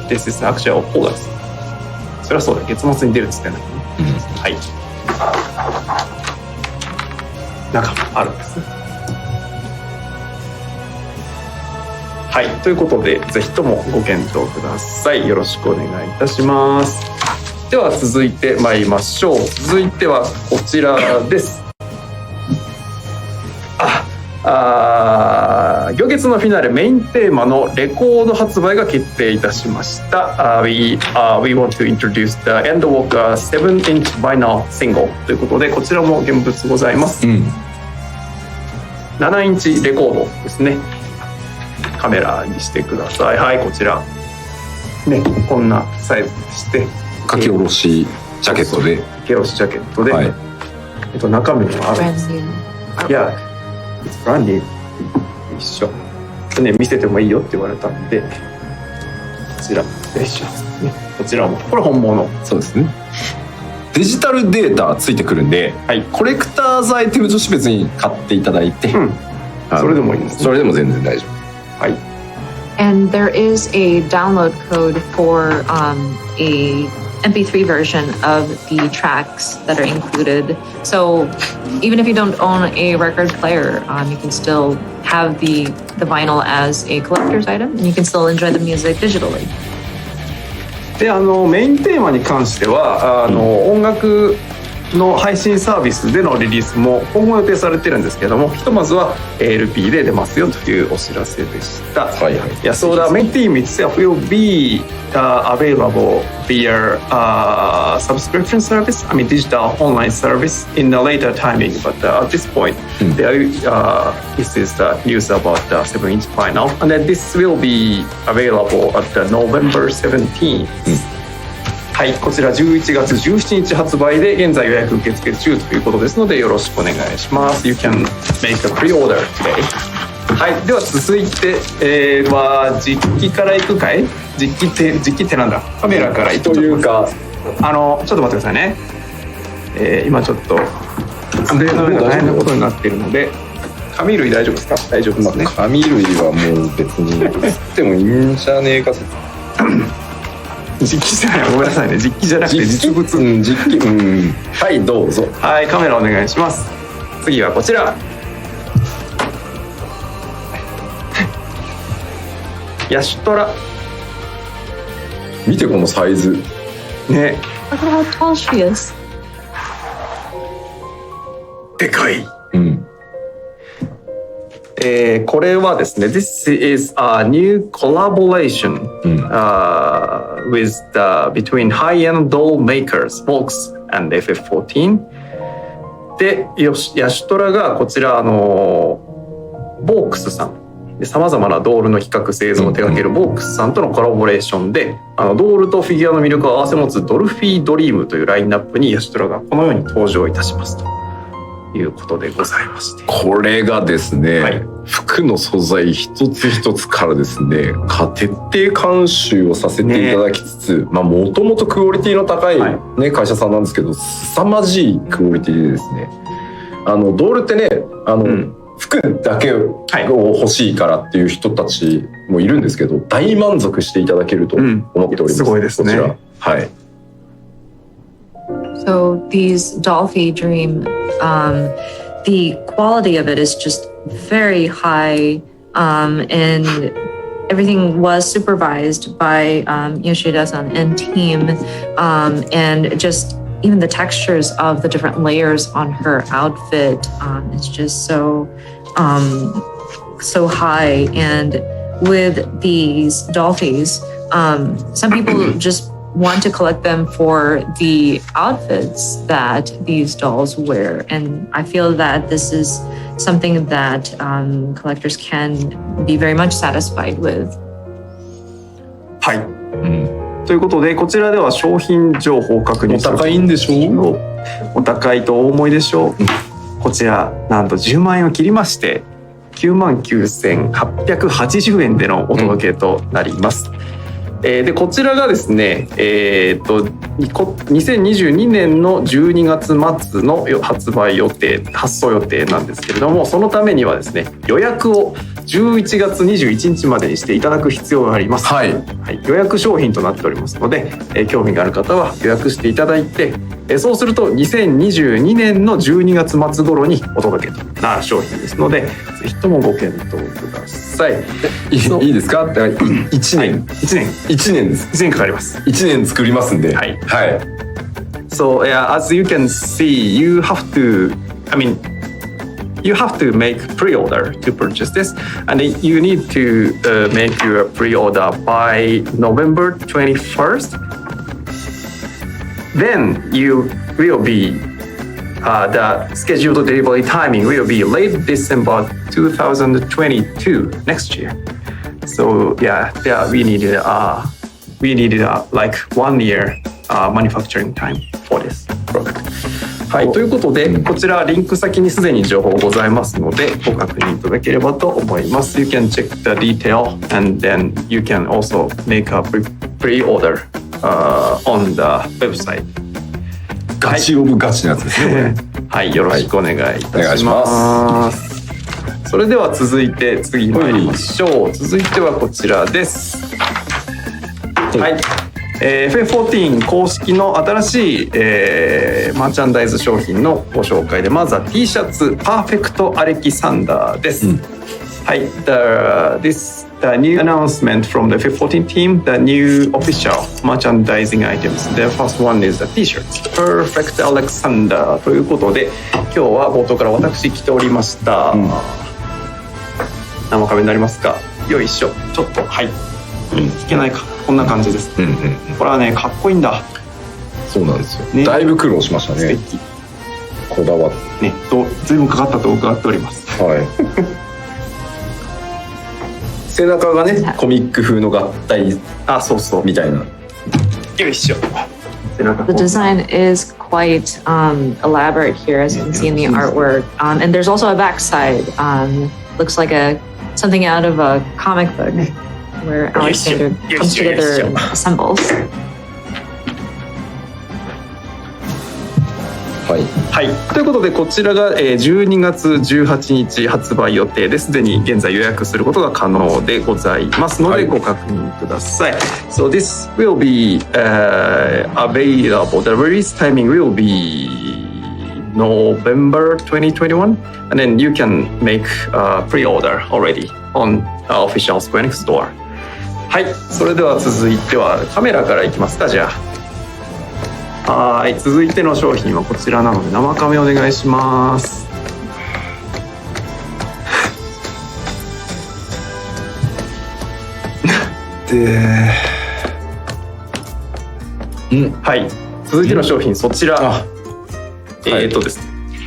This is actually of August. それはそうだ、月末に出るっつってんだけどね。はい、中あるんですね。はい、ということでぜひともご検討ください。よろしくお願いいたします。では続いて参りましょう。続いてはこちらです。行月のフィナーレメインテーマのレコード発売が決定いたしました。We want to introduce the Endwalk 7-inch vinyl single ということで、こちらも現物ございます。7インチレコードですね。カメラにしてください。はい、こちらね、こんなサイズでして書き下ろしジャケットで書き下ろしジャケットで、はい、中身もあるんです。いや、it's brand new 一緒ね、見せてもいいよって言われたんで、こちらでしょ、ね、こちらもこれ本物。そうですね。デジタルデータついてくるんで、はい、コレクターズアイテムとして別に買っていただいて、それでもいいですね。それでも全然大丈夫。はい。And there is a download code for a MP3 version of the tracks that are included. So even if you don't own a record player, you can still have the vinyl as a collector's item, and you can still enjoy the music digitally. で、メインテーマに関しては音楽の配信サービスでのリリースも今後予定されてるんですけども、ひとまずは LP で出ますよというお知らせでした。はいはい。Yeah, so the main theme itself will be available via subscription service, I mean digital online service in a later timing. But at this point, this is the news about the 7-inch final, and then this will be available at the November 17th. はい、こちら11月17日発売で現在予約受付中ということですのでよろしくお願いします。You can make a pre-order today. はい、では続いて、実機からいくかい？実機ってなんだ？カメラからいくというか、ちょっと待ってくださいね。今ちょっと机の上が大変なことになっているので、紙類大丈夫ですか？大丈夫ですね。紙類はもう別に売ってもいいんじゃねえか説。実機じゃない、ごめんなさいね。実機じゃなくて実物。実機。はい、どうぞ。はい、カメラお願いします。次はこちら。ヤシュトラ。見てこのサイズ。ね。Look at how tall she is. でかい。うん。これはですね、This is a new collaboration、with between high-end doll makers, Volks and FF14。で、ヤシュトラがこちらボークスさん。さまざまなドールの比較製造を手掛けるボークスさんとのコラボレーションで、ドールとフィギュアの魅力を併せ持つドルフィードリームというラインナップにヤシュトラがこのように登場いたしますということでございまして、これがですね、はい、服の素材一つ一つからですね、徹底監修をさせていただきつつ、もともとクオリティの高い、会社さんなんですけど、凄まじいクオリティでですね、ドールってね、服だけを欲しいからっていう人たちもいるんですけど、大満足していただけると思っております。すごいですね。こちら、はい。So these Dolphy Dream, the quality of it is just very high, and everything was supervised by Yoshida-san and team, and just even the textures of the different layers on her outfit is just so high. And with these Dolphys, some people just want to collect them for the outfits that these dolls wear, and I feel that this is something that collectors can be very much satisfied with. はい、ということでこちらでは商品情報を確認する。お高いんでしょう？お高いとお思いでしょう。こちらなんと10万円を切りまして99,880円でのお届けとなります。でこちらがですね、2022年の12月末の発売予定、発送予定なんですけれども、そのためにはですね、予約を11月21日までにしていただく必要があります。はい、はい、予約商品となっておりますので、興味がある方は予約していただいて、そうすると2022年の12月末頃にお届けとなる商品ですので、ぜひともご検討ください。いいですか？1年です。1年かかります。1年作りますんで。はい。はい。So as you can see, you have to make pre-order to purchase this, and you need to make your pre-order by November 21st. Then you will be the scheduled delivery timing will be late December 2022 next year. So yeah, we needed like 1 year manufacturing time for this product. はい、ということで、こちらリンク先にすでに情報ございますのでご確認いただければと思います。You can check the detail and then you can also make a pre-order on the website. ガチオブガチなやつですね。はい、よろしくお願いいたします。それでは続いて次に参りましょう。続いてはこちらです。はい。FF14 公式の新しい、マーチャンダイズ商品のご紹介で、まずは T シャツパーフェクトアレキサンダーです、はい、The new announcement from the FF14 team, the new official merchandising items. The first one is the T-shirt, Perfect Alexander ということで、今日は冒頭から私着ておりました。生壁になりますか。よいしょ。ちょっとはい。いけないか。こんな感じです。これはね、かっこいいんだ。そうなんですよ。ね、だいぶ苦労しましたね。素敵。こだわって。ね、ずいぶんかかったと伺っております。はい。背中がね、コミック風の合体そうみたいな。よいしょ。The design is quite elaborate here, as you can see in the artwork. And there's also a backside. Looks like something out of a comic book where Alexander comes together and assembles. はい、ということでこちらが12月18日発売予定です。すでに現在予約することが可能でございますのでご確認ください。So this will be available. The release timing will be November 2021, and then you can make pre-order already on official Square Enix store. はい、それでは続いてはカメラからいきますか。じゃあはい、続いての商品はこちらなので生カメお願いします。はい、続いての商品そちら、です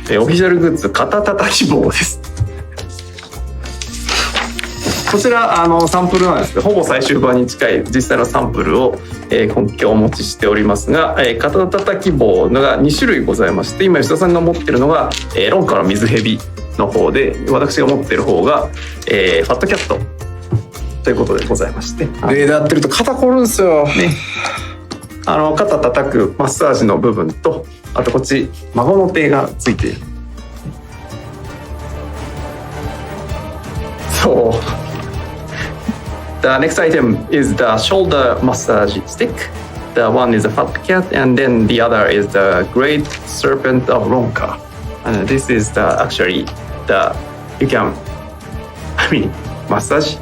ね、オフィシャルグッズ肩たたき棒です。こちらサンプルなんですけど、ほぼ最終版に近い実際のサンプルを、今日お持ちしておりますが、肩たたき棒が2種類ございまして、今吉田さんが持ってるのが、ロンカの水蛇の方で、私が持ってる方が、ファットキャットということでございまして、でやってると肩こるんですよ、ね、肩叩くマッサージの部分と、あとこっち孫の手がついている。そう、The next item is the shoulder massage stick. The one is a fat cat, and then the other is the great serpent of Ronka. And this is actually you can, massage,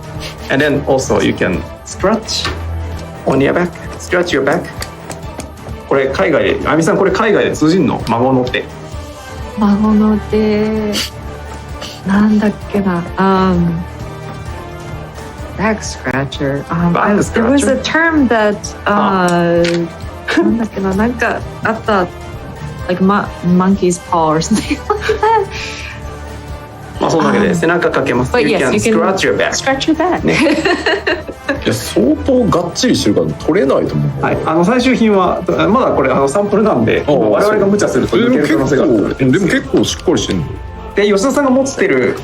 and then also you can scratch on your back, scratch your back. これ海外で、あみさんこれ海外で通じんの？孫の手。孫の手、なんだっけな。Back scratcher. There was a term that なんだっけな、なんかあった like monkey's paw or something like that. まあそんなわけで背中かけます。But you yes, can you can scratch your back. Scratch your back. ね、いや相当がっちりしてるから取れないと思う。はい、最終品はまだこれサンプルなんで、我々が無茶すると抜ける可能性がある。でも結構しっかりしてるの。で吉田さんが持ってる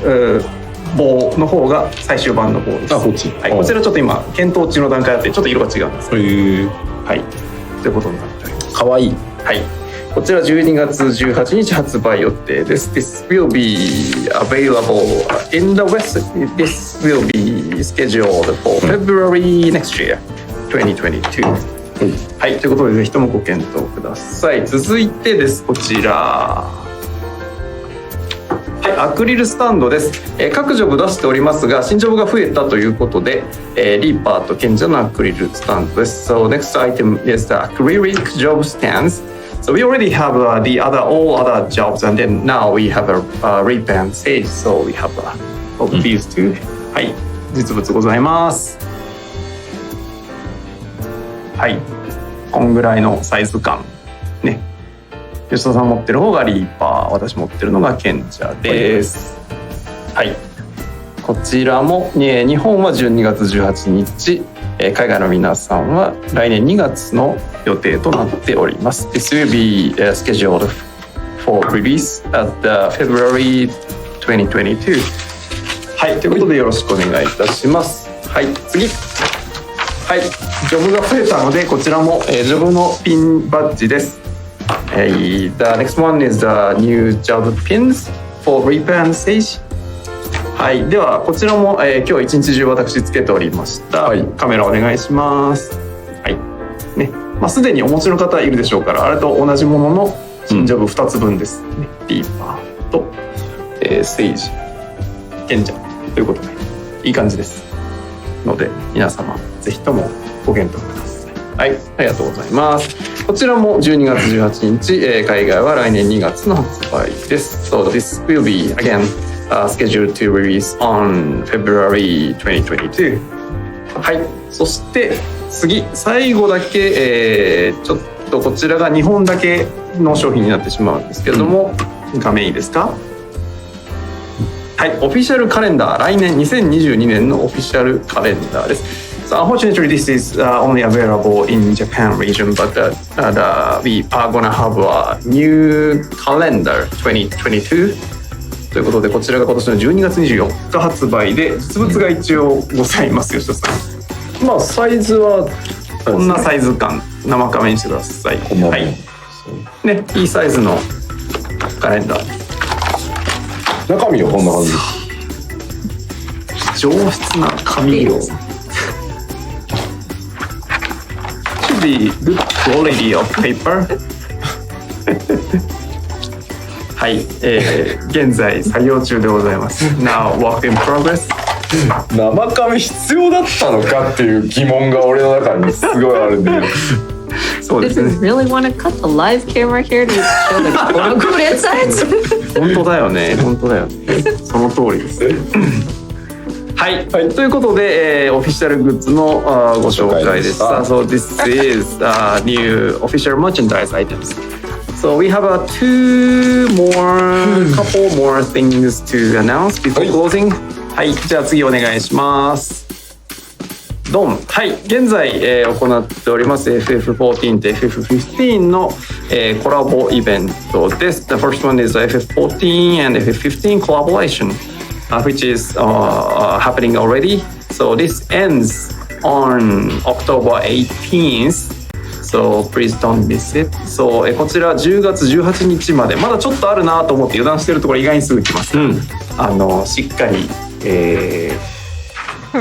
棒の方が最終版の方です。こっち。はい、こちらちょっと今検討中の段階あってちょっと色が違うんです。はい、ということになっております。かわいい。はい。こちら12月18日発売予定です。This will be available in the West. This will be scheduled for February next year, 2022. はい、ということでぜひともご検討ください。続いてです、こちら。はい、アクリルスタンドです。各ジョブ出しておりますが、新ジョブが増えたということで、リーパーと賢者のアクリルスタンドです。So next item is the acrylic job stands. So we already have all other jobs, and then now we have a Reap and Sage. So we have all these two. はい、実物ございます。はい、こんぐらいのサイズ感ね。吉田さん持ってる方がリーパー、私持ってるのが賢者です。はい、こちらも、日本は12月18日、海外の皆さんは来年2月の予定となっております。This will be scheduled for release at February 2022。はい、ということでよろしくお願いいたします。はい、次。はい、ジョブが増えたのでこちらも、ジョブのピンバッジです。The next one is the new job pins for Reap and Sage。はい、ではこちらも、今日一日中私つけておりました。はい、カメラお願いします。はい、ね。すでにお持ちの方いるでしょうから、あれと同じもののチェンジオブ2つ分ですね。リーパーと、セイジ、賢者ということでいい感じですので、皆様ぜひともご検討ください。はい、ありがとうございます。こちらも12月18日、海外は来年2月の発売です。So this will be again scheduled to release on February 2022。はい、そして次最後だけ、ちょっとこちらが2本だけの商品になってしまうんですけれども、画面いいですか？はい、オフィシャルカレンダー、来年2022年のオフィシャルカレンダーです。So unfortunately, this is only available in Japan region, but we are gonna have a new calendar 2022 ということで、こちらが今年の12月24日発売で、実物が一応ございます。吉田さん、まあサイズはこんなサイズ感、生紙にしてください。はい、ね、いいサイズのカレンダー。中身はこんな感じ。上質な紙を。Should be good quality of paper はい、現在作業中でございます。Now work in progress 生紙必要だったのかっていう疑問が俺の中にすごいあるんだけどそうです Did ね。 you really want to cut the live camera here to show the quote-unquote insides? 本当だよね、本当だよね。その通りです。はい、ということで、オフィシャルグッズのご紹介です。So this is new official merchandise items. So we have couple more things to announce before closing. はい、じゃあ次お願いします。ドン。はい、現在、行っております FF14 と FF15 の、コラボイベントです。The first one is FF14 and FF15 collaboration.Which is happening already. So this ends on October 18th. So please don't miss it. So こちら10月18日まで、まだちょっとあるなと思って油断してるところ意外にすぐ来ます。しっかり、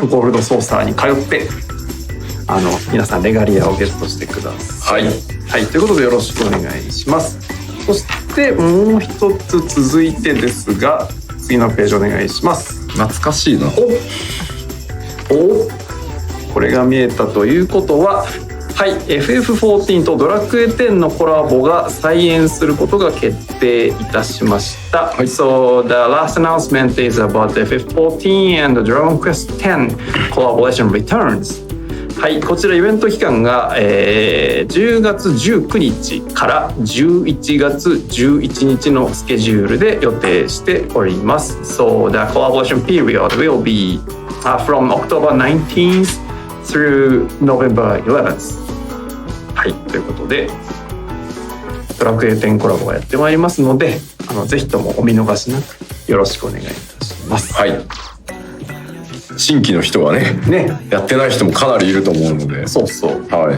ゴールドソーサーに通って皆さんレガリアをゲットしてください。はい、ということでよろしくお願いします。そしてもう一つ続いてですが、次のページお願いします。懐かしいな。これが見えたということは、はい、FF14 とドラクエ10のコラボが再演することが決定いたしました。はい、So the last announcement is about FF14 and the Dragon Quest X collaboration returns。はい、こちらイベント期間が、10月19日から11月11日のスケジュールで予定しております。So the collaboration period will be from October 19th through November 11th。はい、ということでドラクエ10コラボがやってまいりますので、ぜひともお見逃しなくよろしくお願いいたします。はい。新規の人はね、やってない人もかなりいると思うので、そうそう、はい、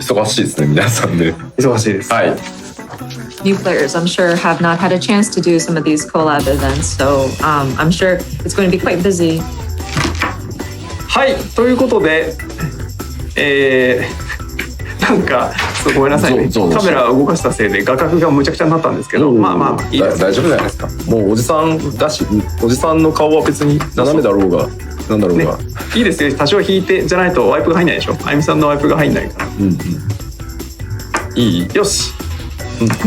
忙しいですね皆さんで。忙しいです。はい。New players, I'm sure, have not had a chance to do some of these collab events, so I'm sure it's going to be quite busy. はい、ということで、なんかごめんなさいね、カメラを動かしたせいで画角がむちゃくちゃになったんですけど、まあいいです。大丈夫じゃないですか。もうおじさんだし、おじさんの顔は別に斜めだろうがなんだろうが、いいですよ。多少引いてじゃないとワイプが入んないでしょ。あゆみさんのワイプが入んないから、いいよし、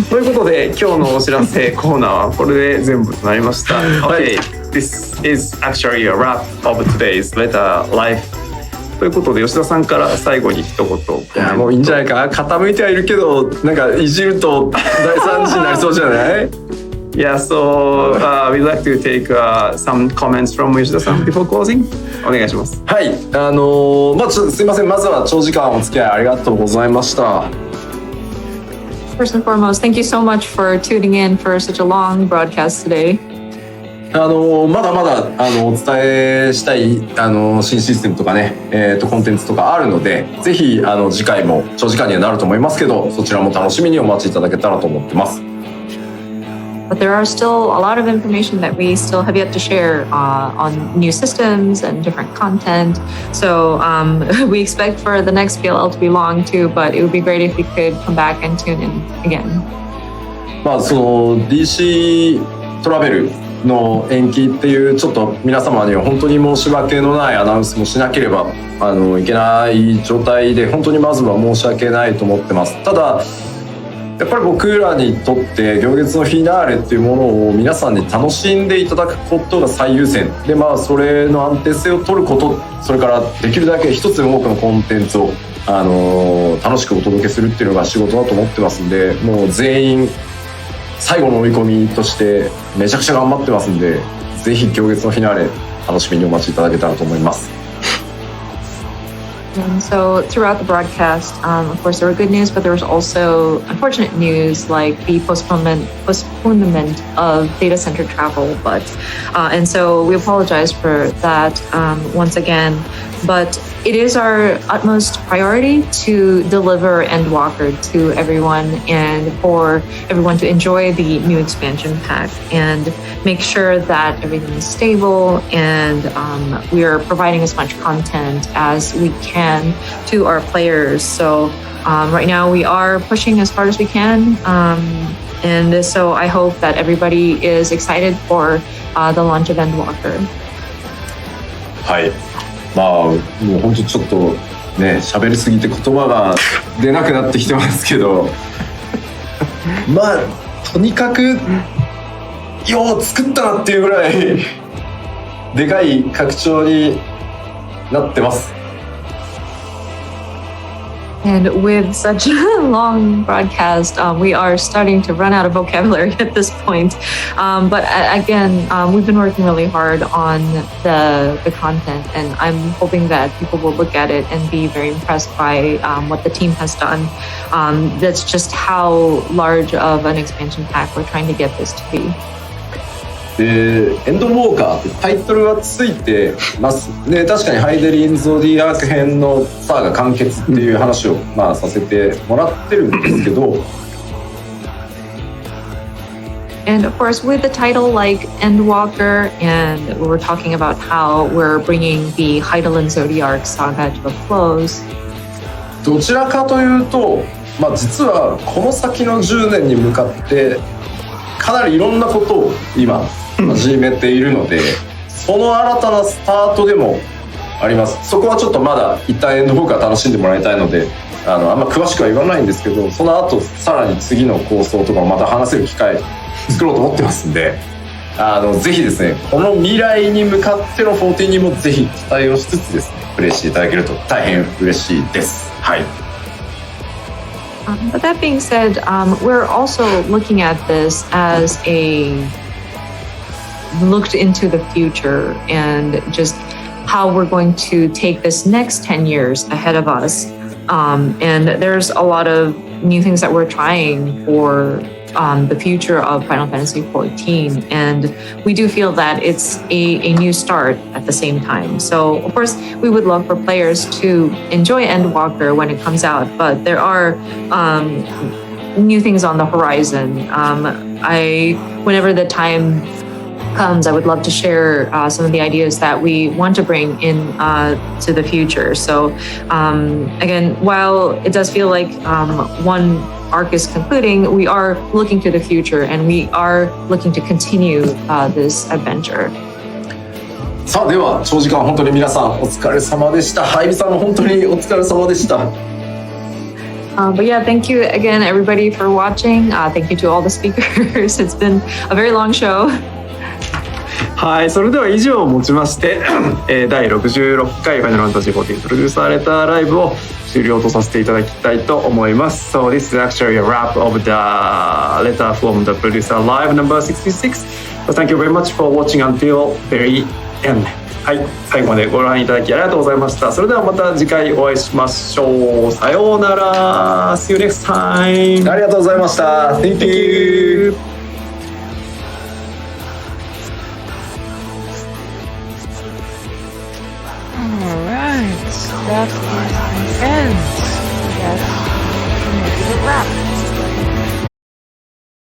ということで今日のお知らせコーナーはこれで全部となりました。Okay, this is actually a wrap of today's letter life。ということで吉田さんから最後に一言。いやもういいんじゃないか。傾いてはいるけどなんかいじると大惨事になりそうじゃない？ Yeah, so we'd like to take some comments from 吉田さん before closing。お願いします。はい、すいません。まずは長時間お付き合いありがとうございました。First and foremost, thank you so much for tuning in for such a long broadcast today. まだまだお伝えしたい新システムとかね、コンテンツとかあるので、ぜひ次回も長時間にはなると思いますけど、そちらも楽しみにお待ちいただけたらと思ってます。but there are still a lot of information that we still have yet to share on new systems and different content. So we expect for the next PLL to be long too, but it would be great if you could come back and tune in again. まあその DC トラベルの延期っていうちょっと皆様には本当に申し訳のないアナウンスもしなければいけない状態で本当にまずは申し訳ないと思ってます。ただやっぱり僕らにとって行月のフィナーレっていうものを皆さんに楽しんでいただくことが最優先で、まあそれの安定性を取ること、それからできるだけ一つでも多くのコンテンツを楽しくお届けするっていうのが仕事だと思ってますんで、もう全員最後の追い込みとしてめちゃくちゃ頑張ってますんで、ぜひ行月のフィナーレ楽しみにお待ちいただけたらと思います。And so throughout the broadcast, of course, there were good news, but there was also unfortunate news like the postponement of data center travel. And so we apologize for that once again. But it is our utmost priority to deliver Endwalker to everyone and for everyone to enjoy the new expansion pack and make sure that everything is stable and we are providing as much content as we can to our players. So right now we are pushing as hard as we can. And so I hope that everybody is excited for the launch of Endwalker. はい。まあもう本当ちょっとね喋りすぎて言葉が出なくなってきてますけどまあとにかくよう作ったなっていうぐらいでかい拡張になってます。And with such a long broadcast, we are starting to run out of vocabulary at this point. But again, we've been working really hard on the content, and I'm hoping that people will look at it and be very impressed by what the team has done. That's just how large of an expansion pack we're trying to get this to be. エンドウォーカーってタイトルがついてますで、確かにハイデリン・ゾディアーク編のサーが完結っていう話を、まあ、させてもらってるんですけど And of course, with the title like Endwalker, and we're talking about how we're bringing the Heidelin Zodiac saga to a close. どちらかというと、まあ、実はこの先の10年に向かってかなりいろんなことを今始めているので、その新たなスタートでもあります。そこはちょっとまだ一旦エンドウォーカー楽しんでもらいたいのであんま詳しくは言わないんですけど、その後さらに次の構想とかをまた話せる機会作ろうと思ってますんで、ぜひですねこの未来に向かっての14にもぜひ期待をしつつですねプレイしていただけると大変嬉しいです。はい。But that being said, we're also looking at this as a looked into the future and just how we're going to take this next 10 years ahead of us. And there's a lot of new things that we're trying for the future of Final Fantasy XIV. And we do feel that it's a new start at the same time. So, of course, we would love for players to enjoy Endwalker when it comes out, but there are new things on the horizon. Whenever the time comes, I would love to share some of the ideas that we want to bring in to the future. So again, while it does feel like one arc is concluding, we are looking to the future and we are looking to continue this adventure. さあでは長時間本当に皆さんお疲れ様でした。ハイビさんも本当にお疲れ様でした。But yeah, thank you again, everybody, for watching. Thank you to all the speakers. It's been a very long show. はい、それでは以上をもちまして第66回ファイナルファンタジー14プロデューサーレターライブを終了とさせていただきたいと思います。So this is actually a wrap of the letter from the producer live number 66. So thank you very much for watching until very end. はい、最後までご覧いただきありがとうございました。それではまた次回お会いしましょう。さようなら。See you next time. ありがとうございました。Thank you. Alright, that is the end. That's the wrap.